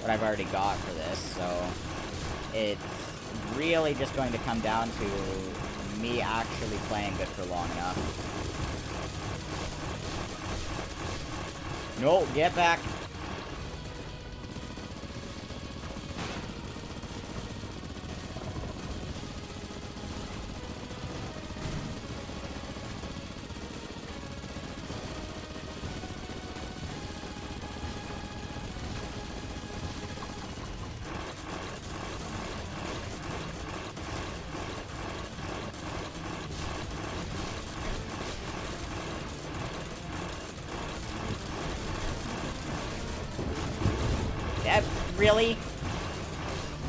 what I've already got for this, so it's really just going to come down to me actually playing good for long enough. No, get back! Really?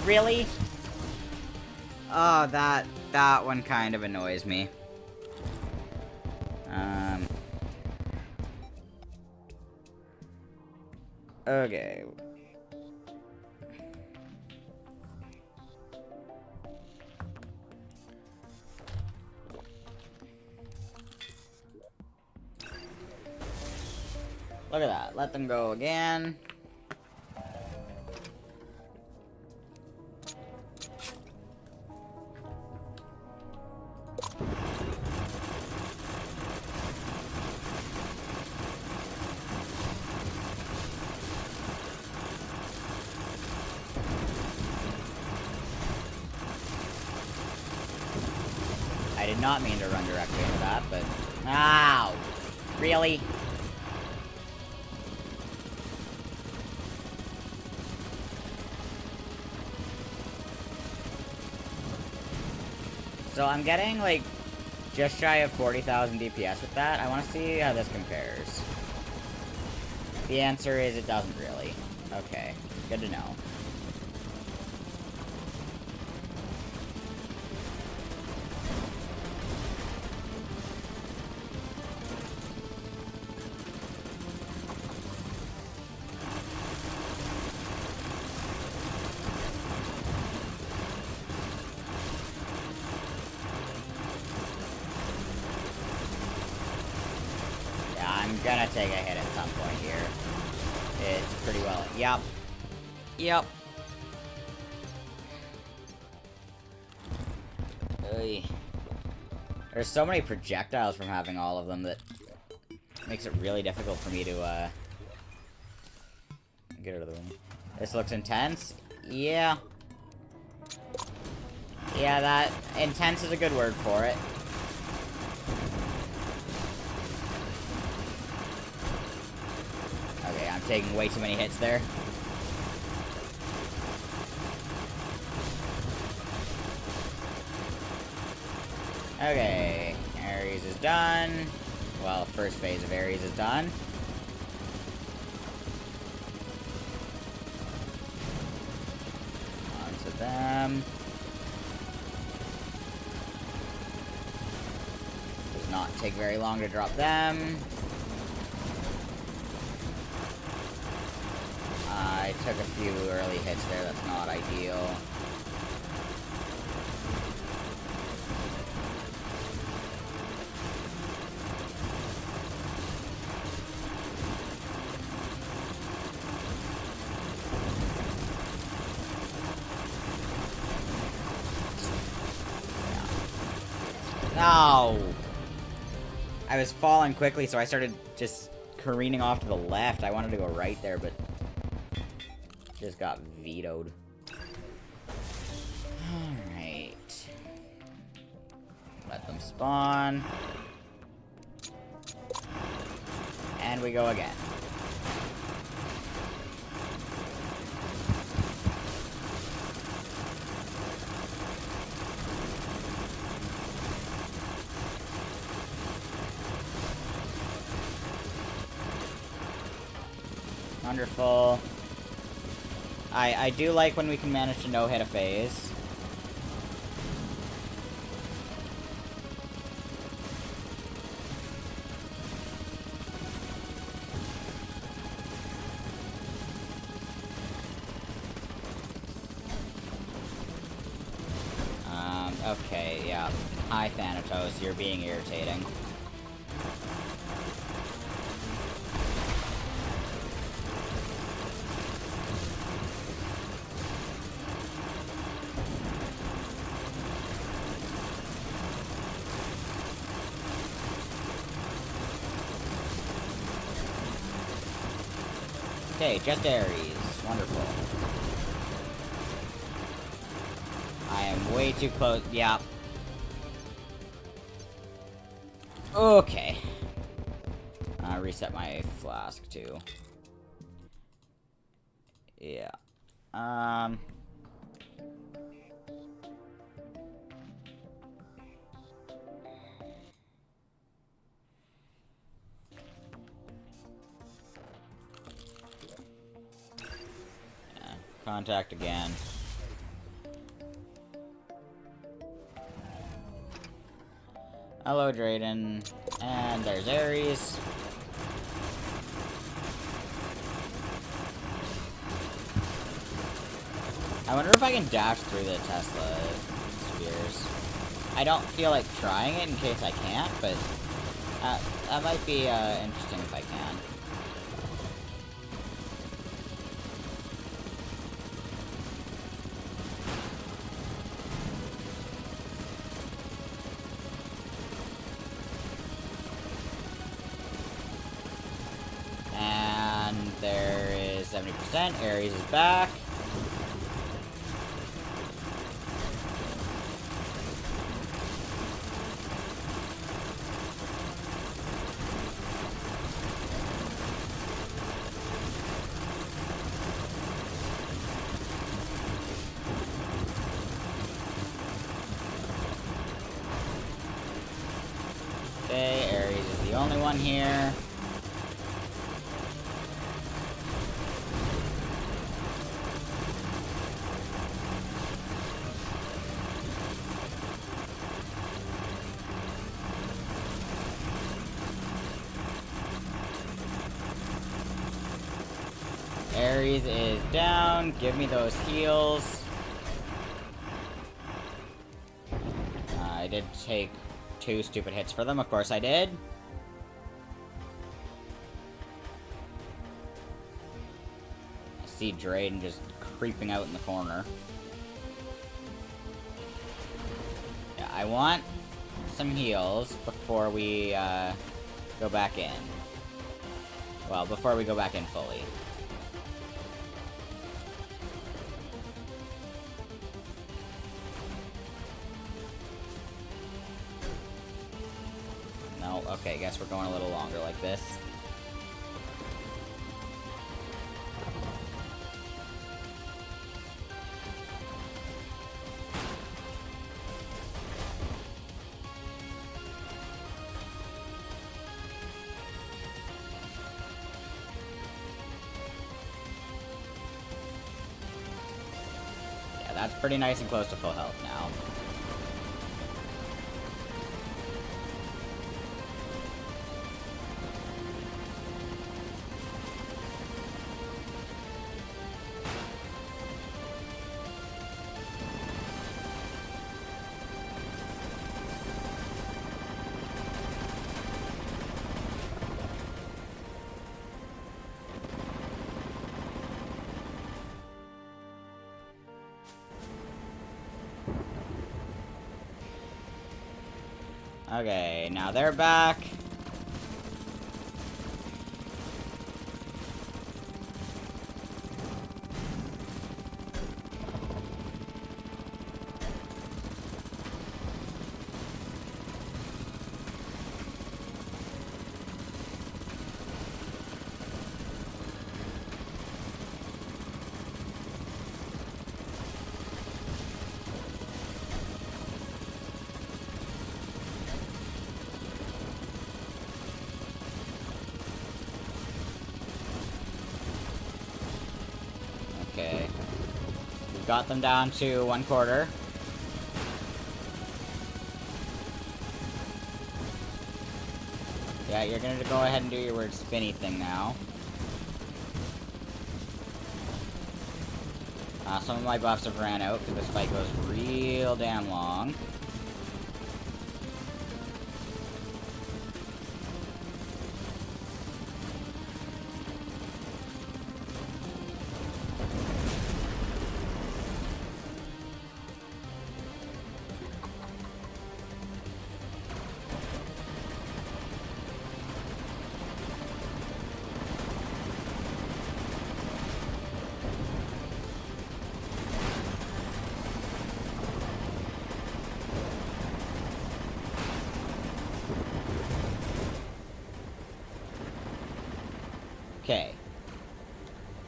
Really? Oh, that one kind of annoys me. Okay. Look at that. Let them go again. I did not mean to run directly into that, but... Ow! Really? So I'm getting, like, just shy of 40,000 DPS with that. I want to see how this compares. The answer is it doesn't really. Okay, good to know. I'm gonna take a hit at some point here. It's pretty well... Yep. Yep. Oy. There's so many projectiles from having all of them that makes it really difficult for me to, get out of the room. This looks intense. Yeah. Yeah, that... Intense is a good word for it. Okay, I'm taking way too many hits there. Okay, Ares is done. Well, first phase of Ares is done. On to them. Does not take very long to drop them. I took a few early hits there, that's not ideal. No! I was falling quickly, so I started just careening off to the left. I wanted to go right there, but just got vetoed. Alright. Let them spawn. And we go again. Wonderful. I do like when we can manage to no-hit a phase. Okay, yeah. Hi, Thanatos, you're being irritating. Okay, just Ares. Wonderful. I am way too close. Yeah. Okay. Reset my flask, too. Yeah. Contact again. Hello, Drayden. And there's Ares. I wonder if I can dash through the Tesla spheres. I don't feel like trying it in case I can't, but that might be interesting if I can. And there is 70%. Ares is back. Okay, Ares is the only one here. Ares is down. Give me those heals. I did take 2 stupid hits for them. Of course I did. I see Drayden just creeping out in the corner. Yeah, I want some heals before we go back in. Well, before we go back in fully. No, okay, guess we're going a little longer like this. Yeah, that's pretty nice and close to full health now. Okay, now they're back. Okay. We've got them down to 1/4. Yeah, you're gonna go ahead and do your weird spinny thing now. Some of my buffs have ran out because this fight goes real damn long. Okay.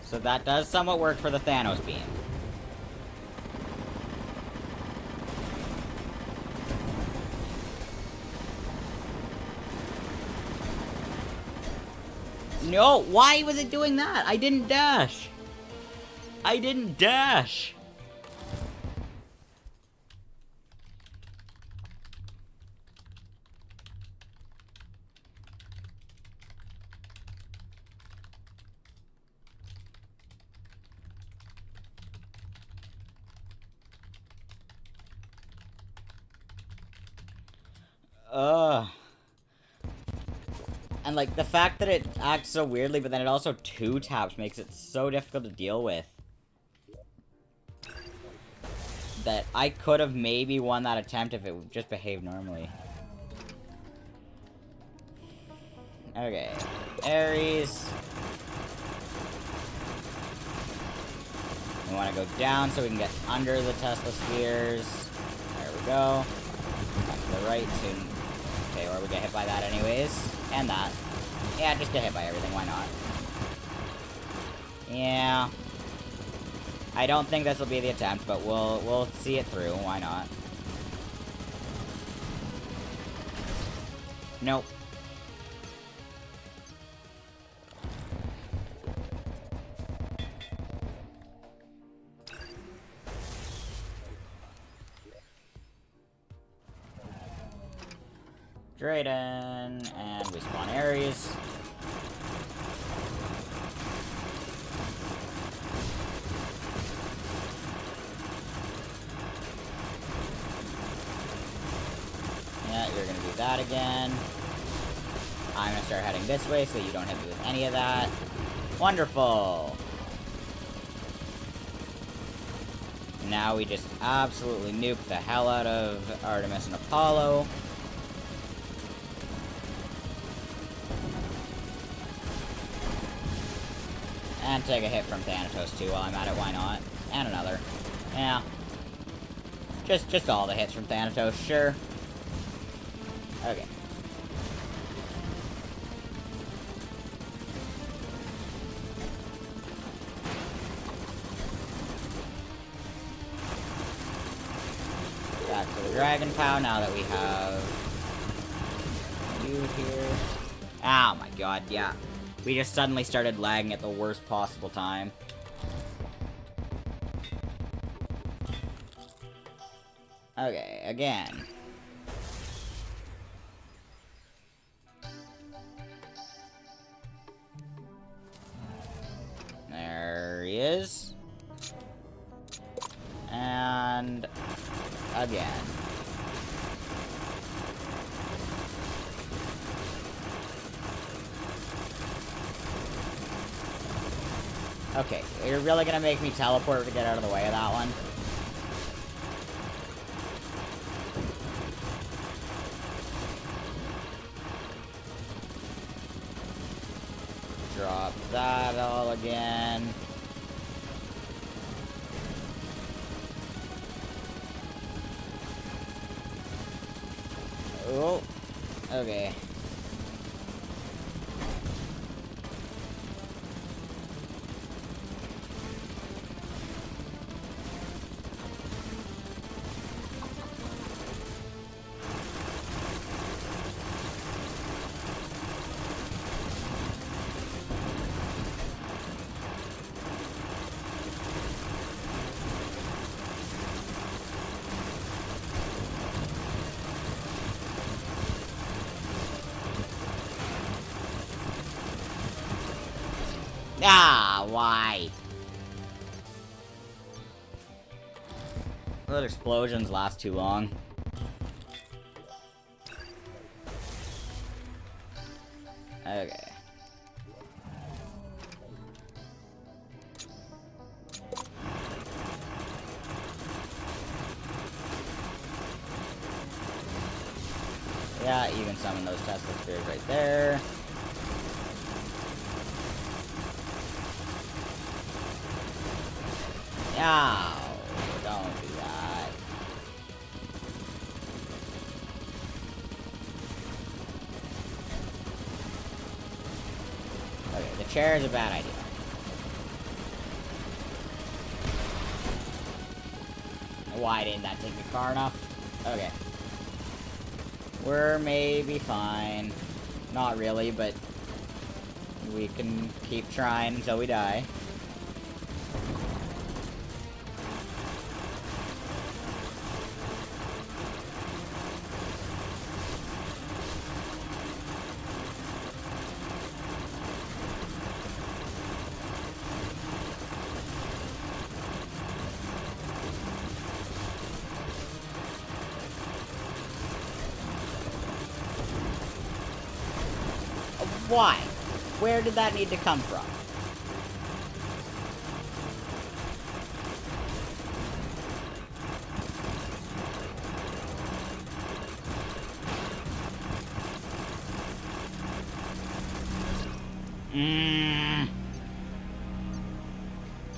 So that does somewhat work for the Thanos beam. No, why was it doing that? I didn't dash. I didn't dash! And, like, the fact that it acts so weirdly, but then it also two-taps makes it so difficult to deal with. That I could have maybe won that attempt if it just behaved normally. Okay. Ares. We want to go down so we can get under the Tesla spheres. There we go. Back to the right soon. Okay, or we get hit by that anyways. And that. Yeah, just get hit by everything, why not? Yeah. I don't think this will be the attempt, but we'll see it through, why not? Nope. Drayden, and we spawn Ares. Yeah, you're gonna do that again. I'm gonna start heading this way so you don't hit me with any of that. Wonderful! Now we just absolutely nuke the hell out of Artemis and Apollo. And take a hit from Thanatos too while I'm at it, why not? And another. Yeah. Just all the hits from Thanatos, sure. Okay. Back to the Dragon Pow now that we have you here. Oh my god, yeah. We just suddenly started lagging at the worst possible time. Okay, again. There he is. And again. Okay, you're really gonna make me teleport to get out of the way of that one? Drop that all again. Oh, okay. Ah, why? Those explosions last too long. Okay. Yeah, even summon those Tesla spheres right there. No, don't do that. Okay, the chair is a bad idea. Why didn't that take me far enough? Okay. We're maybe fine. Not really, but we can keep trying until we die. Why? Where did that need to come from?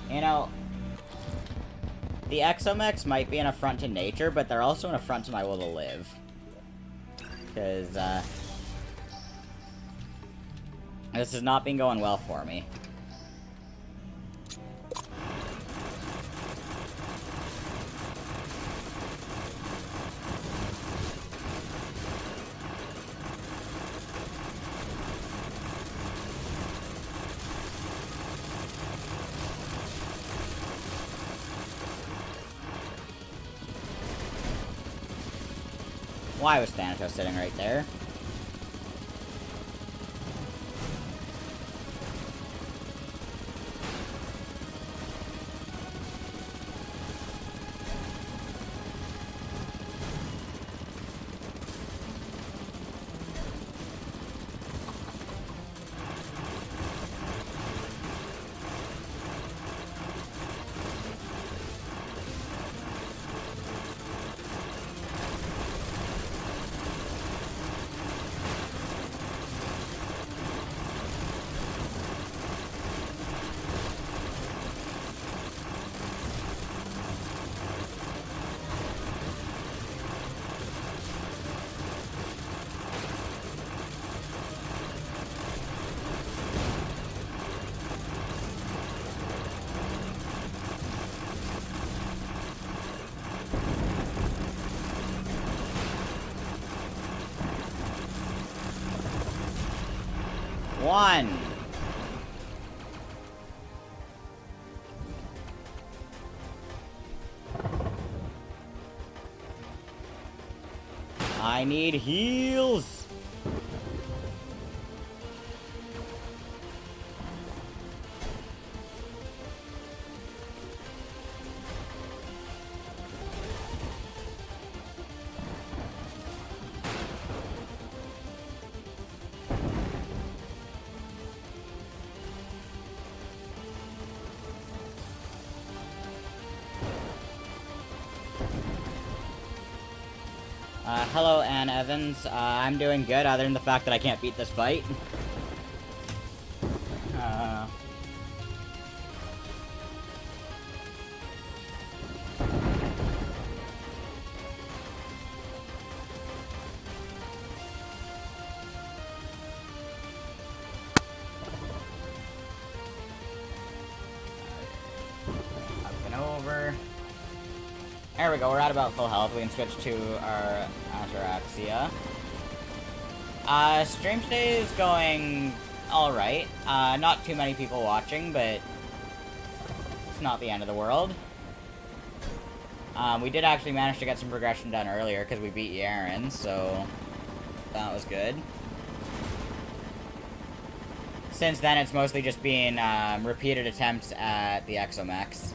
You know, the Exomechs might be an affront to nature, but they're also an affront to my will to live. Because, this has not been going well for me. Why was Thanatos sitting right there? One. I need heals. Hello, Ann Evans. I'm doing good, other than the fact that I can't beat this fight. Up and over. There we go, we're at about full health. We can switch to our Ataraxia. Stream today is going alright. Not too many people watching, but it's not the end of the world. We did actually manage to get some progression done earlier because we beat Yharon, so that was good. Since then, it's mostly just been repeated attempts at the Exomechs.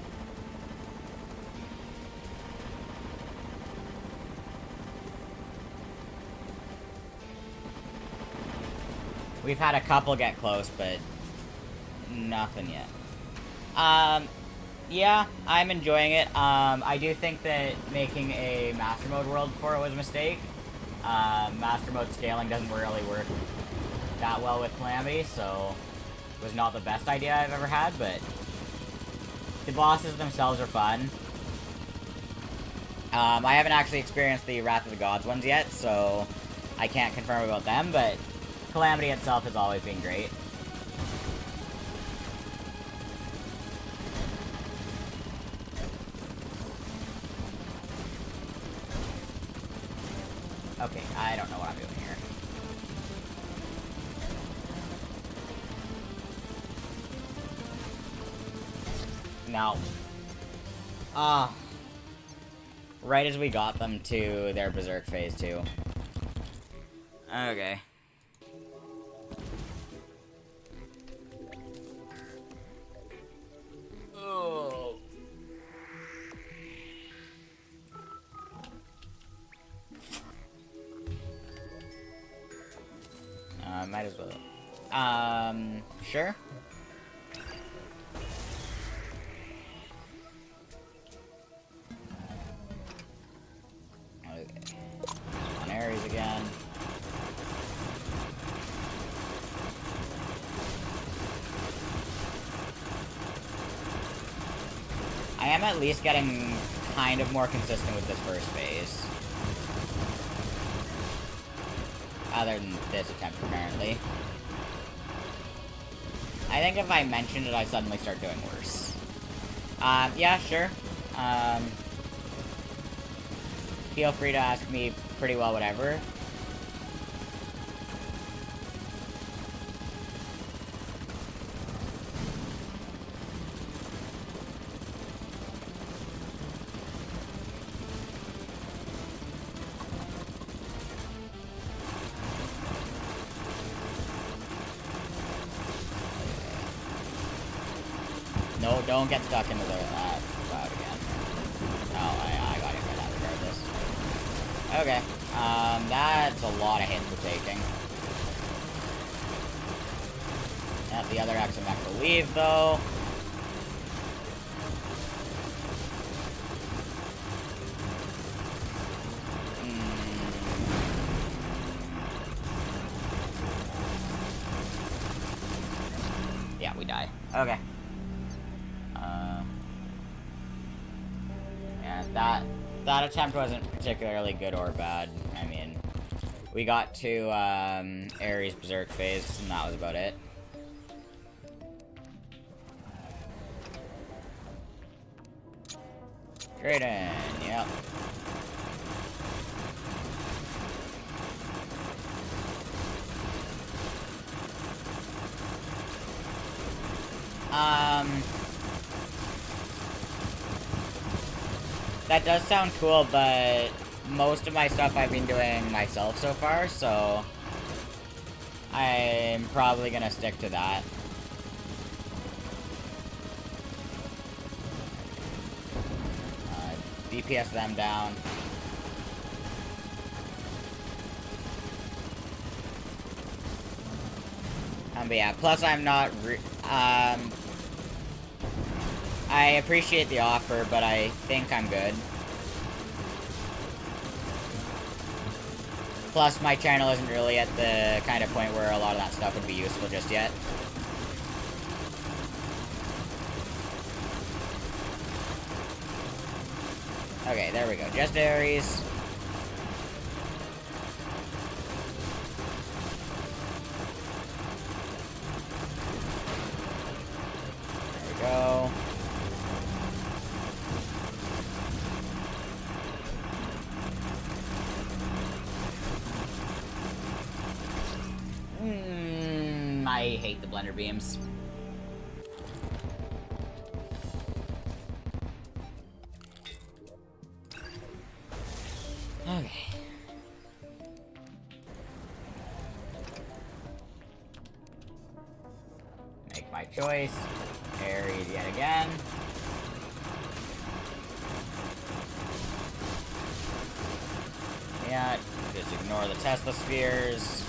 We've had a couple get close, but nothing yet. Yeah, I'm enjoying it. I do think that making a Master Mode world for it was a mistake. Master Mode scaling doesn't really work that well with Calamity, so it was not the best idea I've ever had, but the bosses themselves are fun. I haven't actually experienced the Wrath of the Gods ones yet, so I can't confirm about them, but Calamity itself has always been great. Okay, I don't know what I'm doing here. No. Right as we got them to their Berserk phase 2. Okay. Oh. Might as well. Sure. Okay. On Ares again. I am at least getting kind of more consistent with this first phase. Other than this attempt, apparently. I think if I mentioned it, I suddenly start doing worse. Yeah, sure. Feel free to ask me pretty well whatever. No, don't get stuck into the cloud again. No, I got hit by that regardless. Okay. That's a lot of hits we're taking. Yep, the other XMX will leave, though. Yeah, we die. Okay. Yeah, that attempt wasn't particularly good or bad. I mean, we got to Ares Berserk phase, and that was about it. Drayden, yep. That does sound cool, but most of my stuff I've been doing myself so far, so I'm probably gonna stick to that. DPS them down. But yeah, plus I'm not I appreciate the offer, but I think I'm good. Plus, my channel isn't really at the kind of point where a lot of that stuff would be useful just yet. Okay, there we go. Just Ares. There we go. I hate the blender beams. Okay. Make my choice. Ares yet again. Yeah, just ignore the Tesla spheres.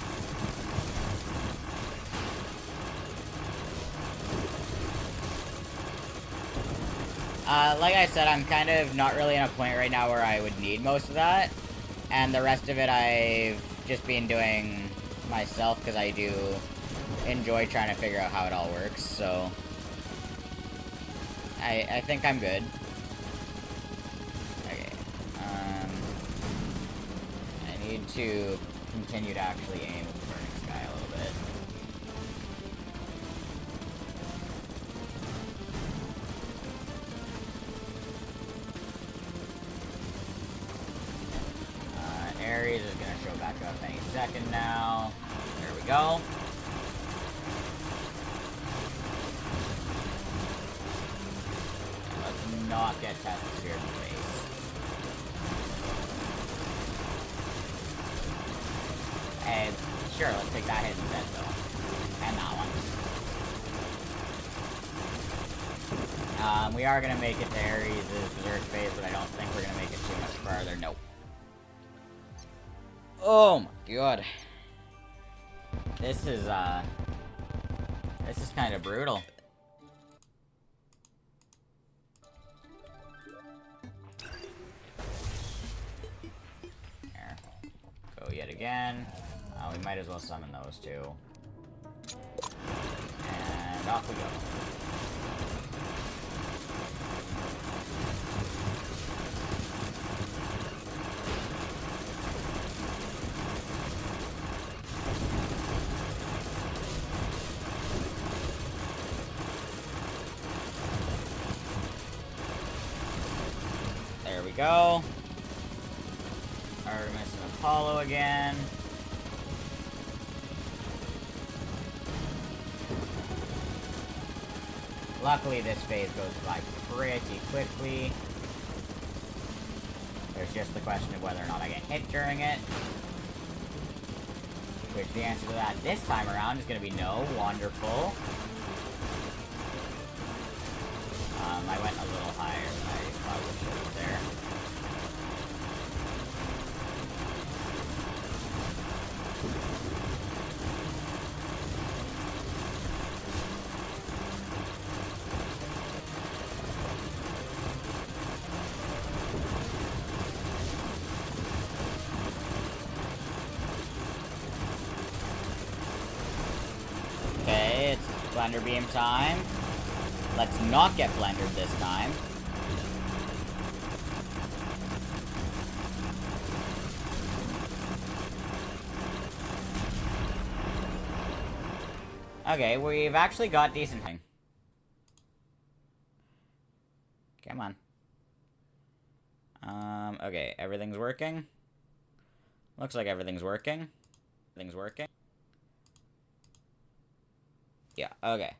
Like I said, I'm kind of not really in a point right now where I would need most of that. And the rest of it I've just been doing myself because I do enjoy trying to figure out how it all works, so I think I'm good. Okay. I need to continue to actually aim with the burning sky a little bit. Ares is going to show back up any second now. There we go. Let's not get Tesla Sphere in the face. And sure, let's take that hit instead, though. And that one. We are going to make it to Ares' Berserk phase, but I don't think we're going to make it too much farther. Nope. Oh my god. This is, This is kind of brutal. There. Go yet again. We might as well summon those two. And off we go. There we go. Artemis and Apollo again. Luckily, this phase goes by pretty quickly. There's just the question of whether or not I get hit during it. Which the answer to that this time around is going to be no. Wonderful. I went a little higher than I probably should have there. Okay, it's Blender Beam time. Let's not get blendered this time. Okay, we've actually got decent thing. Come on. Okay, everything's working. Looks like everything's working. Everything's working. Yeah, okay.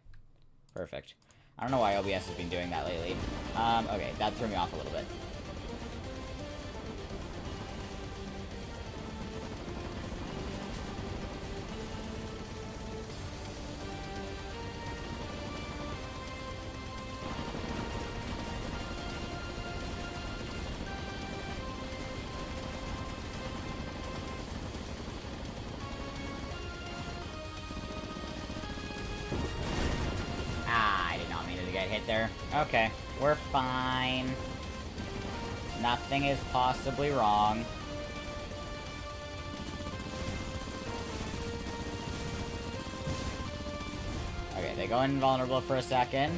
Perfect. I don't know why OBS has been doing that lately. Okay, that threw me off a little bit. Hit there. Okay, we're fine. Nothing is possibly wrong. Okay, they go invulnerable for a second.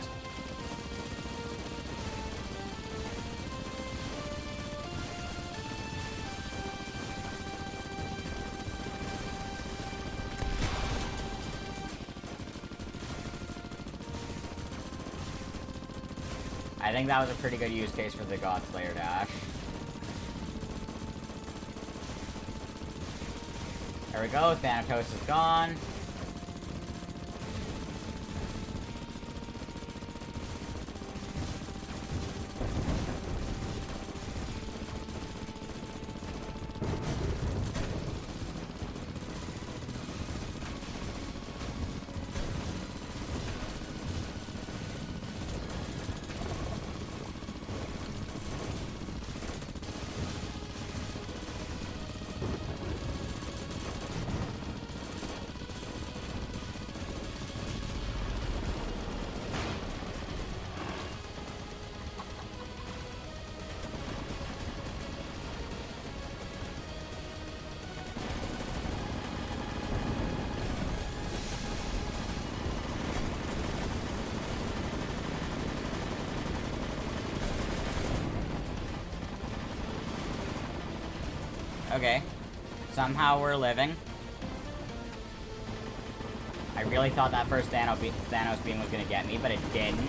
I think that was a pretty good use case for the Godslayer dash. There we go, Thanatos is gone. Okay. Somehow we're living. I really thought that first Thanos beam was gonna get me, but it didn't.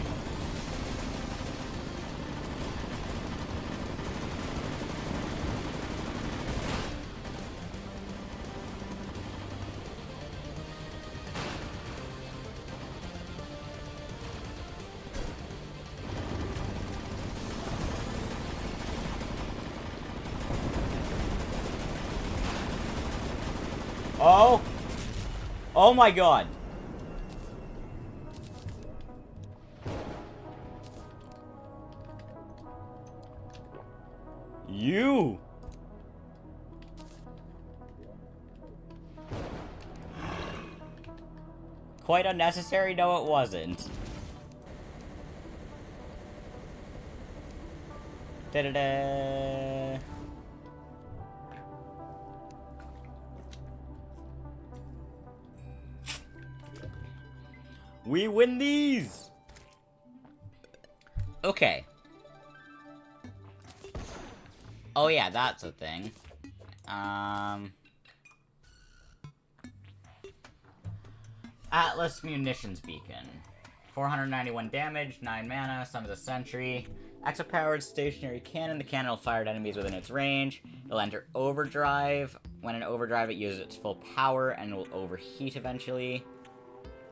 Oh! Oh my god! You! quite unnecessary? No, it wasn't. Da-da-da. We win these! Okay. Oh yeah, that's a thing. Atlas Munitions Beacon. 491 damage, 9 mana, summons a sentry. Exo-powered stationary cannon. The cannon will fire at enemies within its range. It'll enter overdrive. When in overdrive, it uses its full power and will overheat eventually.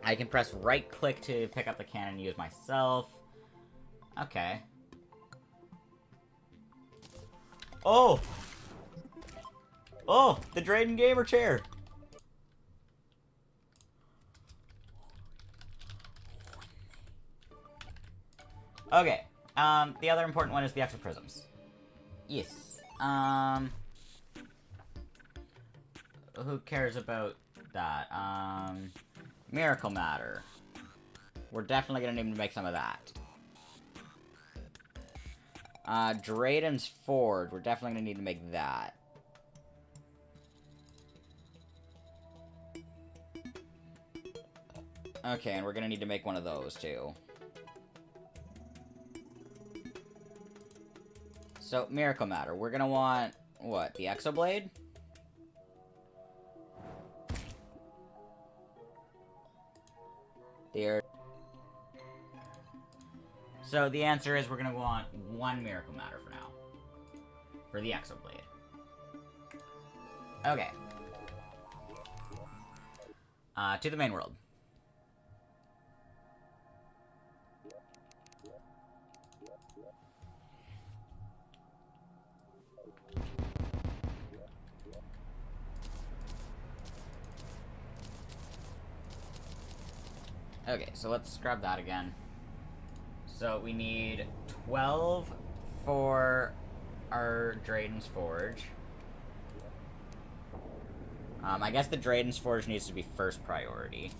I can press right-click to pick up the cannon and use myself. Okay. Oh! Oh! The Drayden Gamer Chair! Okay. The other important one is the extra prisms. Yes. Who cares about that? Miracle Matter. We're definitely gonna need to make some of that. Drayden's Forge. We're definitely gonna need to make that. Okay, and we're gonna need to make one of those, too. So, Miracle Matter. We're gonna want, what, the Exoblade? There. So, the answer is we're gonna want one Miracle Matter for now. For the Exoblade. Okay. To the main world. Okay, so let's grab that again. So we need 12 for our Drayden's Forge. I guess the Drayden's Forge needs to be first priority.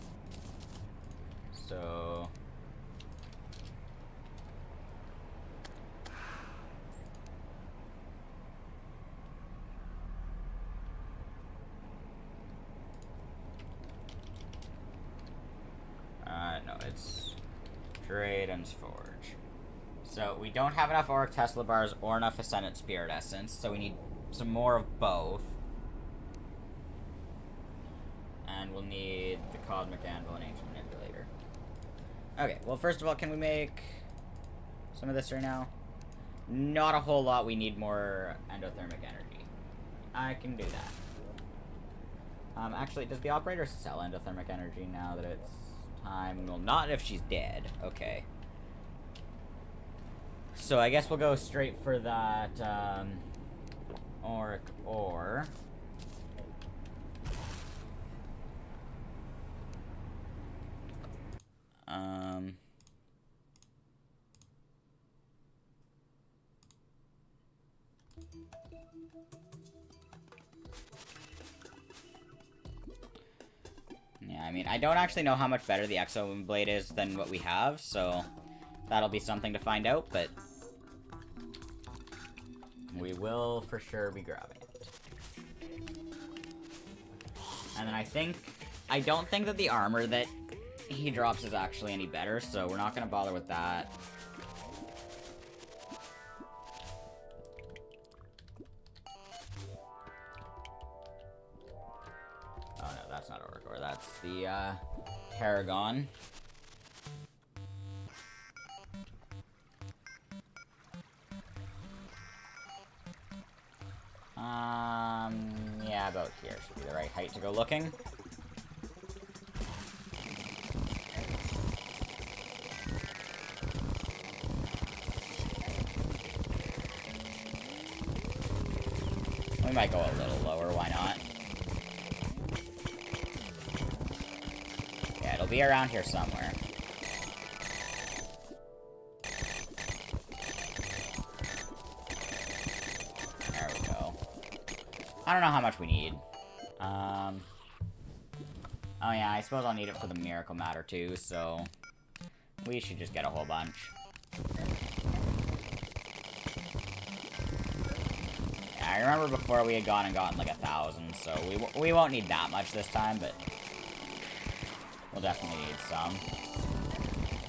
So... no, it's Drayden's Forge. So, we don't have enough Auric Tesla Bars or enough Ascendant Spirit Essence, so we need some more of both. And we'll need the Cosmic Anvil and Ancient Manipulator. Okay, well, first of all, can we make some of this right now? Not a whole lot. We need more endothermic energy. I can do that. Actually, does the operator sell endothermic energy now that it's time? Well, not if she's dead. Okay. So I guess we'll go straight for that, Auric Ore. Yeah, I mean, I don't actually know how much better the Exo Blade is than what we have, so that'll be something to find out, but we will for sure be grabbing it. And then I don't think that the armor that he drops is actually any better, so we're not gonna bother with that. Oh no, that's not Auric Ore, that's the, Paragon. Yeah, about here should be the right height to go looking. We might go a little lower, why not? Yeah, it'll be around here somewhere. There we go. I don't know how much we need. Oh yeah, I suppose I'll need it for the miracle matter too, so we should just get a whole bunch. Yeah, I remember before we had gone and gotten like 1,000, so we won't need that much this time, but we'll definitely need some.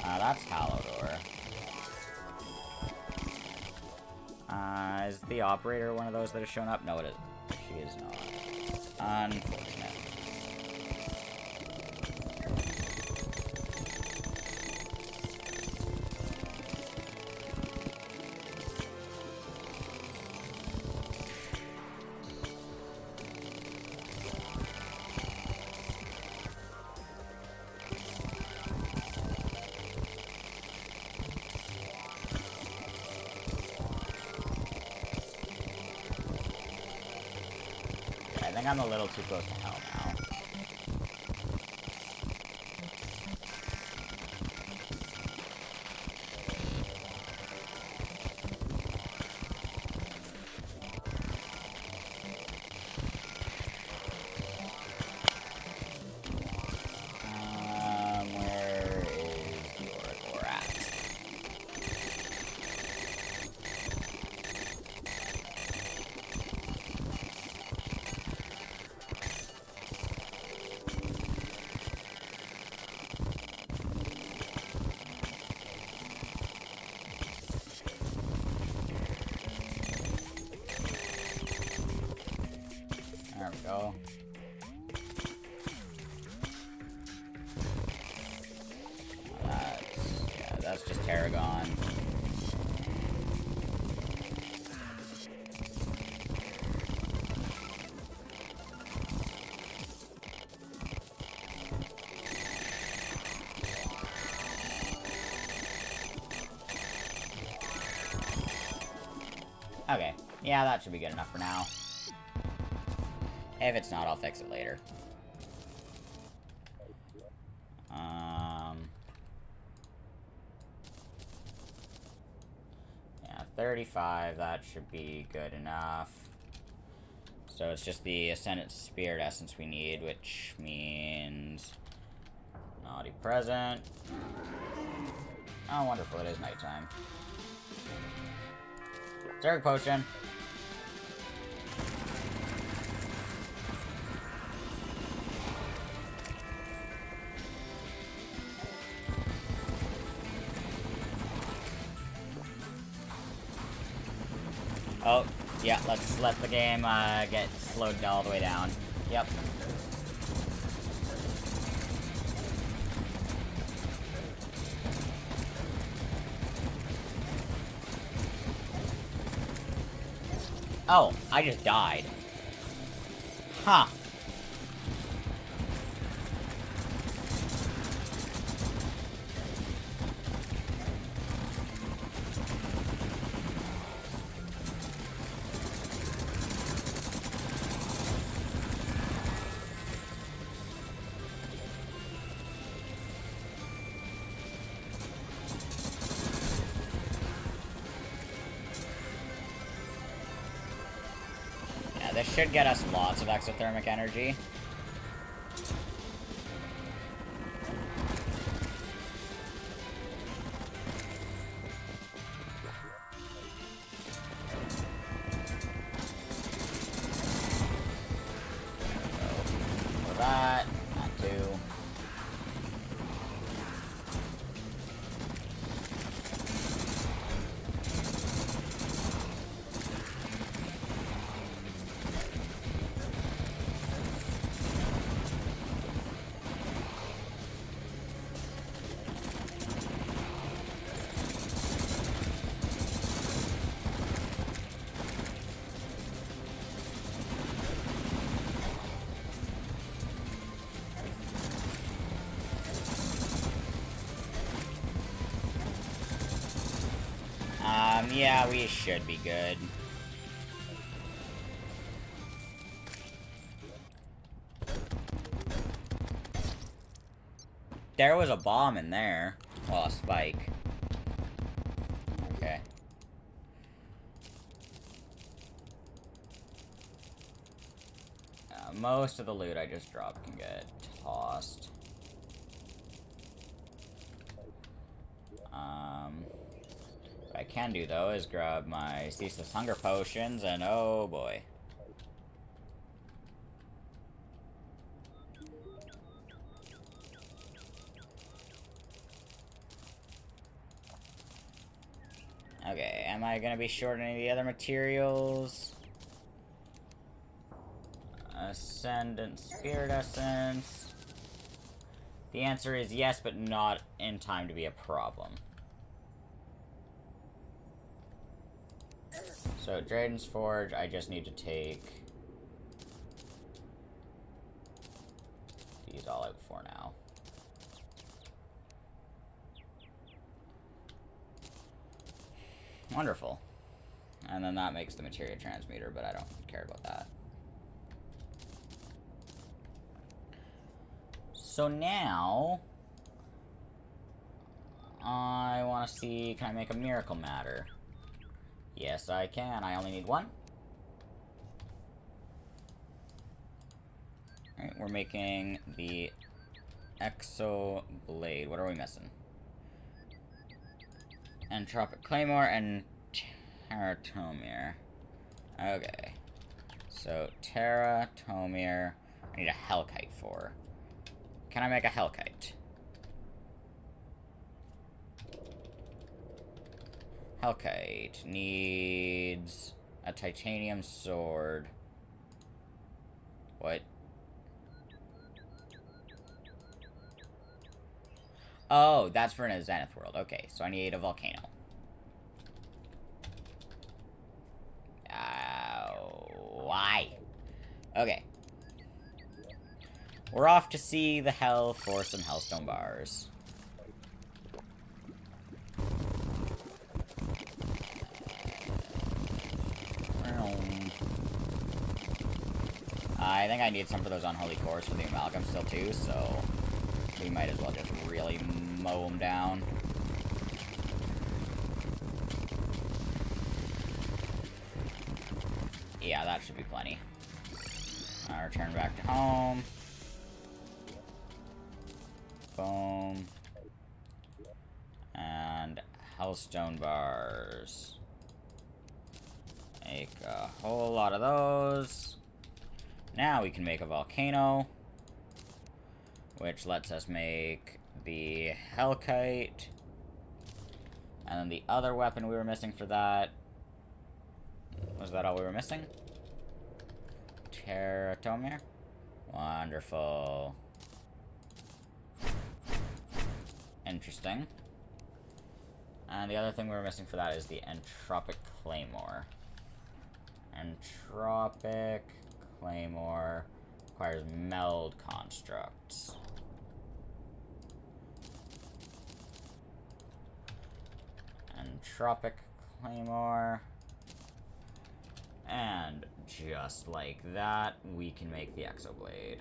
That's Halodor. Is the operator one of those that has shown up? No, it is. She is not. Unfortunate. I think I'm a little too close to hell now. Where is the Oracle at? There we go. That's just Tarragon. Okay, yeah, that should be good enough for now. If it's not, I'll fix it later. Yeah, 35, that should be good enough. So it's just the Ascendant Spirit Essence we need, which means... Naughty Present. Oh, wonderful, it is nighttime. Zerg Potion. Oh, yeah, let's let the game get slowed all the way down. Yep. Oh, I just died. Huh. This should get us lots of exothermic energy. So, that too. Yeah, we should be good. There was a bomb in there. Well, a spike. Okay. Most of the loot I just dropped can get cost. What I can do, though, is grab my Ceaseless Hunger Potions, and oh boy. Okay, am I gonna be short any of the other materials? Ascendant Spirit Essence. The answer is yes, but not in time to be a problem. So, Drayden's Forge, I just need to take these all out for now. Wonderful. And then that makes the materia transmuter, but I don't care about that. So now, I want to see, can I make a miracle matter? Yes, I can. I only need one. Alright, we're making the Exo Blade. What are we missing? Entropic Claymore and Terratomir. Okay. So, Terratomir, I need a Hellkite for. Can I make a Hellkite? Hellkite needs a titanium sword. What? Oh, that's for a Zenith world. Okay, so I need a volcano. Why? Okay. We're off to see the hell for some Hellstone bars. I think I need some for those unholy cores for the amalgam still too, so we might as well just really mow them down. Yeah, that should be plenty. I'll return back to home. Boom. And Hellstone bars. Make a whole lot of those. Now we can make a volcano, which lets us make the Hellkite. And then the other weapon we were missing for that... Was that all we were missing? Terratomir? Wonderful. Interesting. And the other thing we were missing for that is the Entropic Claymore. Entropic Claymore requires meld constructs. Entropic Claymore. And just like that, we can make the Exoblade.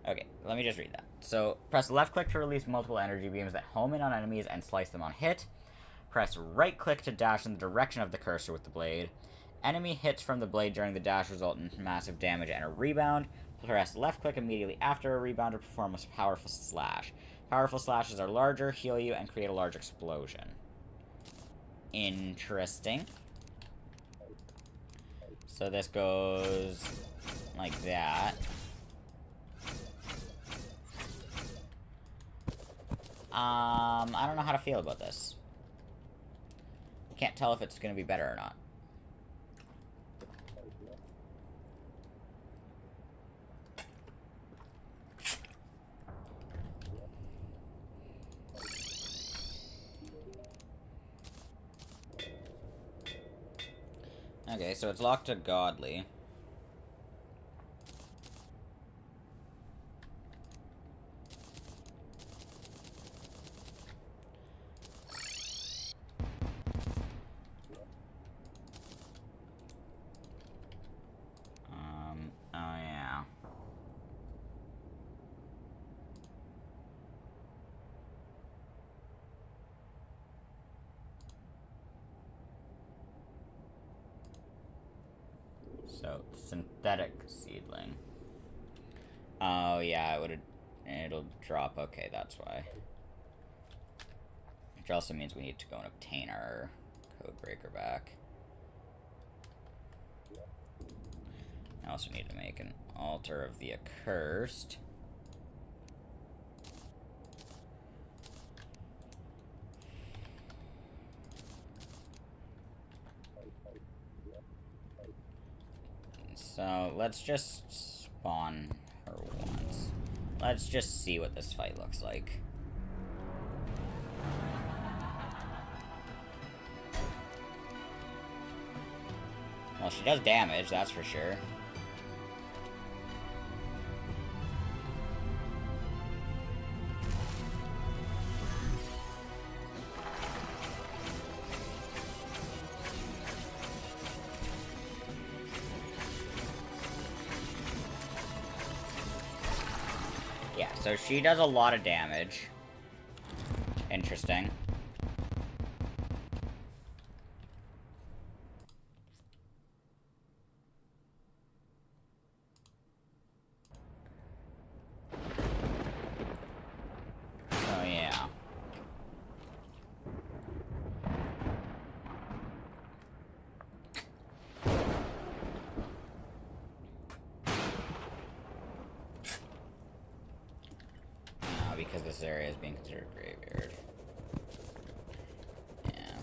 Okay, let me just read that. So, press left click to release multiple energy beams that home in on enemies and slice them on hit. Press right click to dash in the direction of the cursor with the blade. Enemy hits from the blade during the dash result in massive damage and a rebound. Press left click immediately after a rebound to perform a powerful slash. Powerful slashes are larger, heal you, and create a large explosion. Interesting. So this goes like that. I don't know how to feel about this. Can't tell if it's going to be better or not. Okay, so it's locked to godly. Oh yeah. So, synthetic seedling. Oh, yeah, it'll drop. Okay, that's why. Which also means we need to go and obtain our code breaker back. I also need to make an altar of the accursed. So, let's just spawn her once. Let's just see what this fight looks like. Well, she does damage, that's for sure. Yeah, so she does a lot of damage. Interesting. So, yeah. Because this area is being considered a graveyard. Yeah.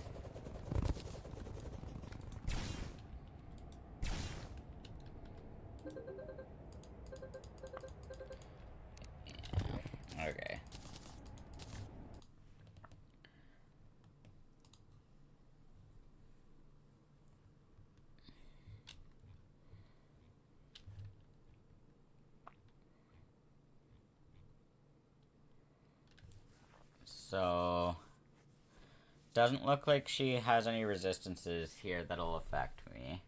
Yeah. Okay. So, doesn't look like she has any resistances here that'll affect me.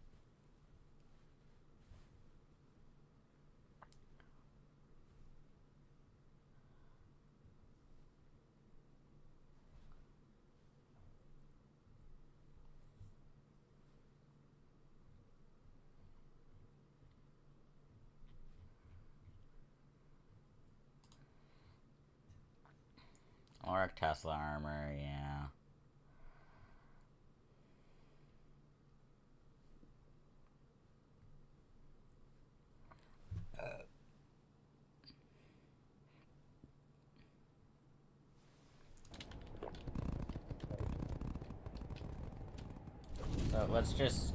Auric Tesla armor, yeah. So let's just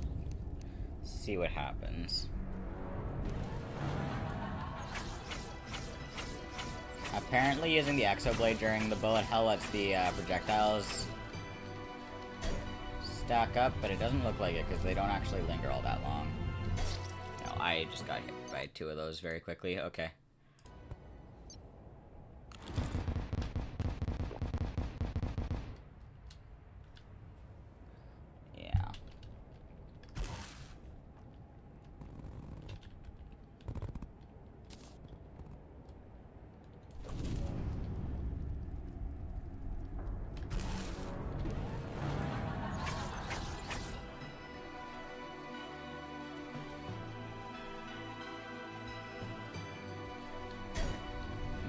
see what happens. Apparently using the Exoblade during the bullet hell lets the projectiles stack up, but it doesn't look like it because they don't actually linger all that long. No, I just got hit by 2 of those very quickly. Okay. Yeah.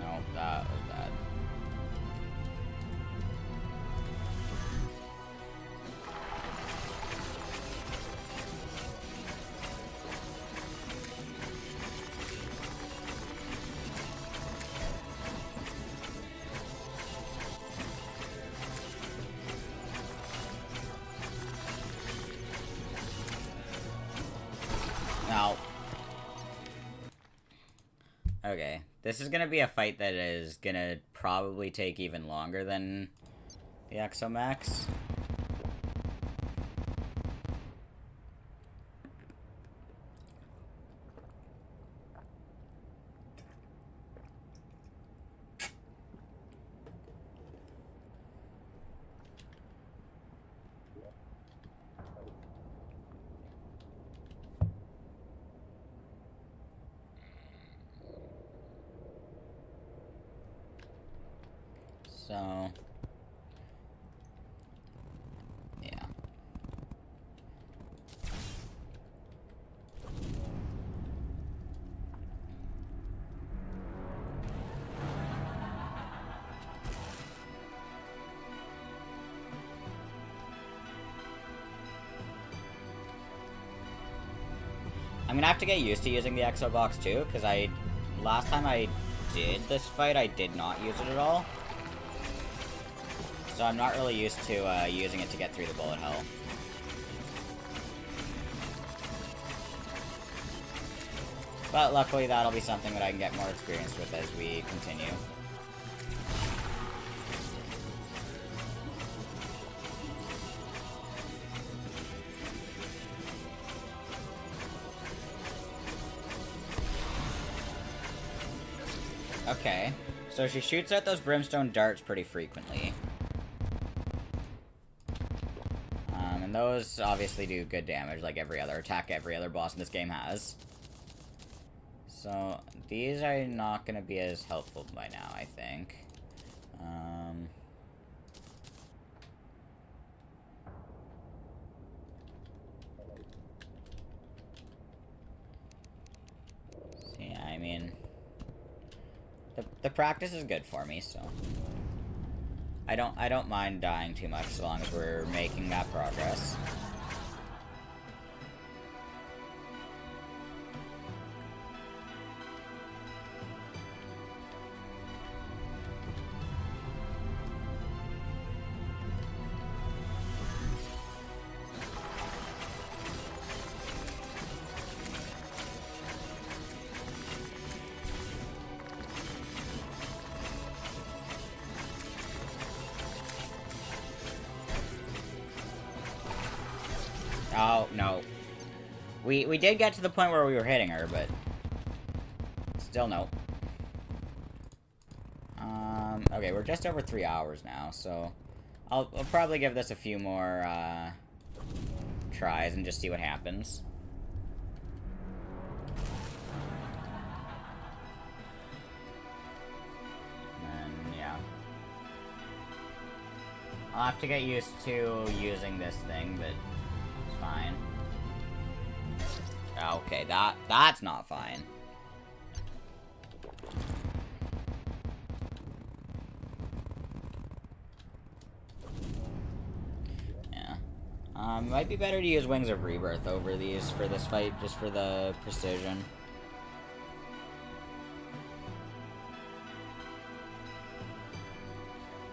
No, that was bad. Now, okay, this is gonna be a fight that is gonna probably take even longer than the Mechs. So, yeah. I'm gonna have to get used to using the exo box too, because last time I did this fight, I did not use it at all. So I'm not really used to using it to get through the bullet hell. But luckily that'll be something that I can get more experience with as we continue. Okay, so she shoots out those brimstone darts pretty frequently. And those obviously do good damage, like every other attack every other boss in this game has. So, these are not going to be as helpful by now, I think. So yeah, I mean... The practice is good for me, so... I don't mind dying too much, so long as we're making that progress. Oh, no. We did get to the point where we were hitting her, but... Still no. Okay, we're just over 3 hours now, so... I'll probably give this a few more, tries and just see what happens. And, yeah. I'll have to get used to using this thing, but... fine. Okay, that's not fine. Yeah. Might be better to use Wings of Rebirth over these for this fight, just for the precision.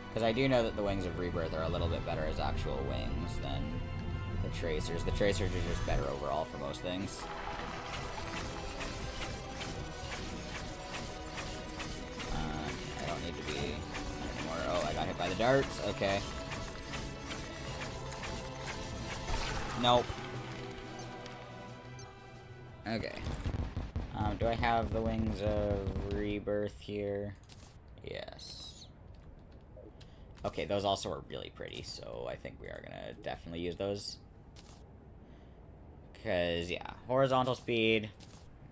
Because I do know that the Wings of Rebirth are a little bit better as actual wings than the Tracers. The Tracers are just better overall for most things. I don't need to be anymore. Oh, I got hit by the darts. Okay. Nope. Okay. Do I have the Wings of Rebirth here? Yes. Okay, those also are really pretty, so I think we are gonna definitely use those. Because, yeah, horizontal speed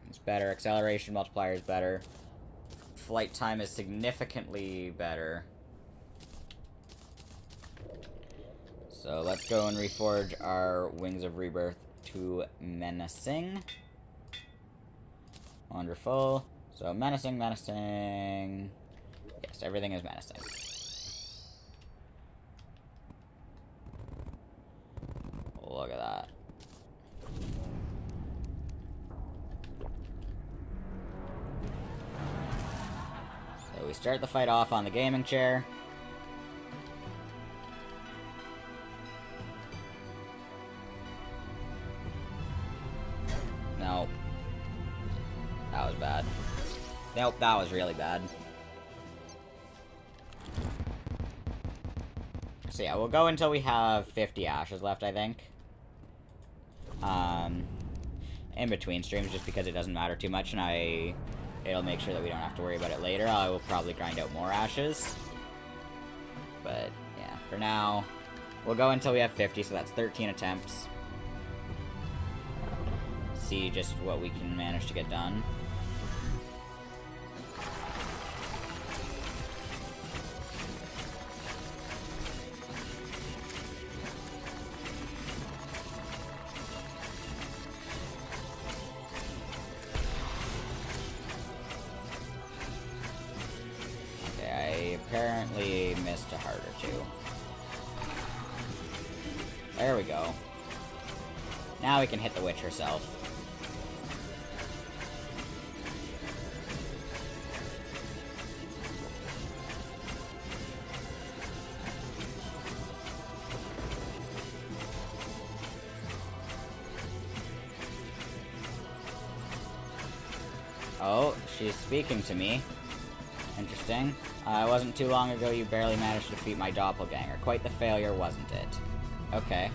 is better, acceleration multiplier is better, flight time is significantly better. So let's go and reforge our Wings of Rebirth to Menacing. Wonderful. So Menacing, Menacing. Yes, everything is Menacing. Look at that. So we start the fight off on the gaming chair. Nope. That was bad. Nope, that was really bad. So yeah, we'll go until we have 50 ashes left, I think. In between streams, just because it doesn't matter too much, and it'll make sure that we don't have to worry about it later. I will probably grind out more ashes. But, yeah, for now, we'll go until we have 50, so that's 13 attempts. See just what we can manage to get done. Apparently missed a heart or two. There we go. Now we can hit the witch herself. Oh, she's speaking to me. Interesting. It wasn't too long ago you barely managed to defeat my doppelganger. Quite the failure, wasn't it? Okay.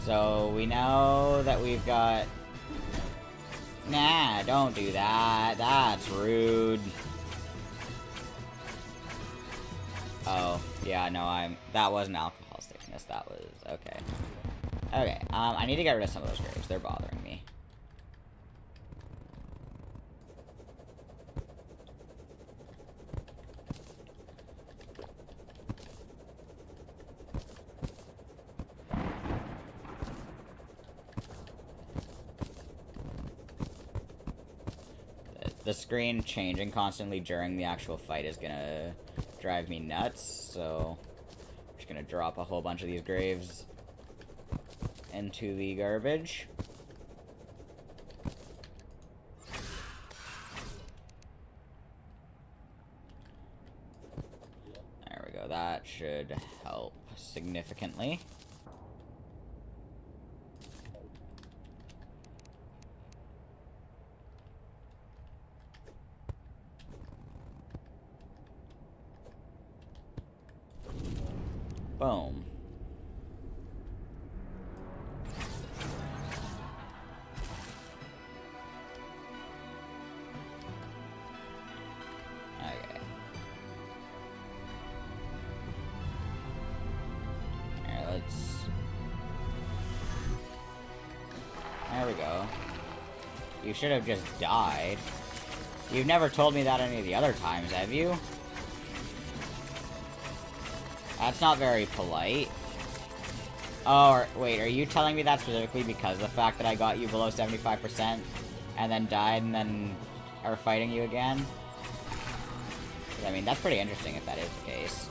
So, we know that we've got... Nah, don't do that. That's rude. Oh, yeah, no, that wasn't alcohol sickness. That was... Okay. Okay, I need to get rid of some of those graves. They're bothering me. The screen changing constantly during the actual fight is gonna drive me nuts, so I'm just gonna drop a whole bunch of these graves into the garbage. There we go, that should help significantly. Boom. Okay. Alright, let's... There we go. You should have just died. You've never told me that any of the other times, have you? That's not very polite. Oh, wait, are you telling me that specifically because of the fact that I got you below 75% and then died and then are fighting you again? I mean, that's pretty interesting if that is the case.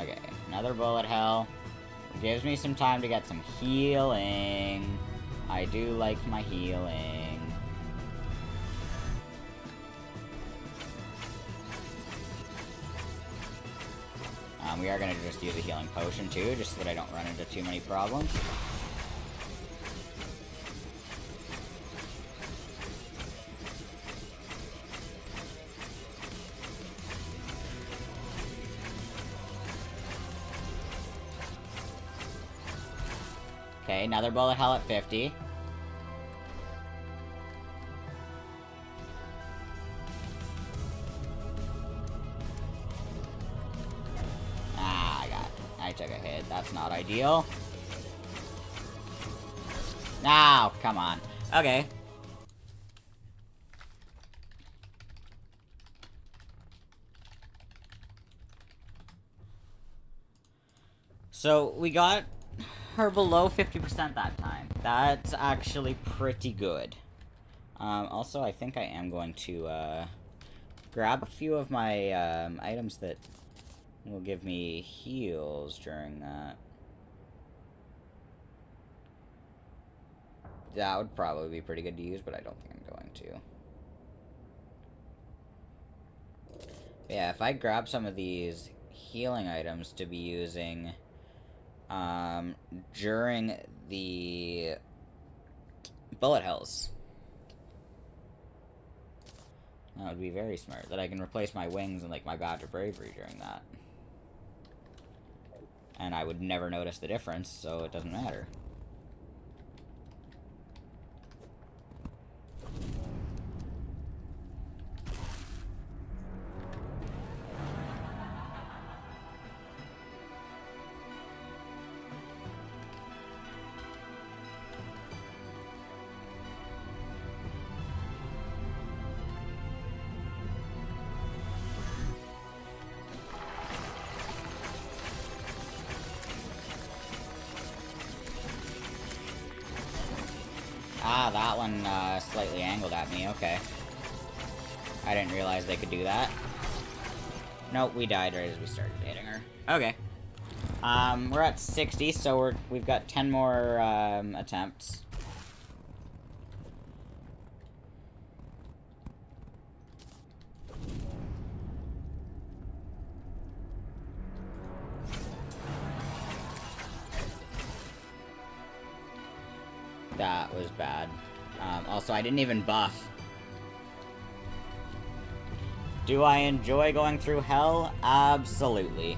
Okay, another bullet hell. Gives me some time to get some healing. I do like my healing. We are gonna just use a healing potion too, just so that I don't run into too many problems. Okay, another bullet hell at 50. I took a hit. That's not ideal. No, come on. Okay. So, we got her below 50% that time. That's actually pretty good. Also, I think I am going to, grab a few of my, items that will give me heals during that. That would probably be pretty good to use, but I don't think I'm going to. Yeah, if I grab some of these healing items to be using, during the bullet hells, that would be very smart. That I can replace my wings and, like, my badge of bravery during that. And I would never notice the difference, so it doesn't matter. Ah, that one, slightly angled at me, okay. I didn't realize they could do that. Nope, we died right as we started hitting her. Okay. We're at 60, so we've got 10 more, attempts. That was bad. Also, I didn't even buff. Do I enjoy going through hell? Absolutely.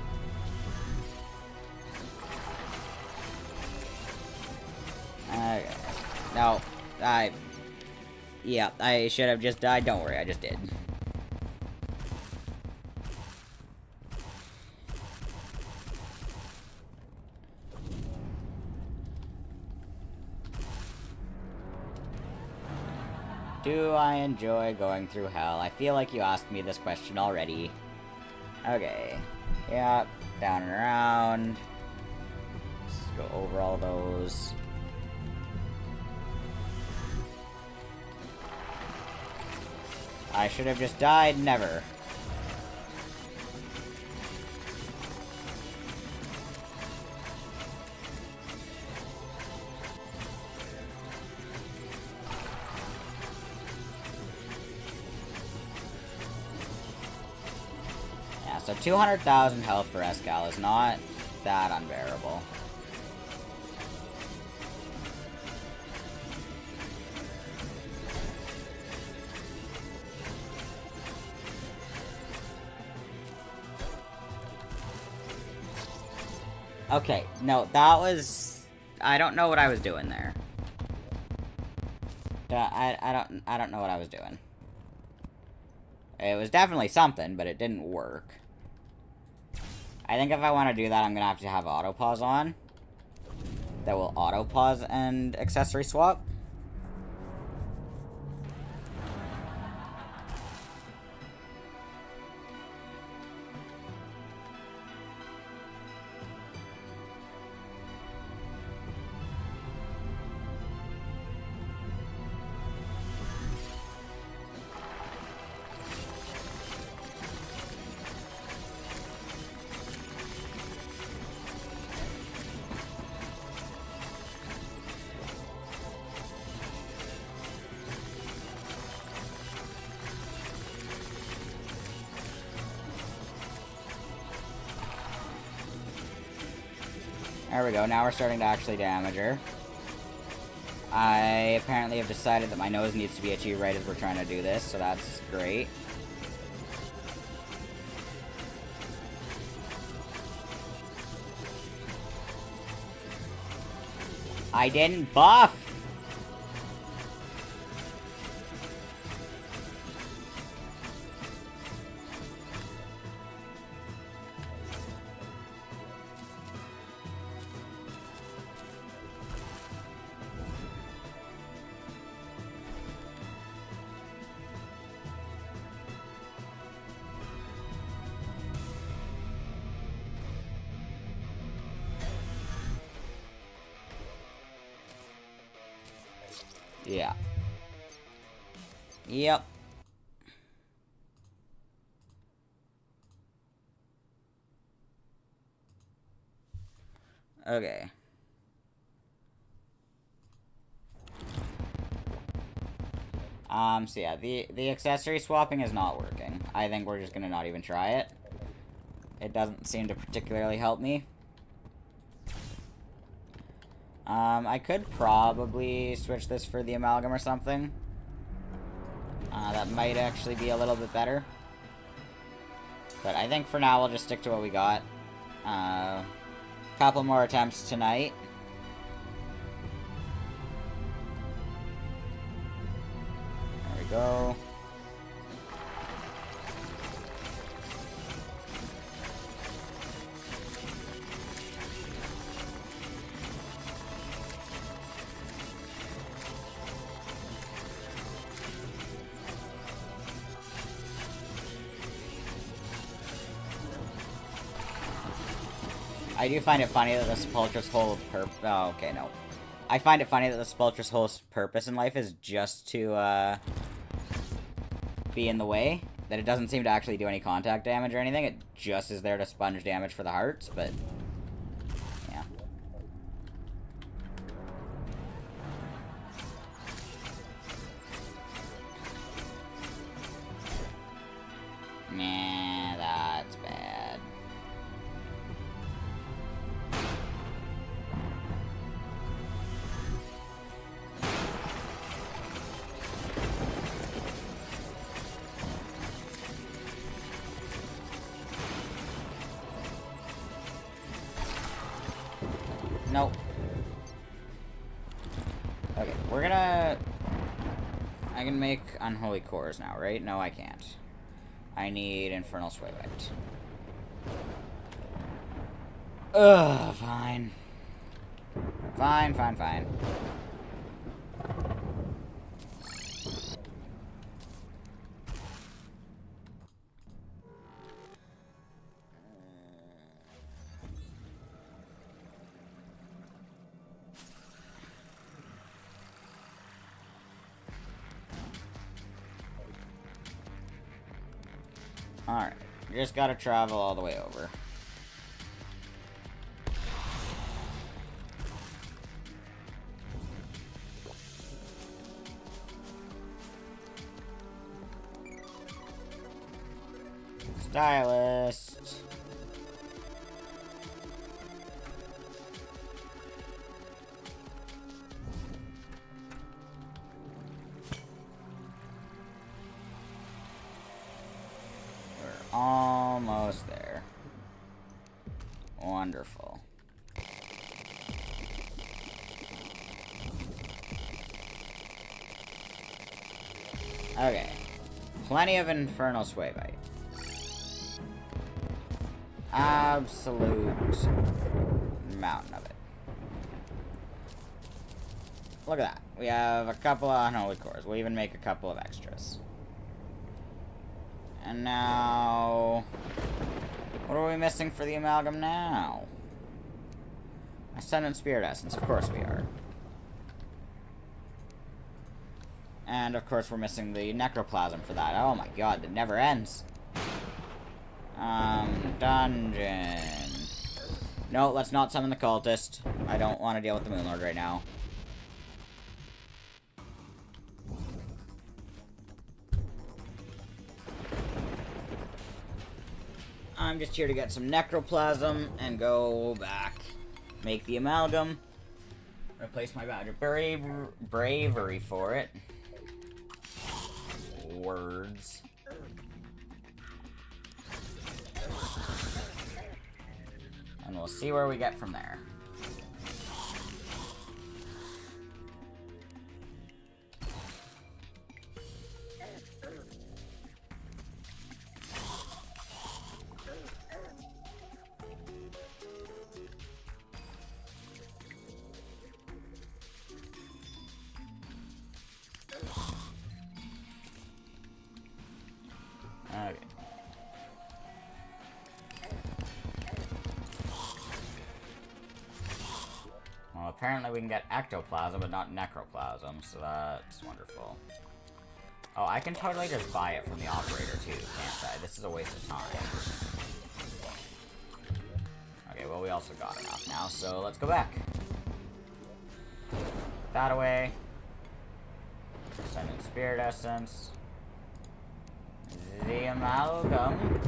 No, yeah, I should have just died. Don't worry, I just did. Do I enjoy going through hell? I feel like you asked me this question already. Okay. Yeah, down and around. Let's go over all those. I should have just died. Never. Yeah, so 200,000 health for Escal is not that unbearable. Okay, no, that was... I don't know what I was doing there. I don't know what I was doing. It was definitely something, but it didn't work. I think if I want to do that, I'm gonna have to have auto pause on. That will auto pause and accessory swap. There we go, now we're starting to actually damage her. I apparently have decided that my nose needs to be itchy right as we're trying to do this, so that's great. I didn't buff! Yeah. Yep. Okay. So yeah, the accessory swapping is not working. I think we're just gonna not even try it. It doesn't seem to particularly help me. I could probably switch this for the amalgam or something. That might actually be a little bit better. But I think for now we'll just stick to what we got. Couple more attempts tonight. There we go. I do find it funny that the Sepulchre's whole oh, okay, no. I find it funny that the Sepulchre's whole purpose in life is just to, be in the way. That it doesn't seem to actually do any contact damage or anything. It just is there to sponge damage for the hearts, but... Nope. Okay, we're gonna... I can make Unholy Cores now, right? No, I can't. I need Infernal Swaylight. Ugh, fine. Fine, fine, fine. Alright, you just gotta travel all the way over. Stylist. We're almost there. Wonderful. Okay. Plenty of Infernal Swaylight. Absolute mountain of it. Look at that. We have a couple of Unholy Cores. We'll even make a couple of extras. And now... what are we missing for the Amalgam now? Ascendant Spirit Essence. Of course we are. And of course we're missing the Necroplasm for that. Oh my god, it never ends. Dungeon. No, let's not summon the cultist. I don't want to deal with the Moonlord right now. I'm just here to get some Necroplasm and go back. Make the Amalgam. Replace my badge of bravery for it. Words. And we'll see where we get from there. Okay. Well, apparently we can get ectoplasm, but not necroplasm, so that's wonderful. Oh, I can totally just buy it from the operator, too, can't I? This is a waste of time. Okay, well, we also got enough now, so let's go back. That away. Ascendant Spirit Essence. The Amalgam.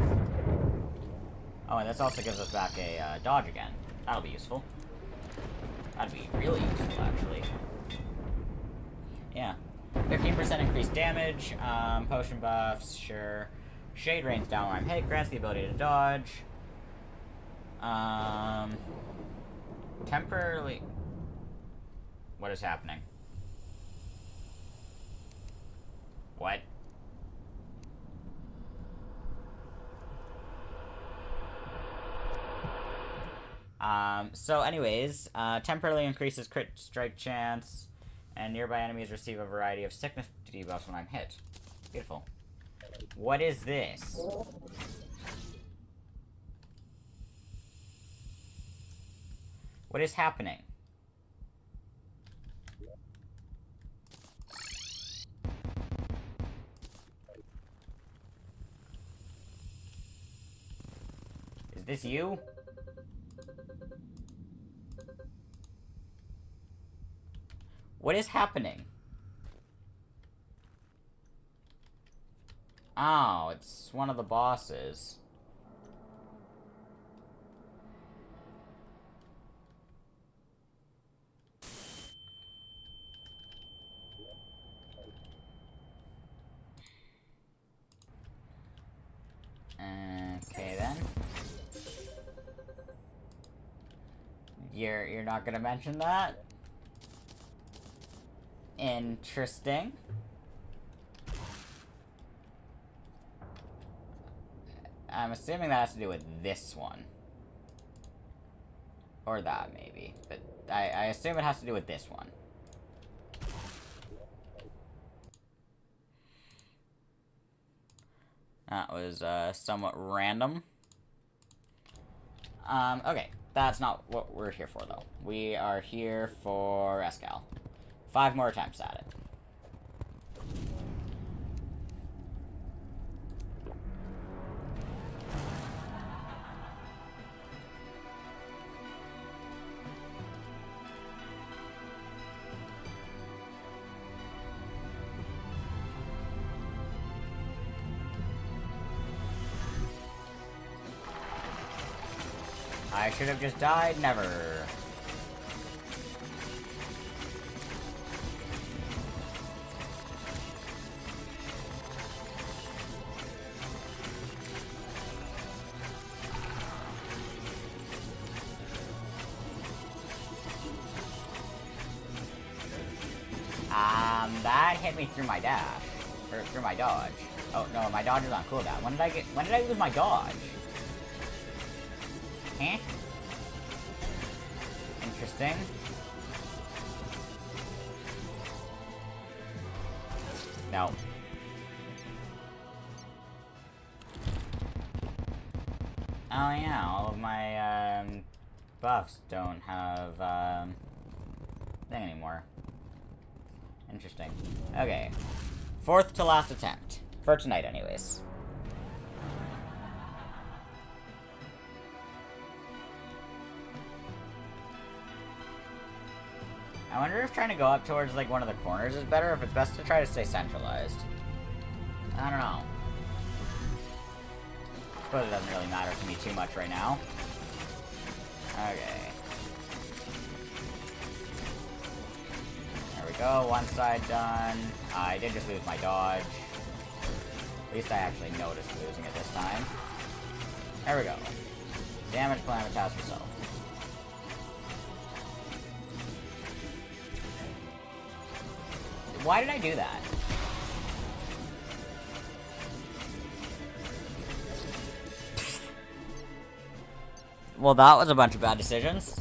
Oh, and this also gives us back a dodge again. That'll be useful. That'd be really useful, actually. Yeah. 15% increased damage, potion buffs, sure. Shade rains down where I'm hit, grants the ability to dodge. Temporarily... what is happening? What? So anyways, temporarily increases crit strike chance, and nearby enemies receive a variety of sickness debuffs when I'm hit. Beautiful. What is this? What is happening? Is this you? What is happening? Oh, it's one of the bosses. Okay, then. You're not gonna mention that? Interesting. I'm assuming that has to do with this one. Or that, maybe. But I assume it has to do with this one. That was, somewhat random. Okay. That's not what we're here for, though. We are here for Escal. 5 more attempts at it. I should have just died. Never. That hit me through my dash. Or through my dodge. Oh, no, my dodge is on cooldown. When did I lose my dodge? Huh? Interesting. No. Oh yeah, all of my, buffs don't have, thing anymore. Interesting. Okay. 4th to last attempt. For tonight, anyways. I wonder if trying to go up towards, like, one of the corners is better, or if it's best to try to stay centralized. I don't know. I suppose it doesn't really matter to me too much right now. Okay. There we go, one side done. I did just lose my dodge. At least I actually noticed losing it this time. There we go. Damage Calamitas herself. Why did I do that? Well, that was a bunch of bad decisions.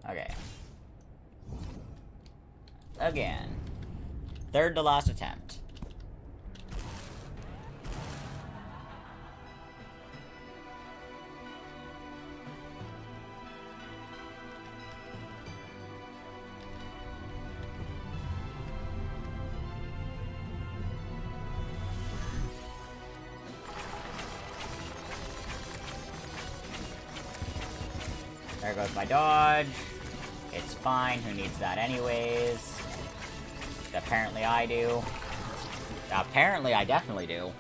Okay. Again. 3rd to last attempt. There goes my dodge. It's fine, who needs that anyways? Apparently I do. Apparently I definitely do.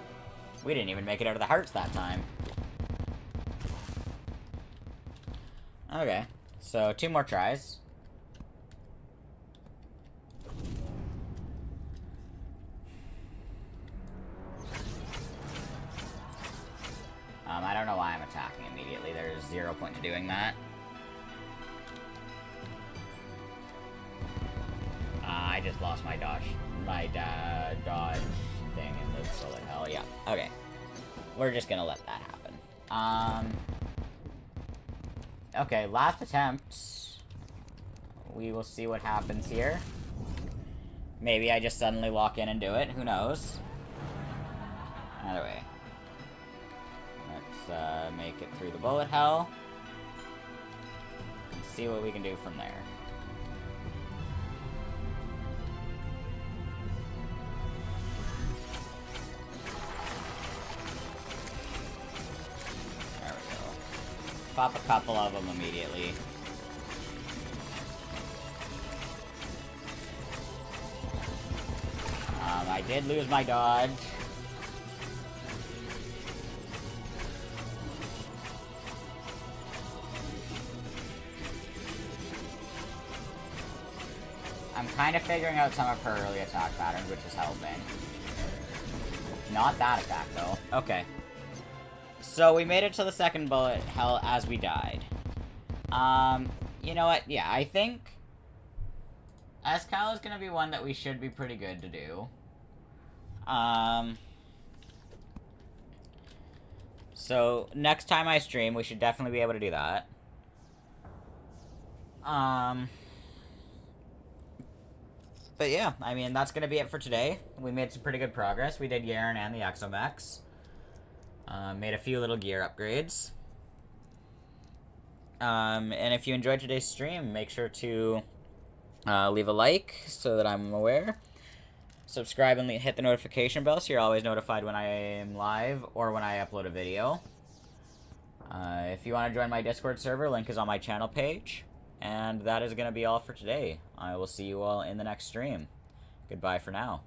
We didn't even make it out of the hearts that time. Okay, so 2 more tries. I don't know why I'm attacking immediately. There's 0 point to doing that. I just lost my dodge. My dodge thing in the bullet hell. Yeah. Okay. We're just gonna let that happen. Okay, last attempt. We will see what happens here. Maybe I just suddenly walk in and do it. Who knows? Either way. Let's make it through the bullet hell. And see what we can do from there. Pop a couple of them immediately. I did lose my dodge. I'm kind of figuring out some of her early attack patterns, which is helping. Not that attack, though. Okay. So we made it to the second bullet hell as we died. You know what? Yeah, I think Escal is gonna be one that we should be pretty good to do. So next time I stream, we should definitely be able to do that. But yeah, I mean, that's gonna be it for today. We made some pretty good progress. We did Yharon and the Mechs. Made a few little gear upgrades. And if you enjoyed today's stream, make sure to leave a like so that I'm aware. Subscribe and hit the notification bell so you're always notified when I am live or when I upload a video. If you want to join my Discord server, link is on my channel page. And that is going to be all for today. I will see you all in the next stream. Goodbye for now.